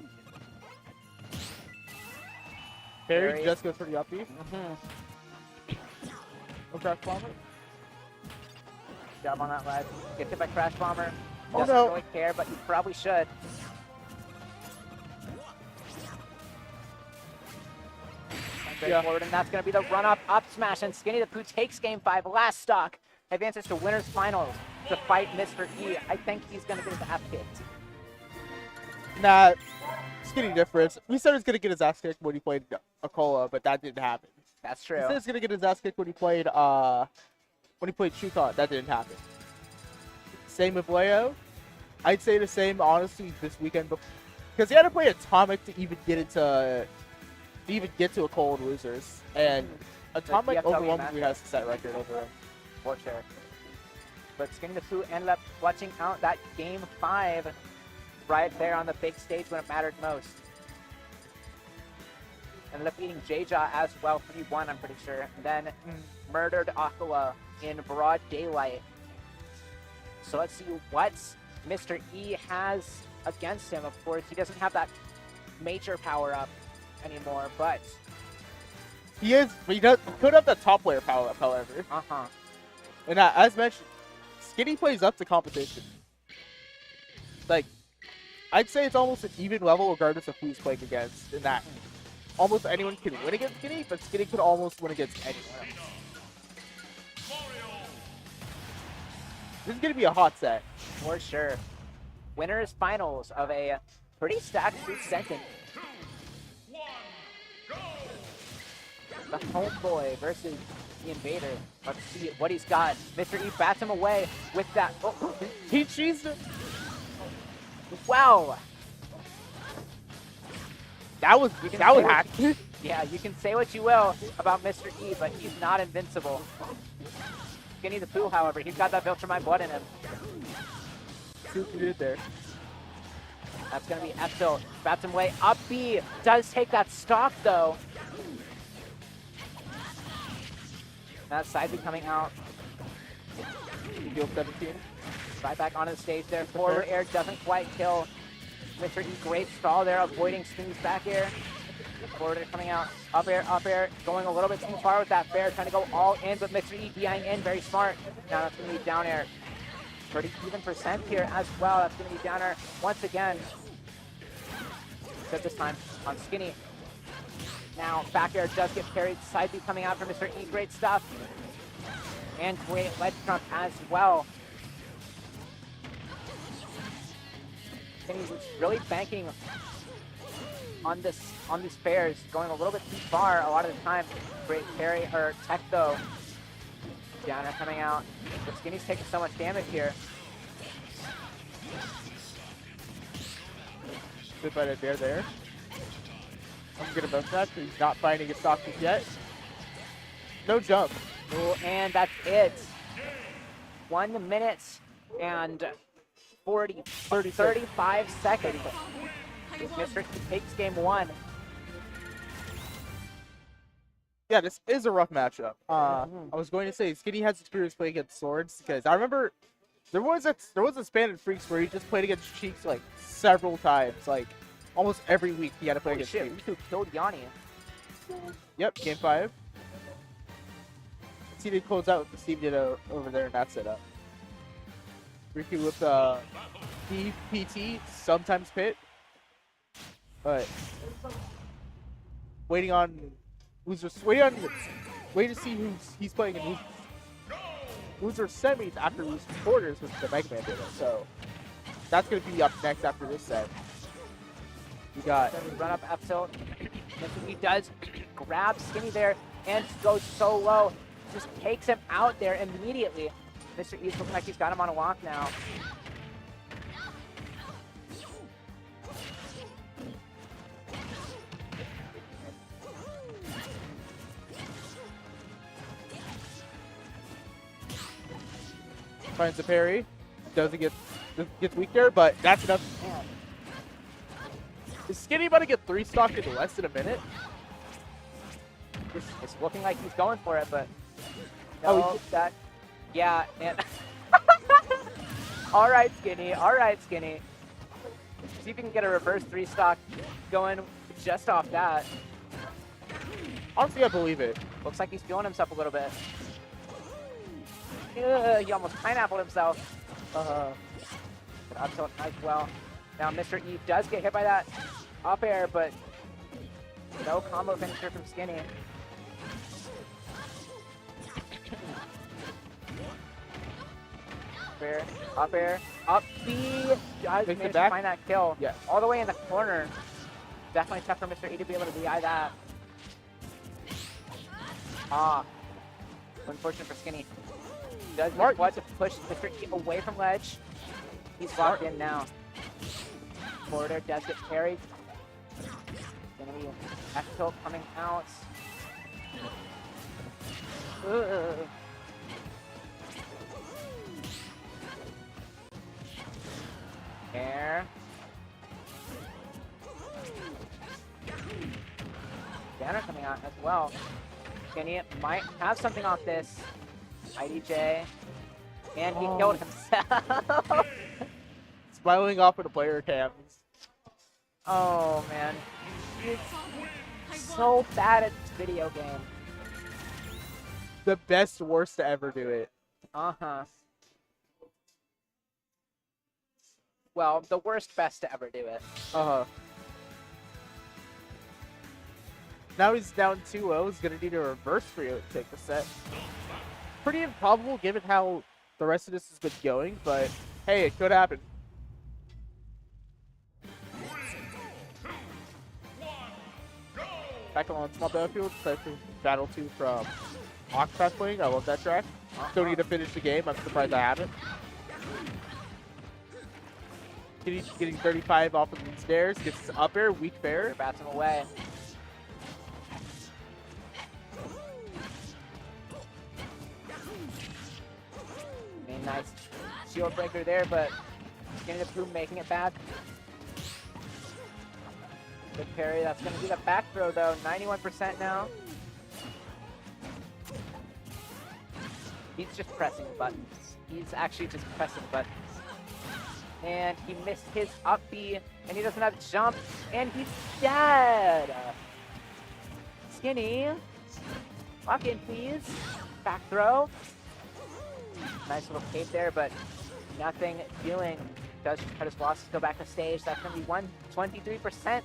Barry just goes for the up B. Crash Bomber. Jab on that ledge. Gets hit by Crash Bomber. Oh, Doesn't no. really care, but you probably should. Forward, and that's going to be the run-up up smash, and Skinny the Poo takes game 5, last stock, advances to winners finals to fight Mr. E. I think he's going to get his ass kicked. Nah, Skinny difference. We said he was gonna get his ass kicked when he played Akola, but that didn't happen. That's true. He said he was gonna get his ass kicked when he played Shuton. That didn't happen. Same with Leo. I'd say the same honestly this weekend, because he had to play Atomic to even get into Akola and losers, and Atomic DFW overwhelmingly has a set record over him. For sure. But Skinny the Poo ended up clutching out that game 5 right there on the big stage when it mattered most. Ended up beating J-Jaw as well, 3-1 I'm pretty sure. And then murdered Aquila in broad daylight. So let's see what Mr. E has against him. Of course, he doesn't have that major power up anymore, but He could have the top layer power up, however. And as mentioned, Skinny plays up to competition. Like, I'd say it's almost an even level regardless of who he's playing against. In that, almost anyone can win against Skinny, but Skinny could almost win against anyone else. This is gonna be a hot set. For sure. Winners finals of a pretty stacked Street Denton. 2, 1, go! The homeboy versus the invader. Let's see what he's got. Mr. E bats him away with that. Oh, He cheesed it. wow. That was hacked. Yeah, you can say what you will about Mr. E, but he's not invincible. Skinny the Pooh, however, he's got that Viltrumite blood in him. See what you did there. That's going to be Epsil. Bats him away. Up B. Does take that stock, though. That side B coming out. Field 17. Right back onto the stage there. Forward air doesn't quite kill Mr. E. Great stall there, avoiding Skinny's back air. Forward air coming out. Up air, going a little bit too far with that fair, trying to go all in, but Mr. E DIing in, very smart. Now that's going to be down air. Pretty even percent here as well. That's going to be down air once again. Except this time on Skinny. Now back air does get carried. Side B coming out for Mr. E. Great stuff. And great ledge trump as well. Skinny's really banking on these fairs, going a little bit too far a lot of the time. Great carry or tech though. Downer coming out. But Skinny's taking so much damage here. Good by the bear there. I'm gonna bounce that because he's not finding his stock just yet. No jump. Ooh, and that's it. 1 minute and 35 seconds. Mr. E takes game 1. Yeah, this is a rough matchup. I was going to say Skinny has experience playing against swords because I remember there was a span in Freaks where he just played against Cheeks like several times, like almost every week he had to play against Shit, Cheeks. Riku killed Yanni. Yep, game 5. Let's see if he close out what Steve did over there in that setup. Riku with DPT, sometimes pit, but waiting to see who he's playing in loser semis after losing quarters with the Mega Man data. So that's gonna be up next after this set. We got Run up F tilt. He does grab Skinny there and goes so low. Just takes him out there immediately. Mr. E's looking like he's got him on a walk now. finds a parry, gets weak there, but that's enough. Man, Is Skinny about to get 3 stock in less than a minute? it's looking like he's going for it, but Oh, no, yeah, and all right, Skinny. See if you can get a reverse 3 stock going just off that. Honestly, I believe it. Looks like he's feeling himself a little bit. Ugh, he almost pineappled himself. But up tilt as well. Now Mr. E does get hit by that up air, but no combo finisher from Skinny. Up air, up B. Does Takes it manage to back. find that kill. Yeah. All the way in the corner. Definitely tough for Mr. E to be able to DI that. Ah. Unfortunate for Skinny. Does Smart. what to push Mr. E away from ledge. He's locked in now. Forward air does get carried. Gonna be F tilt coming out. Ugh. Air. Banner coming out as well. Skinny might have something off this. IDJ. And he killed himself. Smiling off at the player cams. Oh man. He's so bad at this video game. The best worst to ever do it. Uh-huh. Well, the worst best to ever do it. Uh-huh. Now he's down 2-0. He's going to need a reverse for you to take the set. Pretty improbable given how the rest of this has been going, but hey, it could happen. Back on small battlefield, especially Battle 2 from Octopath playing. I love that track. Still need to finish the game. I'm surprised I haven't. Getting 35 off of the stairs. Gets his up air, weak fair. Bats him away. I mean, nice shield breaker there, but Skinny the Pooh making it back. Good parry. That's going to be the back throw, though. 91% now. He's just pressing buttons. He's actually just pressing buttons. And he missed his up B, and he doesn't have jump, and he's dead. Skinny, lock in, please. Back throw. Nice little cape there, but nothing doing. Does cut his losses, go back to stage. That's going to be 123%.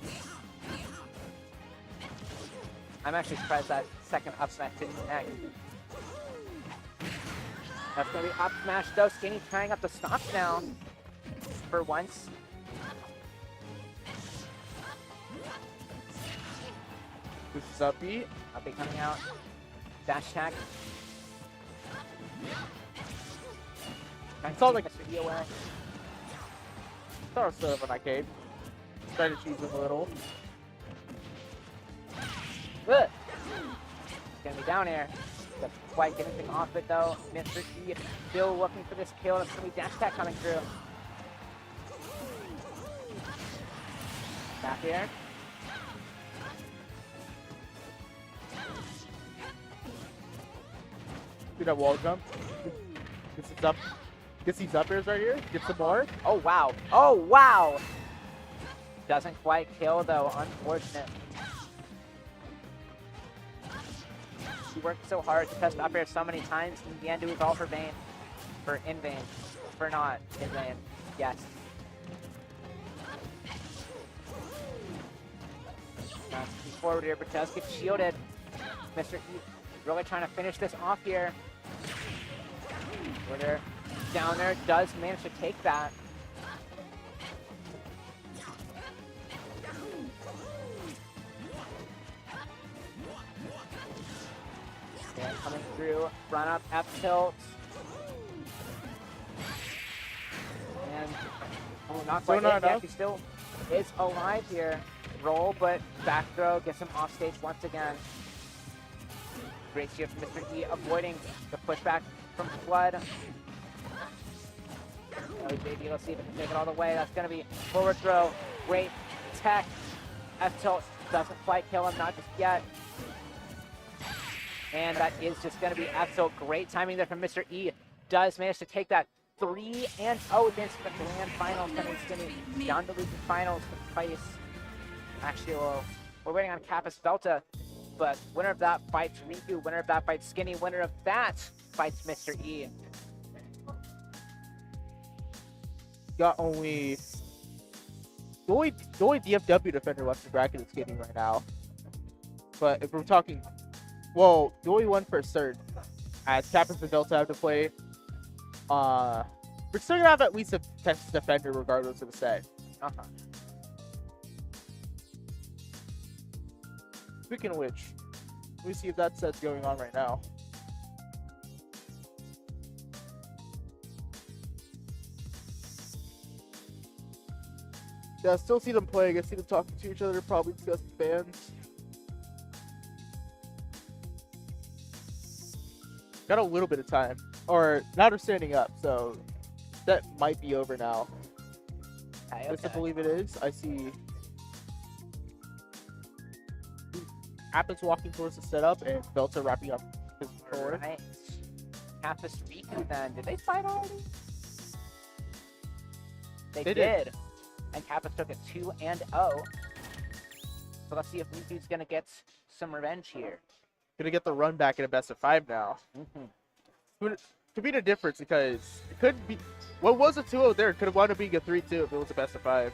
I'm actually surprised that second up smash didn't connect. That's going to be up smash, though. Skinny tying up the stops now for once. This is up B. Up B coming out. Dash attack. It's all like Mr. E away. sort of an arcade. Trying to choose him a little. Good. Gonna be down air. Doesn't quite get anything off it though. Mr. E still looking for this kill. That's gonna be dash attack coming through. Back air. Do that wall jump. Gets these up airs right here. Get some more. Oh wow. Oh wow. Doesn't quite kill though. Unfortunate. He worked so hard to test up air so many times. In the end, it was all for vain. For in vain. For not in vain. Yes. Nice. He's forward here, but does get shielded. Mr. E really trying to finish this off here. Twitter down there does manage to take that. And coming through, run up, F tilt. And oh, not quite Still not hit yet. enough. He still is alive here. Roll, but back throw gets him off stage once again. Great shift from Mr. E, avoiding the pushback from Flood. Oh, baby, let's see if it can take it all the way. That's going to be forward throw. Great tech. F tilt doesn't quite kill him, not just yet. And that is just going to be F tilt. Great timing there from Mr. E. Does manage to take that 3-0 against the grand finals. Skinny down to losing finals to face. Actually, well, we're waiting on Kappa's Belta. But winner of that fights Riku, winner of that fights Skinny, winner of that fights Mr. E. Got only the only DFW defender left in bracket is Skinny right now. But if we're talking, well, the only one for cert, as Kappa's and Delta have to play, we're still gonna have at least a Texas defender regardless of the set. Uh-huh. Speaking of which, let me see if that set's going on right now. Yeah, I still see them playing. I see them talking to each other, probably discussing fans. Got a little bit of time. Or, now they're standing up, so that might be over now. Okay, I believe it is. I see Appen's walking towards the setup, and Belta wrapping up his forward. Right. Kappa's Riku then. Did they fight already? They did. And Kappa took it 2-0. So let's see if Riku's going to get some revenge here. Gonna get the run back in a best of 5 now. Mm-hmm. Who could be the difference because it could be what was a 2-0 there could have wound up being a 3-2 if it was a best of 5.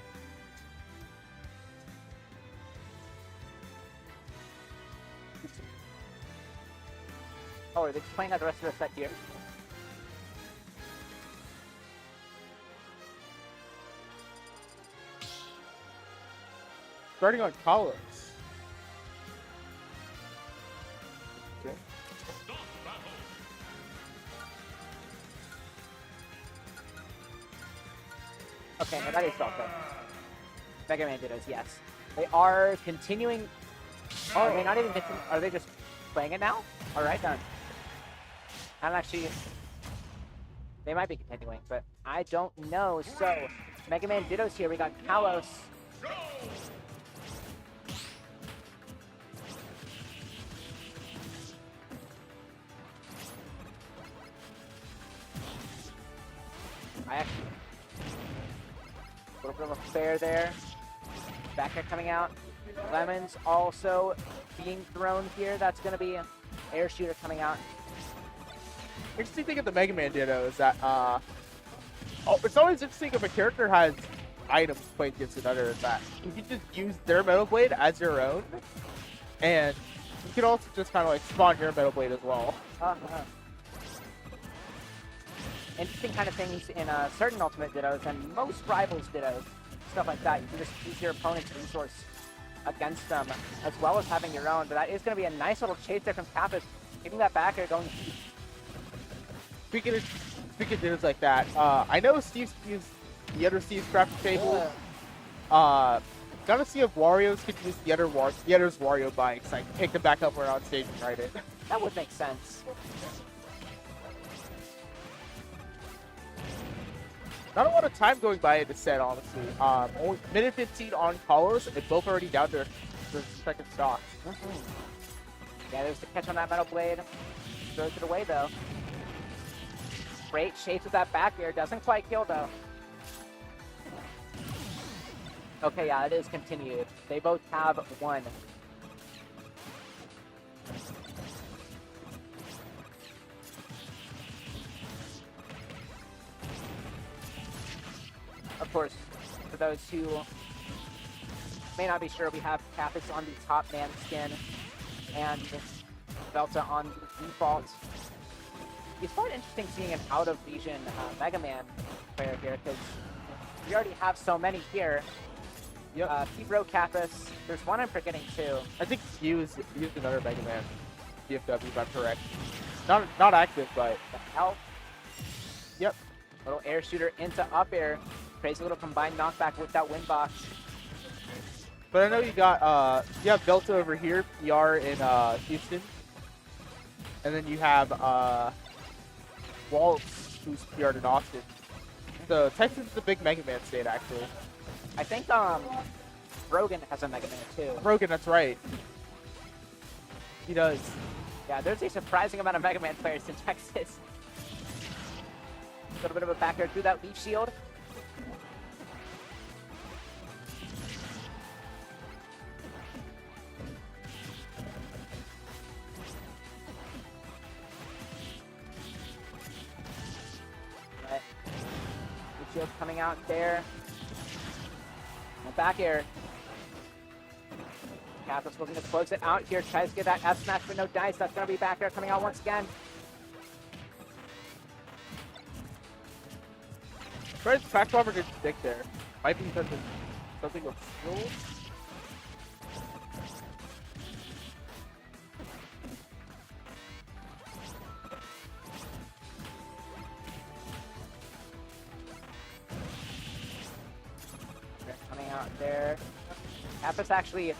Oh, are they just playing out the rest of the set here? Starting on Carlos. Okay. Okay, no, that is Delta. Mega Man Dittos, yes. They are continuing. Oh, are they not even are they just playing it now? Alright then. I'm actually. They might be continuing, but I don't know. So, Mega Man Dittos here. We got Kalos. I actually. A little bit of a fair there. Back air coming out. Lemons also being thrown here. That's going to be an air shooter coming out. Interesting thing of the Mega Man Ditto is that it's always interesting if a character has items played against another. Is that you can just use their Metal Blade as your own, and you can also just kind of like spawn your Metal Blade as well. Interesting kind of things in certain Ultimate Dittos and most Rivals Dittos, stuff like that. You can just use your opponent's resource against them, as well as having your own. But that is going to be a nice little chase there from Kappas, keeping that back air going. Speaking of Dittos like that, I know Steve's used the other Steve's crafting table. Gotta see if Wario's could use the other's Wario bikes. Like pick them back up when on stage and ride it. That would make sense. Not a lot of time going by in the set, honestly. Only minute 15 on Carlos, and both already down to their second stock. Yeah, there's the catch on that Metal Blade. Throws it away, though. Great chase with that back air. Doesn't quite kill, though. Okay, yeah, it is continued. They both have one. Of course, for those who may not be sure, we have Kappas on the top man skin and Delta on the default. It's quite interesting seeing an out-of-region Mega Man player here, because we already have so many here. Yep. T-Bro Kappas. There's one I'm forgetting too. I think he used another Mega Man DFW, if I'm correct. Not active, but The health. Yep. Little air shooter into up air. Crazy little combined knockback with that wind box. But I know you have Delta over here, PR in Houston, and then you have Waltz, who's PR'd in Austin. So Texas is a big Mega Man state, actually. I think Rogan has a Mega Man too. Rogan, that's right. He does. Yeah, there's a surprising amount of Mega Man players in Texas. A little bit of a back air through that leaf shield. Shield coming out there. And back air. Kappas looking to close it out here. Tries to get that F smash, but no dice. That's going to be back air coming out once again. Fred's crack bomber didn't stick there. Might be because of something with skills. Coming out there. Kappas actually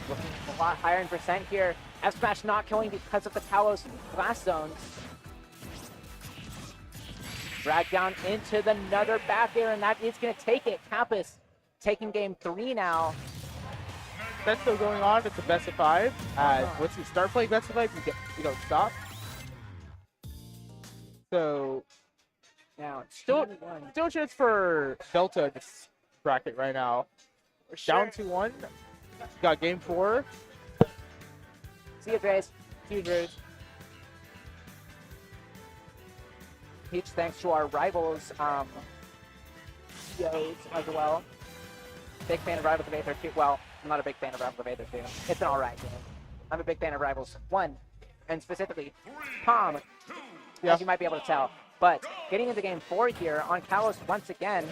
looking a lot higher in percent here. F smash not killing because of the Kalos blast zones. Drag down into the another back air, and that is going to take it. Kappas taking game 3 now. That's still going on. It's a best of 5. Once you start playing best of 5, you don't stop. So Now, still a chance for Delta in this bracket right now. Down 2-1. Got game 4. See you, Trace. See you, Drews. Huge thanks to our rivals, CEOs as well. Big fan of Rivals of Aether 2. Well, I'm not a big fan of Rivals of Aether 2. It's an alright game. I'm a big fan of Rivals 1, and specifically Tom, as you might be able to tell. But getting into game 4 here on Kalos once again.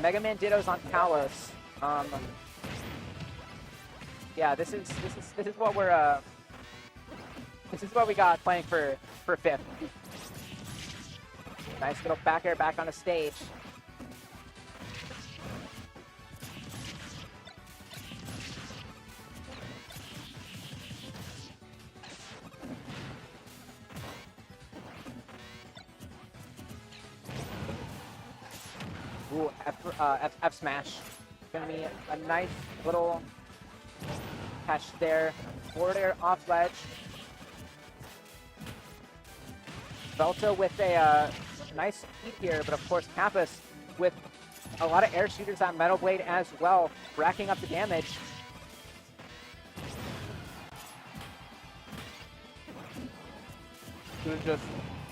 Mega Man Dittos on Kalos. Yeah, this is what we're this is what we got playing for 5th. Nice little back air back on the stage. Ooh, F smash. Gonna be a nice little catch there. Forward air off ledge. Velta with a nice speed here, but of course Kappas with a lot of air shooters on Metal Blade as well, racking up the damage. Gonna just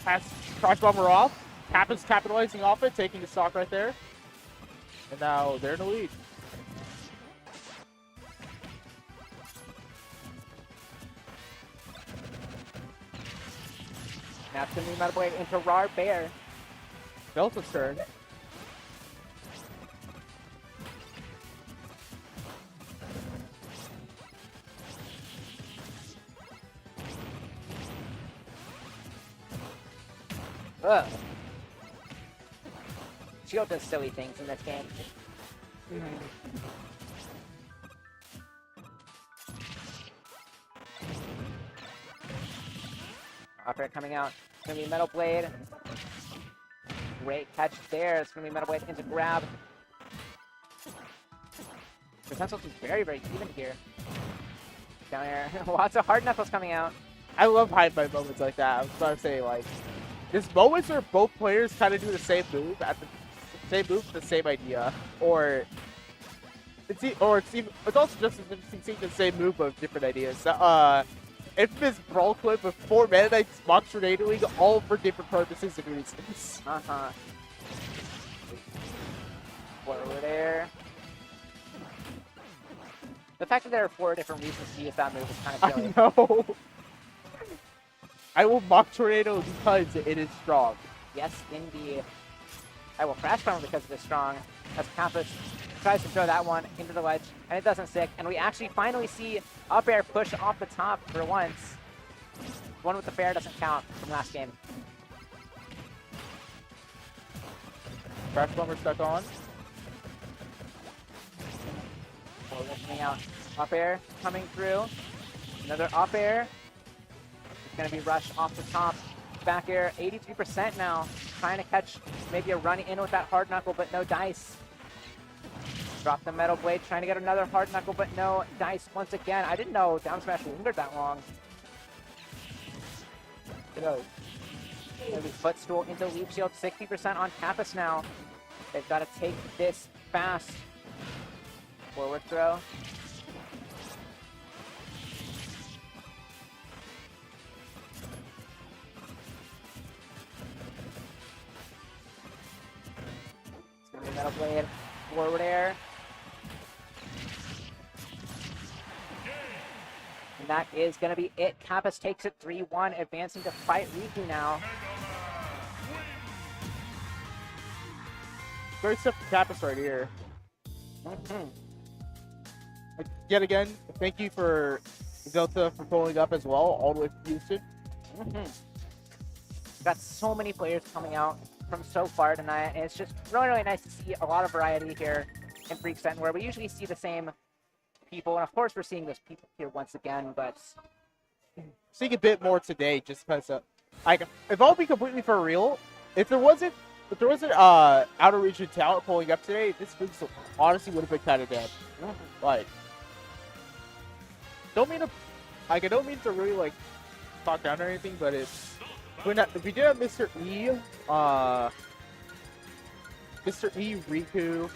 pass Crash Bomber off. Kappas capitalizing off it, taking the stock right there. And now they're in the lead. Now it's going to be Metal Blade into Rar Bear. Delta's turn. Ugh. Shield does silly things in this game. Up air coming out. It's going to be Metal Blade. Great catch there. It's going to be Metal Blade into grab. Potential is very, very even here. Down air. Lots of hard knuckles coming out. I love hide by moments like that. I was about to say, like, there's moments where both players kind of do the same move at the same move, the same idea, or it's also just as interesting seeing the same move but different ideas. Infamous brawl clip with 4 Meta Knights mock tornadoing, all for different purposes and reasons. Forward there. The fact that there are 4 different reasons to use that move is kind of silly. I know. I will mock tornado because it is strong. Yes, indeed. I will crash bomb because it is strong. As Kappas tries to throw that one into the ledge, and it doesn't stick. And we actually finally see up air push off the top for once. One with the fair doesn't count from last game. Crash bomber stuck on. Forward coming out. Up air coming through. Another up air. It's going to be rush off the top. Back air, 83% now. Trying to catch maybe a run in with that hard knuckle, but no dice. Drop the Metal Blade, trying to get another hard knuckle, but no dice once again. I didn't know down smash lingered that long. Maybe footstool into leap shield, 60% on Kappas now. They've got to take this fast. Forward throw. Metal Blade, forward air. And that is going to be it. Kappas takes it 3-1, advancing to fight Riku now. Great stuff from Kappas right here. Yet again, thank you for Delta for pulling up as well, all the way from Houston. Got so many players coming out from so far tonight, and it's just really, really nice to see a lot of variety here in Freak Center, where we usually see the same people, and of course we're seeing those people here once again, but seeing a bit more today, just because, if I'll be completely for real, if there wasn't outer region talent pulling up today, this move honestly would have been kind of dead. Like, I don't mean to really like talk down or anything, but it's. If we did have Mr. E, Riku,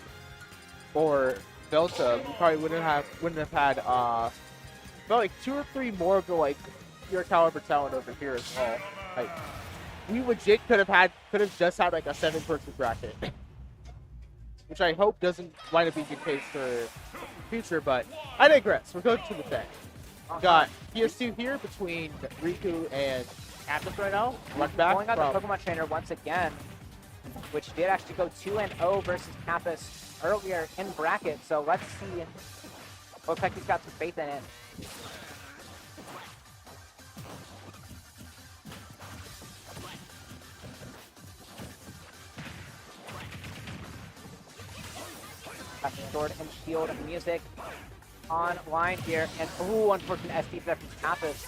or Delta, we probably wouldn't have had about like 2 or 3 more of the like pure caliber talent over here as well. Like we legit could have just had like a 7-person bracket, which I hope doesn't wind up being the case for future. But I digress. We're going to the thing. Got PS2 here between Riku and Capus right now. Run back Pulling out from the Pokemon Trainer once again, which did actually go 2-0 versus Capus earlier in bracket. So let's see. Looks like he's got some faith in it. Got the sword and shield music online here, and ooh, unfortunate SD there from Capus.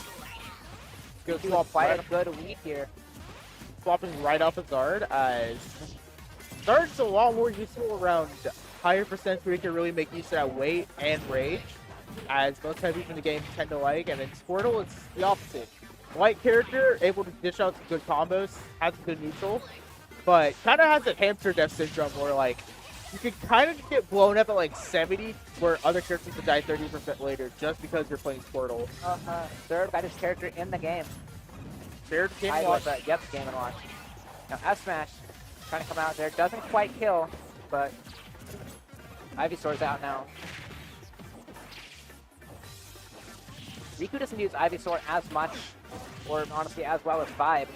Good Doing swap quite right, a good lead here. swapping right off of Zard, as Zard's a lot more useful around higher percent where you can really make use of that weight and rage, as most heavies in the game tend to like, and in Squirtle it's the opposite. Light character, able to dish out some good combos, has a good neutral, but kind of has that hamster death syndrome where like you can kind of get blown up at like 70, where other characters will die 30% later just because you're playing Squirtle. Third baddest character in the game. Third game Tied watch. with, yep, Game & Watch. Now F-Smash trying to come out there. Doesn't quite kill, but Ivysaur's out now. Riku doesn't use Ivysaur as much, or honestly as well as Vibe,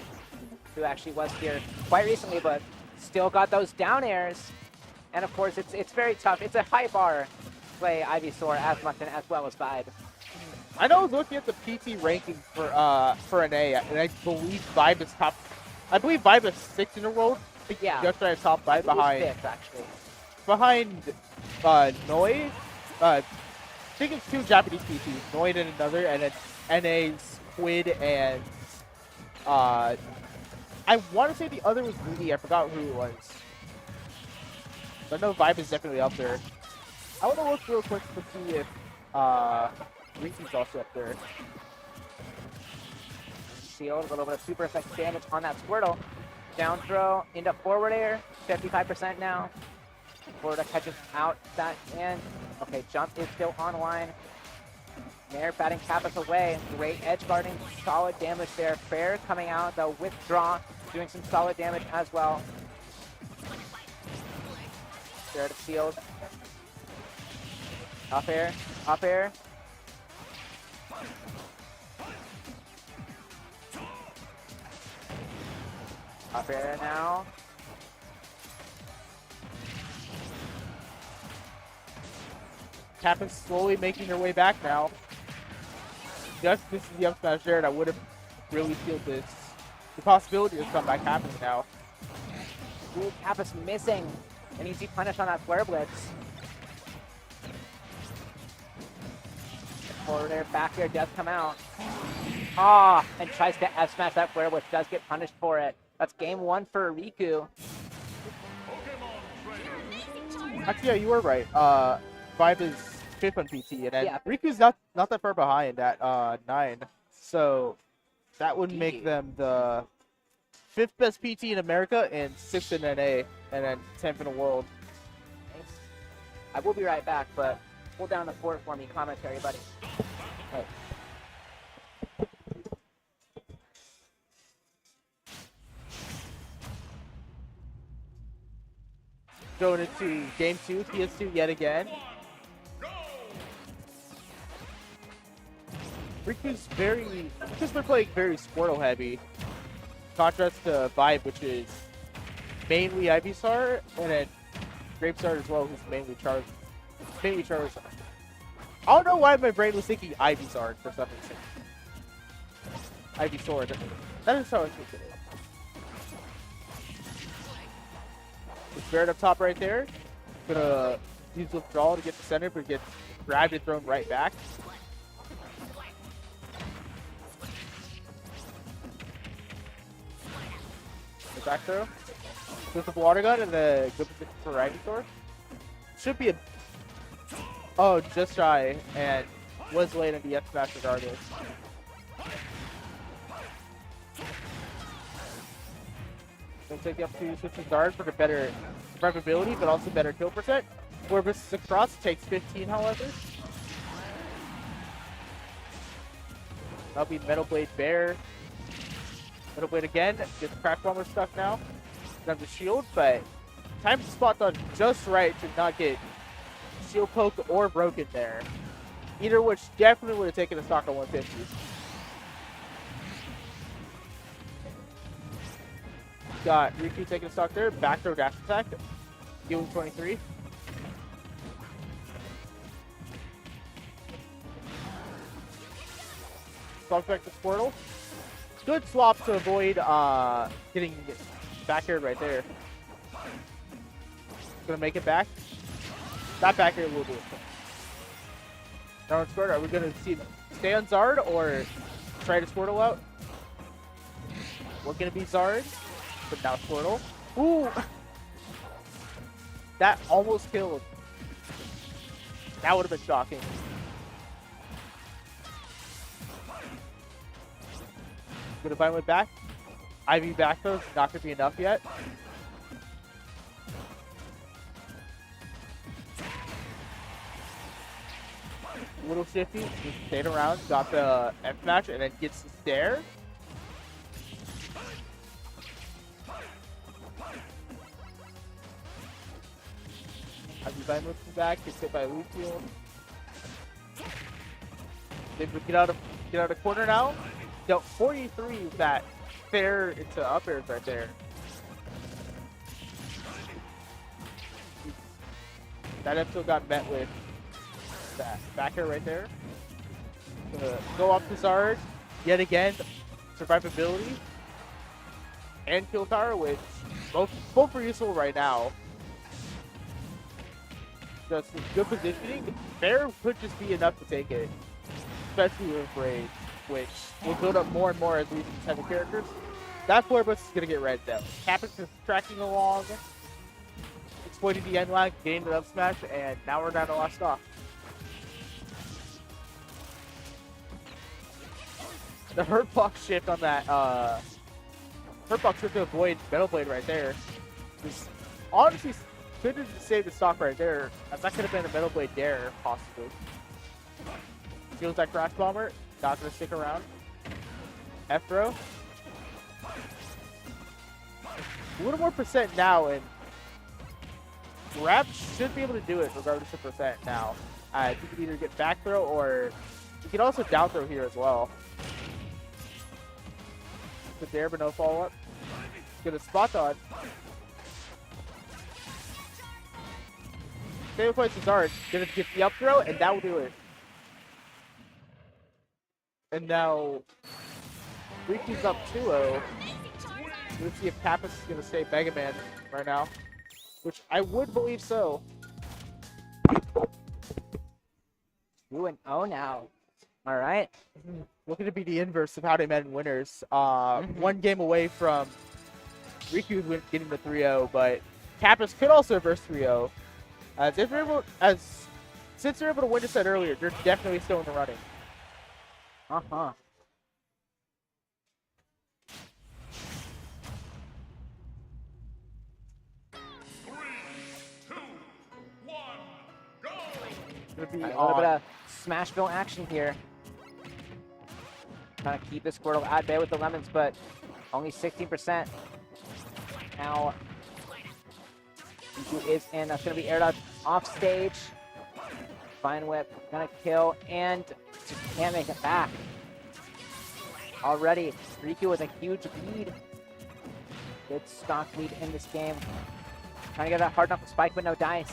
who actually was here quite recently, but still got those down airs. And of course, it's very tough. It's a high bar to play Ivysaur as much and as well as Vibe. I know I was looking at the PT ranking for an A, and I believe Vibe is top. I believe Vibe is 6th in the world. I think Yeah. just trying to top 5 behind Fifth, actually. Noi. I think it's 2 Japanese PTs, Noi and another, and then NA, Squid, and I want to say the other was Rudy. I forgot who it was. But I know Vibe is definitely up there. I want to look real quick to see if Riku's also up there. Shield, a little bit of super effective damage on that Squirtle. Down throw into forward air, 55% now. Florida catches out that end. Okay, jump is still online. Nair batting Capus away. Great edge guarding, solid damage there. Fair coming out, the withdraw, doing some solid damage as well. Fair to shield. Up air, up air. Up air now. Captain's slowly making her way back now. Just this is the up smash there, and I would have really sealed this. The possibility of comeback happens now. Ooh, Capus missing an easy punish on that Flare Blitz. Forward air, back air does come out. Ah, and tries to F-smash that Flare Blitz, does get punished for it. That's game 1 for Riku. Actually, yeah, you were right. Vibe is 5th on PT, and then Yeah. Riku's not that far behind at 9. So that would make them the 5th best PT in America and 6th in NA, and then 10th in the world. Thanks. I will be right back, but hold down the fort for me, commentary, buddy. Right. Going into game 2, PS2 yet again. Riku's been playing very Squirtle heavy. Contrast to Vibe, which is mainly Ivysaur, and then Grapestar as well, who's mainly Charizard. I don't know why my brain was thinking Ivysaur for some reason. Ivysaur. That is how I think it is. It's Barrett up top right there. Gonna use withdrawal to get the center, but gets grabbed and thrown right back. The back throw. With the water gun and the good position for Ivysaur. Should be a... Oh, just shy, and was late on the F-smash regardless. Gonna take the opportunity to switch his guard for the better survivability, but also better kill percent. Whereas across takes 15, however. That'll be Metal Blade Bear. Middle blade again. Get the crack bomber stuck now. Grab the shield, but time to spot on just right to not get shield poked or broken there. Either which definitely would have taken a stock on 150. Got Riku taking a stock there. Back throw dash attack. Healing 23. Swap back to Squirtle. Good swap to avoid getting back aired right there. Gonna make it back. That back air will do it. Now on Squirtle, are we gonna see stay on Zard or try to Squirtle out? We're gonna be Zard, but now Squirtle. Ooh! That almost killed. That would have been shocking. Gonna find way back. Ivy back though, not gonna be enough yet. A little shifty, just stayed around, got the F match, and then gets the stare. Ivy Vine looking back, gets hit by Lucio. They get out of corner now. Dealt 43 with that fair into up airs right there. That episode got met with that back air right there. Gonna go off to Zard yet again. Survivability and kill tower, which both are useful right now. Just good positioning. Fair could just be enough to take it, especially with Rage, which will build up more and more as we use these type of characters. That floor bus is going to get red though. Capit's just tracking along, exploiting the end lag, getting the up smash, and now we're down to last off. The hurt box shift on that, hurt box shift to avoid Metal Blade right there. Just honestly couldn't save the stock right there, as that could have been a Metal Blade dare, possibly. Feels like Crash Bomber. Not gonna stick around. F throw. A little more percent now, and Grab should be able to do it regardless of percent now. You can either get back throw or you can also down throw here as well. Good there, but no follow up. Get a spot dodge. Favorite place is Zard. Gonna get the up throw, and that will do it. And now, Riku's up 2-0. Let's see if Kappas is going to stay Mega Man right now, which I would believe so. 2-0 now. All right. Looking to be the inverse of how they met in winners. One game away from Riku getting the 3-0, but Kappas could also reverse 3-0. Since they're able to win this set earlier, they're definitely still in the running. Uh-huh. Gonna be A little bit of Smashville action here. Trying to keep the Squirtle at bay with the lemons, but only 16%. Now, Riku is in. That's going to be aired out off stage. Fine Whip, gonna kill, and just can't make it back. Already, Riku with a huge lead. Good stock lead in this game. Trying to get a hard knuckle spike with no dice.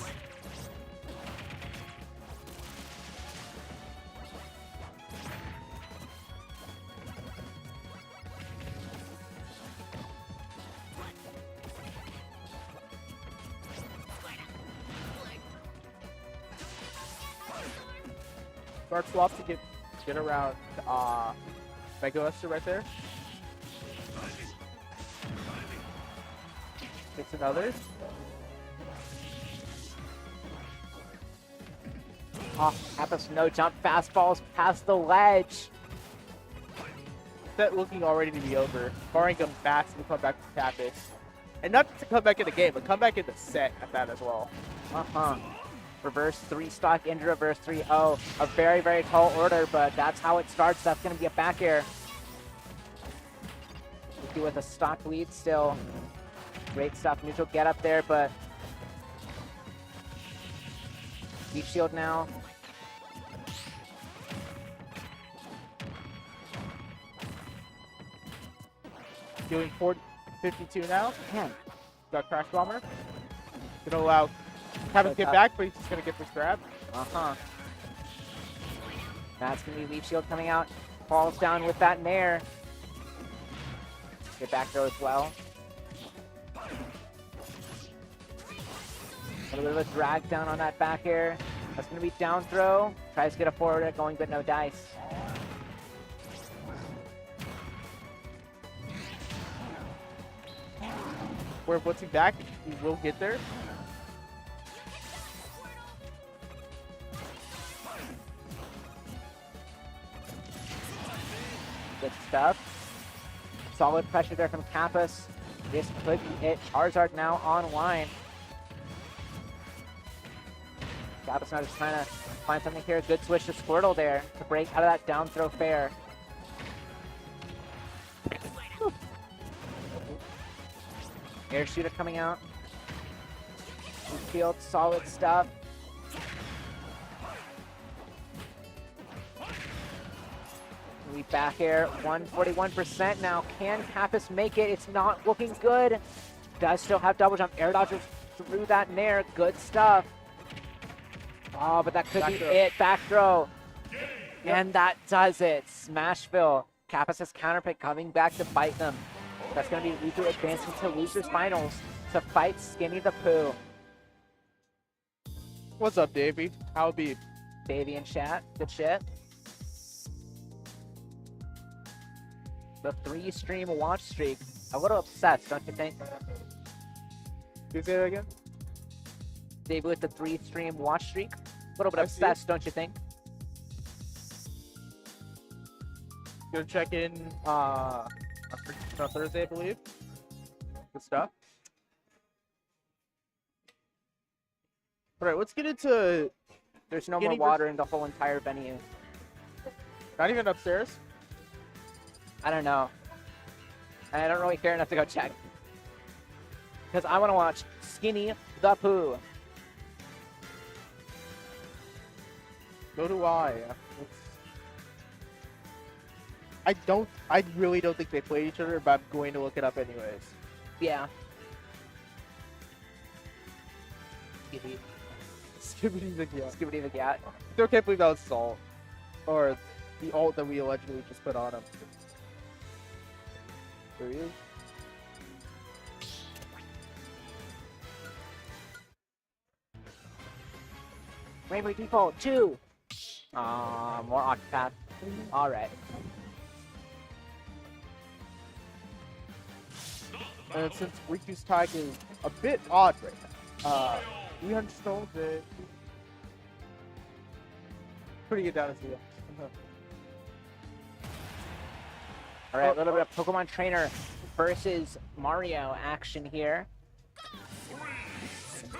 Dark swap to get around Mega Lester right there. Gets another. Oh, Kappas no jump fastballs past the ledge. Set looking already to be over. Barring a massive comeback to Kappas. And not to come back in the game, but come back in the set at that as well. Uh-huh. Reverse 3 stock into reverse 3-0. A very, very tall order, but that's how it starts. That's going to be a back air. Risky with a stock lead still. Great stuff. Neutral get up there, but deep shield now. Doing 52 now. Man, Got Crash Bomber. Gonna allow Kevin to get back, but he's just gonna get this grab. That's gonna be leaf shield coming out. Falls down with that nair. Good back throw as well. A little bit of a drag down on that back air. That's gonna be down throw. Tries to get a forward air going, but no dice. We're blitzing back. He will get there. Good stuff. Solid pressure there from Kappas. This could be it. Charizard now online. Kappas now just trying to find something here. Good switch to Squirtle there to break out of that down throw fair. Air shooter coming out. Field, solid stuff. We back air, 141% now. Can Kappas make it? It's not looking good. Does still have double jump. Air dodges through that nair. Good stuff. Oh, but that could be it. Back throw. Yep. And that does it. Smashville. Kappas' counter pick coming back to bite them. That's going to be Riku advancing to losers finals to fight Skinny the Pooh. What's up, Davey? How be? Davey in chat. Good shit. The 3-stream watch streak. A little obsessed, don't you think? Can you say that again? Davey with the 3-stream watch streak. A little bit obsessed, don't you think? Gonna check in on Thursday, I believe. Good stuff. All right, let's get into. There's no more water in the whole entire venue. Not even upstairs? I don't know. And I don't really care enough to go check. Because I want to watch Skinny the Pooh. So do I. I really don't think they played each other, but I'm going to look it up anyways. Yeah. Skibbity the Gat. Skibbity the Gat. Still can't believe that was Salt. Or the ult that we allegedly just put on him. There he is. Rainbow Default 2. More Octopath. Alright. And since Riku's tag is a bit odd right now, 300 stones, pretty good down to zero. Alright, a little bit of Pokemon Trainer versus Mario action here. 3, 2,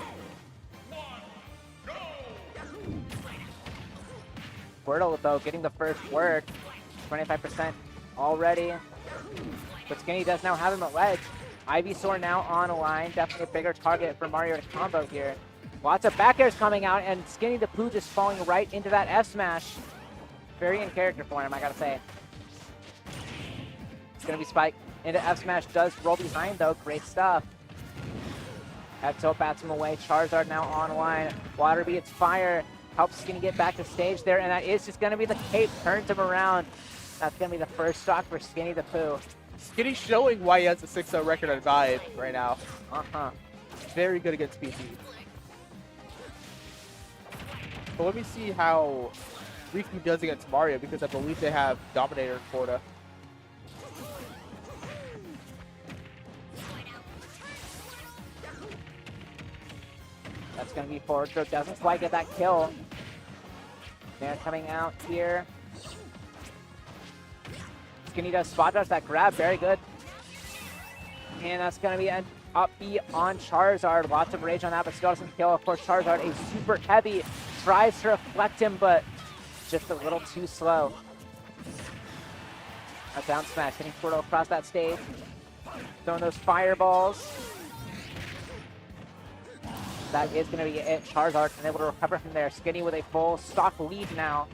1, go! Squirtle, though, getting the first work. 25% already. But Skinny does now have him at ledge. Ivysaur now on a line. Definitely a bigger target for Mario to combo here. Lots of back airs coming out, and Skinny the Pooh just falling right into that F smash. Very in character for him, I gotta say. It's gonna be Spike into F smash. Does roll behind, though. Great stuff. Tilt bats him away. Charizard now on line. Water Beats fire. Helps Skinny get back to stage there, and that is just gonna be the cape. Turns him around. That's gonna be the first stock for Skinny the Pooh. Skinny showing why he has a 6-0 record on Vibe right now. Very good against PC. But let me see how Riku does against Mario, because I believe they have Dominator in Florida. That's going to be forward throw. Doesn't quite get that kill. They're coming out here. Skinny does spot dodge that grab. Very good. And that's going to be an up B on Charizard. Lots of rage on that, but still doesn't kill. Of course, Charizard is super heavy. Tries to reflect him, but just a little too slow. A down smash hitting Squirtle across that stage. Throwing those fireballs. That is going to be it. Charizard unable to recover from there. Skinny with a full stock lead now.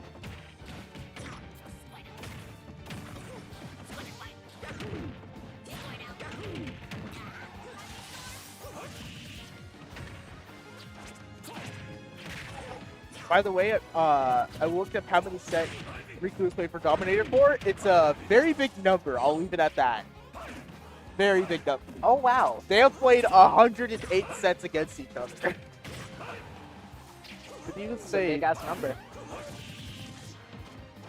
By the way, I looked up how many sets Riku has played for Dominator for. It's a very big number. I'll leave it at that. Very big number. Oh, wow. They have played 108 sets against each other. Did you It's a say? big-ass number.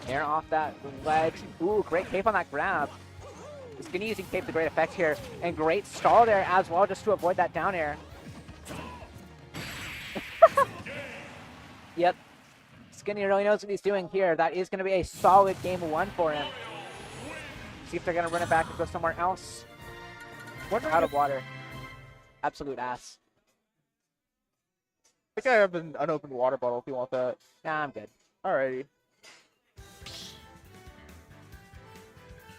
Air off that ledge. Ooh, great cape on that grab. Skinny using cape to great effect here. And great stall there as well just to avoid that down air. Yep. Skinny really knows what he's doing here. That is going to be a solid game 1 for him. See if they're going to run it back and go somewhere else. Out of water. Absolute ass. I think I have an unopened water bottle if you want that. Nah, I'm good. Alrighty.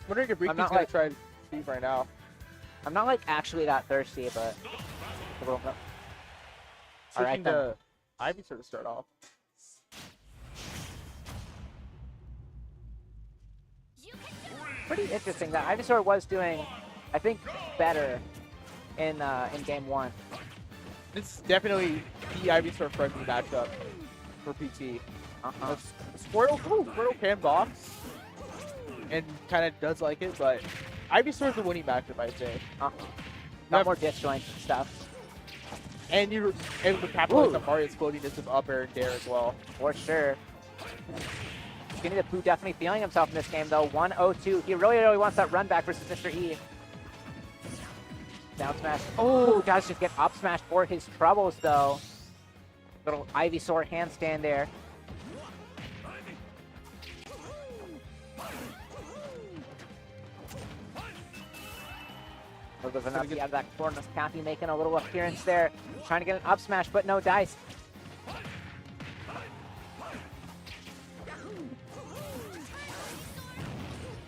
Wondering if Riku's not gonna like- try Steve right now. I'm not like actually that thirsty, but a little bit. All right, Switching to Ivy sort of start off. Pretty interesting. That Ivysaur was doing, I think, better in game 1. This is definitely the Ivysaur friendly matchup for PT. Squirtle can box and kind of does like it, but Ivysaur's a winning matchup, I'd say. Not more disjoint stuff. And you're able to capitalize on Mario's floatiness of up air and dare as well. For sure. Skinny the Pooh definitely feeling himself in this game, though. 1-0-2. He really, really wants that run back versus Mr. E. Down smash. Oh, guys, just get up smash for his troubles, though. Little Ivysaur handstand there. There goes enough out of that corner. Kathy making a little appearance there. Trying to get an up smash, but no dice.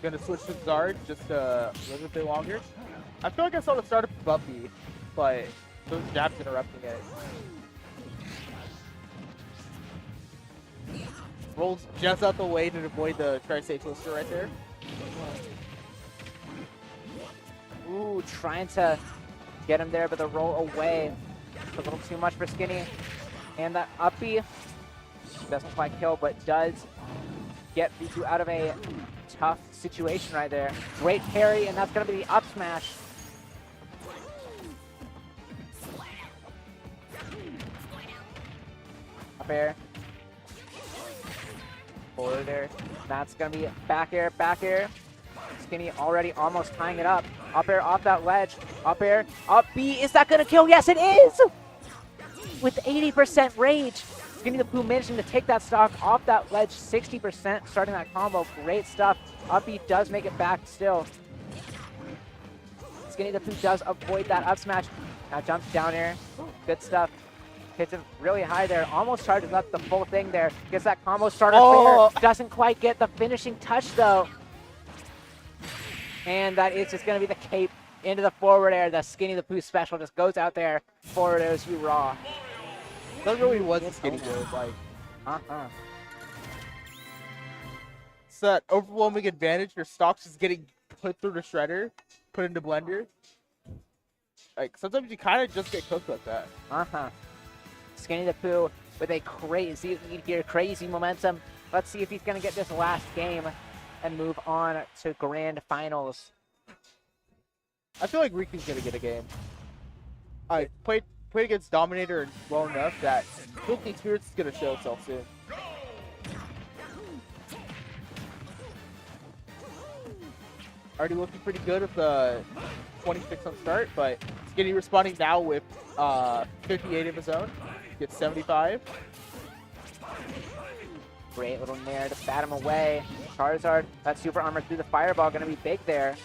Gonna switch to Zard just a little bit longer. I feel like I saw the start of Bumpy, but those jabs interrupting it. Rolls just out the way to avoid the Tri-State Twister right there. Ooh, trying to get him there, but the roll away. A little too much for Skinny. And that uppy doesn't quite kill, but does get Riku out of a tough situation right there. Great parry, and that's going to be the up smash. Up air. Forward air. That's going to be back air, back air. Skinny already almost tying it up. Up air off that ledge. Up air. Up B. Is that going to kill? Yes, it is! With 80% rage. Skinny the Pooh managing to take that stock off that ledge. 60% starting that combo. Great stuff. Up B does make it back still. Skinny the Pooh does avoid that up smash. Now jumps down air. Good stuff. Hits him really high there. Almost charges up the full thing there. Gets that combo starter clear. Doesn't quite get the finishing touch though. And that is just going to be the cape into the forward air. The Skinny the Pooh special just goes out there. Forward airs you raw. That really was a Skinny move. Like, it's that overwhelming advantage. Your stock's just getting put through the shredder, put into blender. Like, sometimes you kind of just get cooked like that. Skinny the Pooh with a crazy lead here, crazy momentum. Let's see if he's going to get this last game and move on to grand finals. I feel like Riku's going to get a game. I played against Dominator well enough that Filthy Spirits is going to show itself soon. Already looking pretty good with the 26 on start, but Skinny responding now with 58 of his own. Gets 75. Great little nair to bat him away. Charizard, that super armor through the fireball, going to be big there.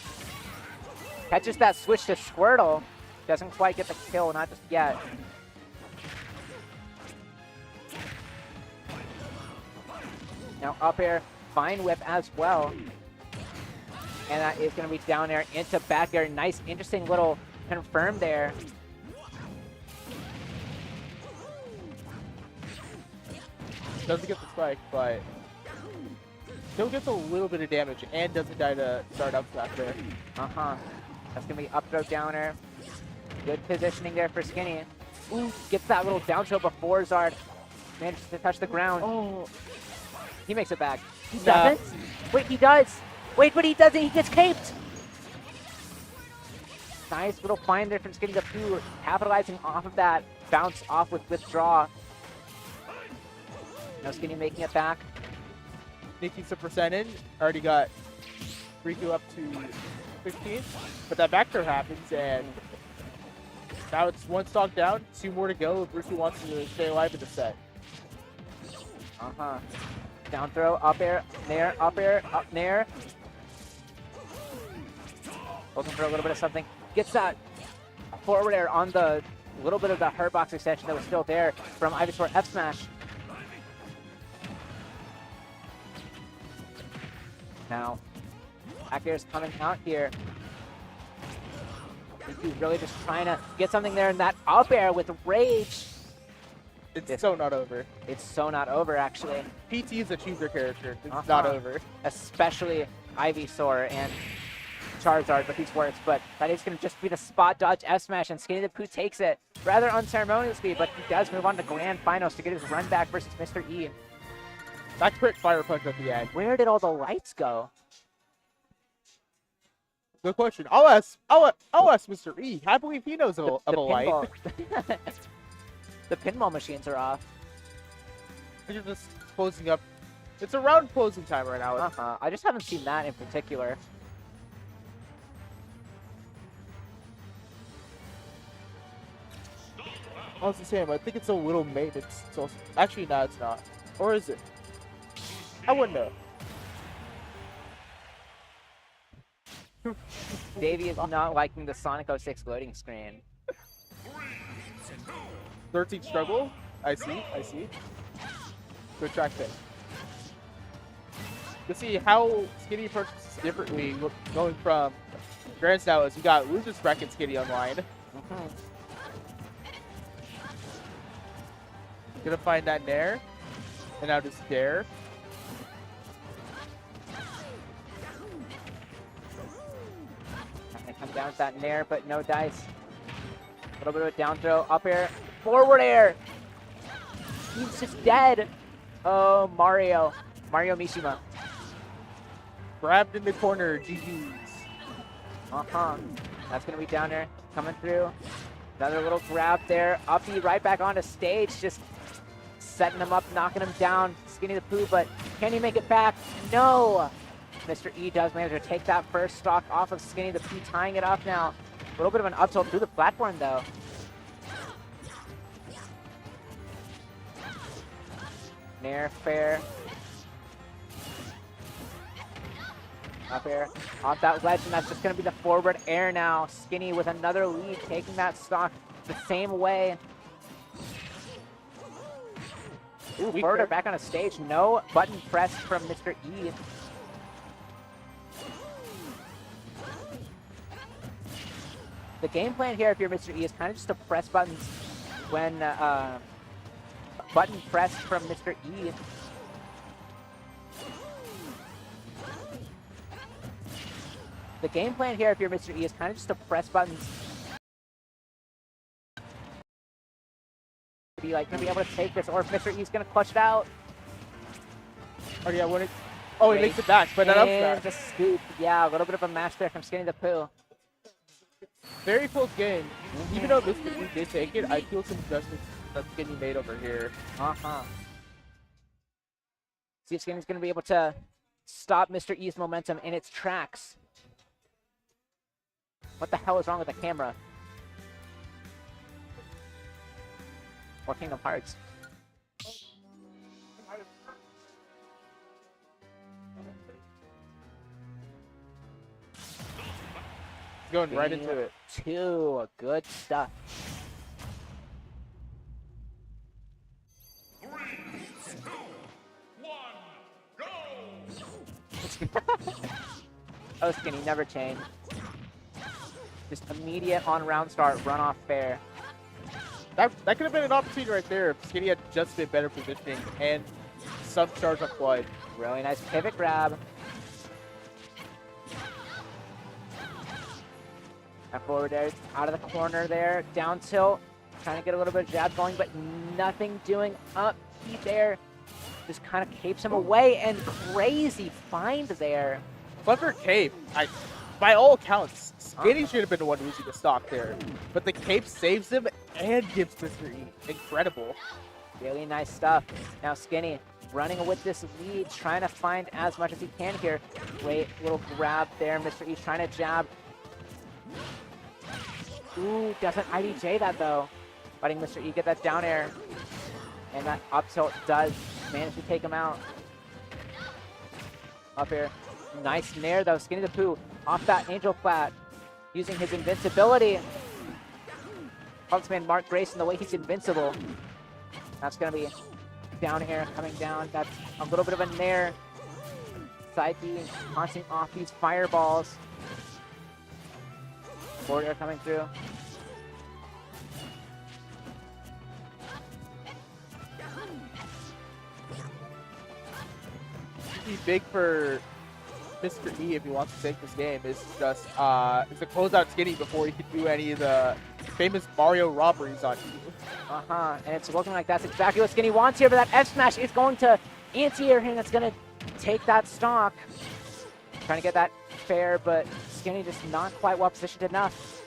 Catches that switch to Squirtle. Doesn't quite get the kill, not just yet. Now up air, Vine Whip as well. And that is going to be down there into back air. Nice, interesting little confirm there. Doesn't get the spike, but still gets a little bit of damage and doesn't die to start up smash there. Uh-huh. That's going to be up throw downer. Good positioning there for Skinny. Ooh, gets that little down throw before Zard manages to touch the ground. Oh, He makes it back. He Nah. doesn't? Wait, he does. Wait, but he doesn't. He gets caped. Nice little find there from Skinny the Pooh, capitalizing off of that bounce off with withdraw. Now Skinny making it back. sneaking some percent in. Already got Riku up to 15, but that back throw happens, and now it's one stock down, 2 more to go if Riku wants to stay alive in the set. Uh-huh. Down throw, up air, nair, up air, up nair. Looking for a little bit of something. Gets that forward air on the little bit of the hurt box extension that was still there from Ivysaur F smash. Now, back air's coming out here. He's really just trying to get something there in that up air with rage. It's so not over. It's so not over, actually. PT is a chooser character. It's Uh-huh. not over. Especially Ivysaur and Charizard, but he's worse. But that is going to just be the spot dodge F smash, and Skinny the Pooh takes it rather unceremoniously, but he does move on to grand finals to get his run back versus Mr. E. Back quick fire punch at the end. Where did all the lights go? Good question. I'll ask Mr. E. I believe he knows of a light. pinball. The pinball machines are off. You're just closing up. It's around closing time right now. Uh-huh. I just haven't seen that in particular. I was the same. I think it's a little maintenance. So actually, no, it's not. Or is it? I wouldn't know. Davey is not liking the Sonic 06 loading screen. 13 struggle. I see. Good track pick. To see how Skinny approaches this differently, going from Grand Style is you got Lucius Bracket Skinny online. Mhm. Gonna find that Nair. And now just Dare. They come down with that nair, but no dice. A little bit of a down throw, up air, forward air. He's just dead. Oh, Mario Mishima. Grabbed in the corner. GG's. Uh-huh. That's going to be down there, coming through. Another little grab there. Uppy right back onto stage, just setting him up, knocking him down. Skinny the Pooh, but can he make it back? No! Mr. E does manage to take that first stock off of Skinny the Pooh, tying it up now. A little bit of an up tilt through the platform, though. Nair fair. Up air. Off that ledge, and that's just going to be the forward air now. Skinny with another lead, taking that stock the same way. Ooh, Weak forward air there. back on a stage. No button press from Mr. E. The game plan here, if you're Mr. E, is kind of just to press buttons when button press from Mr. E. The game plan here, if you're Mr. E, is kind of just to press buttons. Be like gonna be able to take this, or if Mr. E is gonna clutch it out. Oh yeah, when it. Oh, he makes it back, but not up And smash. the scoop. Yeah, a little bit of a match there from Skinny the Pooh. Very close game. Even though Mr. E did take it, I feel some adjustments that Skinny made over here. Uh-huh. See if Skinny's gonna be able to stop Mr. E's momentum in its tracks. What the hell is wrong with the camera? Or Kingdom Hearts. Going right into Game it. 2. Good stuff. 3, 2, 1, go! Oh, Skinny, never change. Just immediate on round start, run off fair. That could have been an opportunity right there if Skinny had just been better positioning and some charge on Flood. Really nice pivot grab. And forward air out of the corner there. Down tilt. Trying to get a little bit of jab going, but nothing doing up. Keep there. Just kind of capes him away, and crazy find there. Clever cape. By all accounts, Skinny should have been the one losing the stock there. But the cape saves him and gives Mr. E. Incredible. Really nice stuff. Now Skinny running with this lead, trying to find as much as he can here. Great little grab there. Mr. E trying to jab. Ooh, doesn't IDJ that though. Letting Mr. E get that down air. And that up tilt does manage to take him out. Up here. Nice nair though. Skinny the Pooh off that angel flat. Using his invincibility. Marksman Mark Grayson, the way he's invincible. That's going to be down air coming down. That's a little bit of a nair. Side B, bouncing off these fireballs. Forward air coming through. Be big for Mr. E if he wants to take this game is just is to close out Skinny before he can do any of the famous Mario robberies on you. And it's looking like that's exactly what Skinny wants here, but that F smash is going to anti-air him. That's going to take that stock. Trying to get that fair, but Skinny just not quite well positioned enough.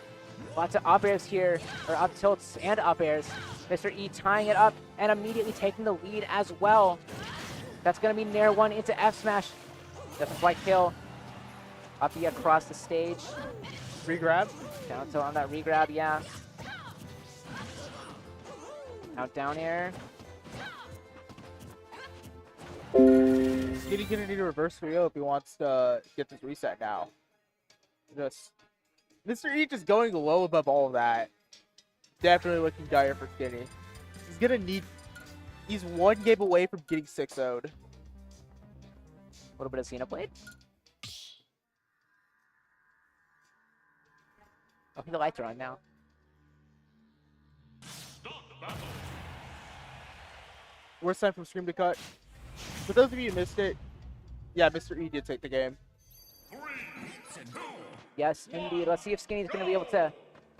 Lots of up airs here, or up tilts and up airs. Mr. E tying it up and immediately taking the lead as well. That's going to be Nair 1 into F smash. Doesn't quite kill. Uppy across the stage. Regrab. Down tilt on that regrab, yeah. Now down air. Skinny gonna need a reverse 3-0 if he wants to get this reset now. Just Mr. E just going low above all of that. Definitely looking dire for Skinny. He's gonna need. He's one game away from getting 6-0'd. A little bit of Xenoblade. Okay, the lights are on now. Worst time from Scream to Cut. For those of you who missed it, yeah, Mr. E did take the game. 3, 2, Yes, indeed. Let's see if Skinny's going to be able to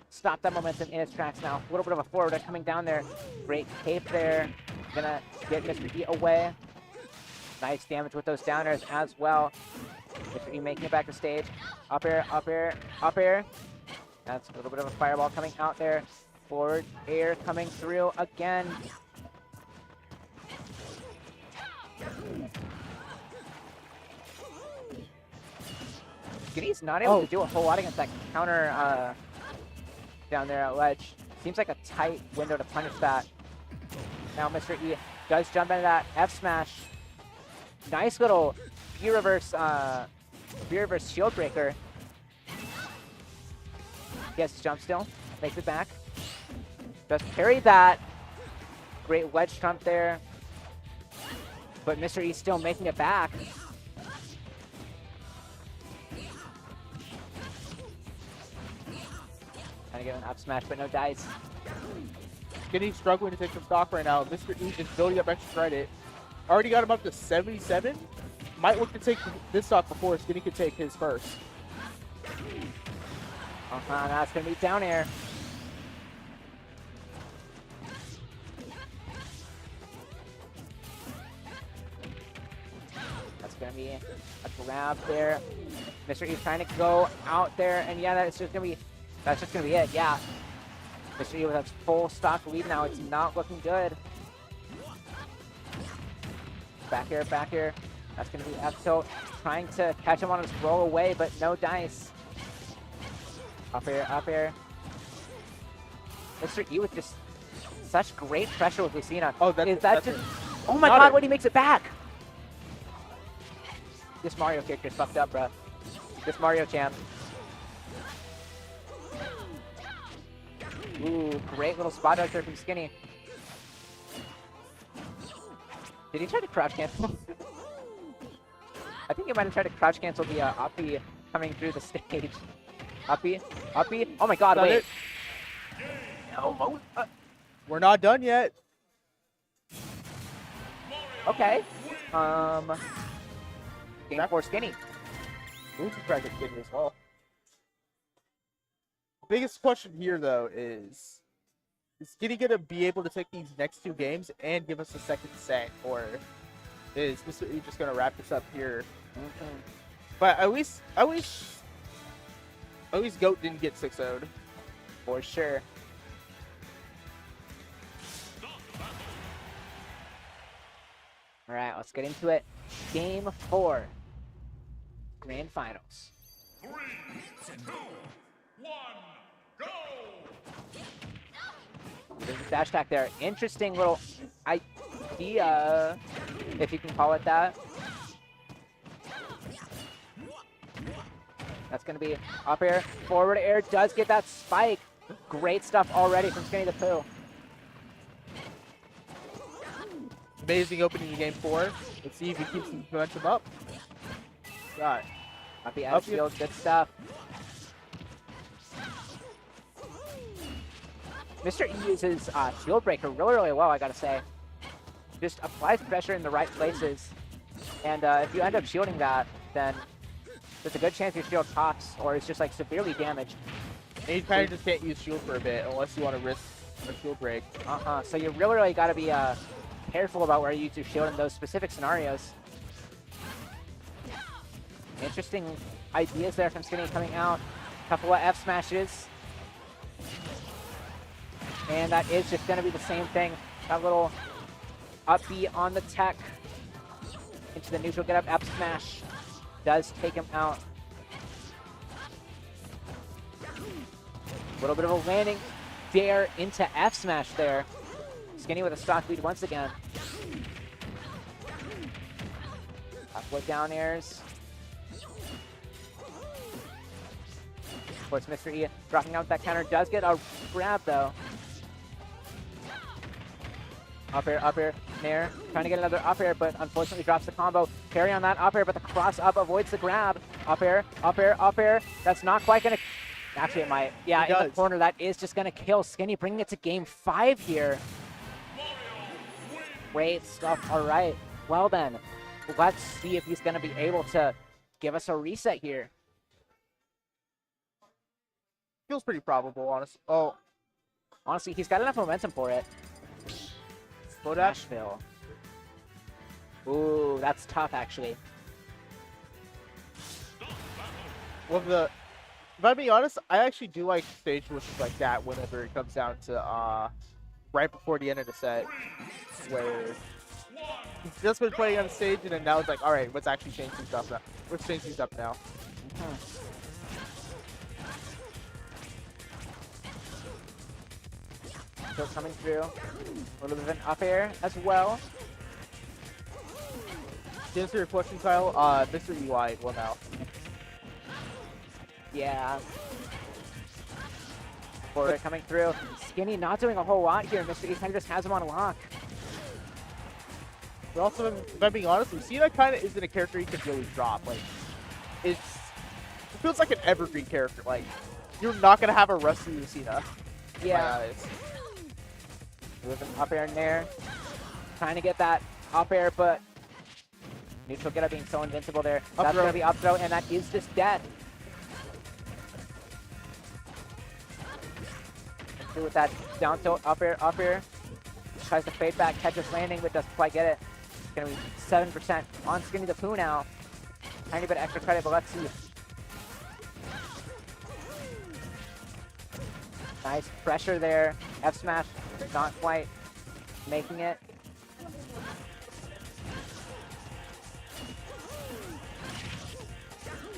stop that momentum in his tracks now. A little bit of a forward coming down there. Great cape there. Gonna get Mr. E away. Nice damage with those downers as well. Mr. E making it back to stage. Up air, up air, up air. That's a little bit of a fireball coming out there. Forward air coming through again. Skinny's not able to do a whole lot against that counter down there at ledge. Seems like a tight window to punish that. Now Mr. E does jump into that F smash. Nice little B-reverse shield breaker. Gets jump still, makes it back. Does parry that. Great wedge trump there. But Mr. E still making it back. Trying to get an up smash, but no dice. Skinny struggling to take some stock right now. Mr. E just building up extra credit. Already got him up to 77. Might look to take this stock before Skinny could take his first. Now it's going to be down air. That's going to be a grab there. Mr. E's trying to go out there, and yeah, that's just going to be it, yeah. Mr. E with a full stock lead now. It's not looking good. Back here, back here. That's going to be F tilt trying to catch him on his roll away, but no dice. Up air, up air. Mr. E with just such great pressure with Lucina. Oh, that's just... Oh my god, when he makes it back! This Mario character's fucked up, bro. This Mario champ. Ooh, great little spot out there from Skinny. Did he try to crouch cancel? I think he might have tried to crouch cancel the Opti coming through the stage. Uppy, uppy. Oh my god, Done wait. it. No, We're not done yet. okay. Game 4 Skinny. Ooh, try to get it as well. Biggest question here, though, is Skinny gonna be able to take these next 2 games and give us a second set, or is Mr. E just gonna wrap this up here? But at least Goat didn't get 6-0'd. For sure. All right, let's get into it. Game 4. Grand Finals. 3, 2, 1, go! There's a dash attack there. Interesting little idea, if you can call it that. That's going to be up air. Forward air does get that spike. Great stuff already from Skinny the Pooh. Amazing opening in game 4. Let's see if he keeps the momentum up. Got Up the edge shield, good stuff. Mr. E uses shield breaker really well, I gotta say. Just applies pressure in the right places. And if you end up shielding that, then there's a good chance your shield pops or it's just like severely damaged. And you kind of just can't use shield for a bit unless you want to risk a shield break. So you really gotta be careful about where you use your shield in those specific scenarios. Interesting ideas there from Skinny coming out. Couple of F smashes. And that is just gonna be the same thing. That little up B on the tech. Into the neutral get up F smash. Does take him out. A little bit of a landing dare into F smash there. Skinny with a stock lead once again. Upward down airs. Of course, Mr. E dropping out that counter. Does get a grab though. Up air, Nair. Trying to get another up air, but unfortunately drops the combo. Carry on that up air, but the cross up avoids the grab. Up air. That's not quite gonna... Actually, it might. Yeah, in the corner, that is just gonna kill Skinny, bringing it to game 5 here. Great stuff. All right. Well then, let's see if he's gonna be able to give us a reset here. Feels pretty probable, honestly. Oh. Honestly, he's got enough momentum for it. Slow dash. Nashville. Ooh, that's tough, actually. Well, if I'm being honest, I actually do like stage switches like that whenever it comes down to right before the end of the set, where he's just been playing on the stage and then now it's like, all right, let's actually change things up now. Let's change things up now. Still coming through. A little bit of an up air as well. To answer your question, Kyle, Mr. UI will now. Yeah. Forward coming through. Skinny not doing a whole lot here. Mr. E kind of just has him on lock. But also, if I'm being honest, Lucina kind of isn't a character you can really drop. Like, it feels like an evergreen character. Like, you're not gonna have a rusty Lucina. Yeah. With an up air in there. Trying to get that up air, but neutral get up being so invincible there. That's going to be up throw, and that is just dead. Through with that down tilt, up air. Tries to fade back, catches landing, but doesn't quite get it. It's going to be 7% on Skinny the Pooh now. Tiny bit extra credit, but let's see. Nice pressure there. F smash, not quite making it.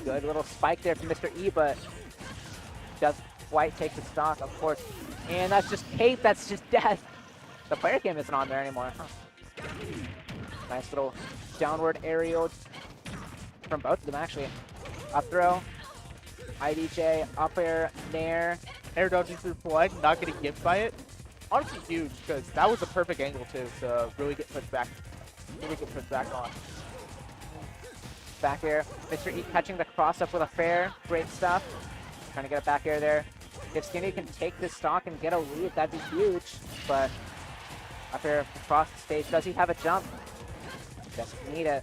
Good little spike there from Mr. E, but doesn't quite take the stock, of course. And that's just Cape, that's just death. The player cam isn't on there anymore. Huh. Nice little downward aerial from both of them, actually. Up throw, IDJ, up air, nair. Air dodging through flood, not getting gimped by it. Honestly huge, because that was a perfect angle too to really get pushed back. On. Back air. Mr. E catching the cross up with a fair. Great stuff. Trying to get a back air there. If Skinny can take this stock and get a lead, that'd be huge. But up air across the stage. Does he have a jump? Doesn't need it.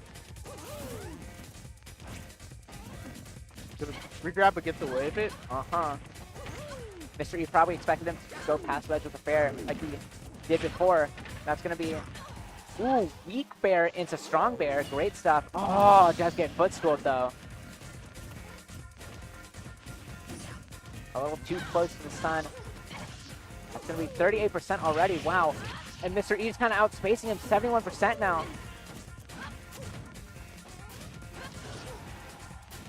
Regrab but gets away with it. Uh-huh. Mr. E probably expected him to go past ledge with a fair like he did before. That's going to be... Ooh, weak bear into strong bear. Great stuff. Oh, does get footstooled, though. A little too close to the sun. That's going to be 38% already. Wow. And Mr. E is kind of outspacing him. 71% now.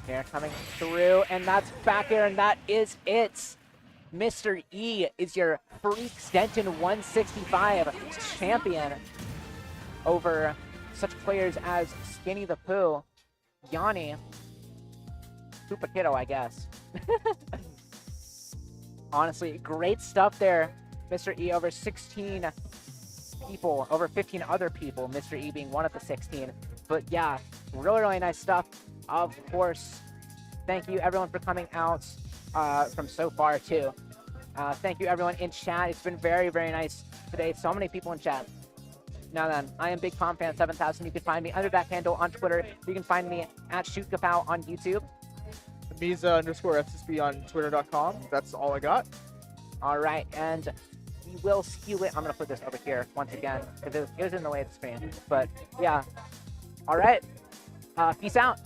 Air coming through, and that's back air, and that is it. Mr. E is your Freaks Denton 165 champion over such players as Skinny the Pooh, Yanni, Koopa Kiddo, I guess. Honestly, great stuff there. Mr. E over 16 people, over 15 other people, Mr. E being one of the 16. But yeah, really, really nice stuff. Of course, thank you everyone for coming out from so far too. Thank you everyone in chat. It's been very, very nice today. So many people in chat. Now then, I am Big Pom Fan 7000. You can find me under that handle on Twitter. You can find me at ShootGapow on YouTube. Miza_SSBU on Twitter.com. That's all I got. All right, and we will see you. I'm gonna put this over here once again because it was in the way of the screen. But yeah, all right. Peace out.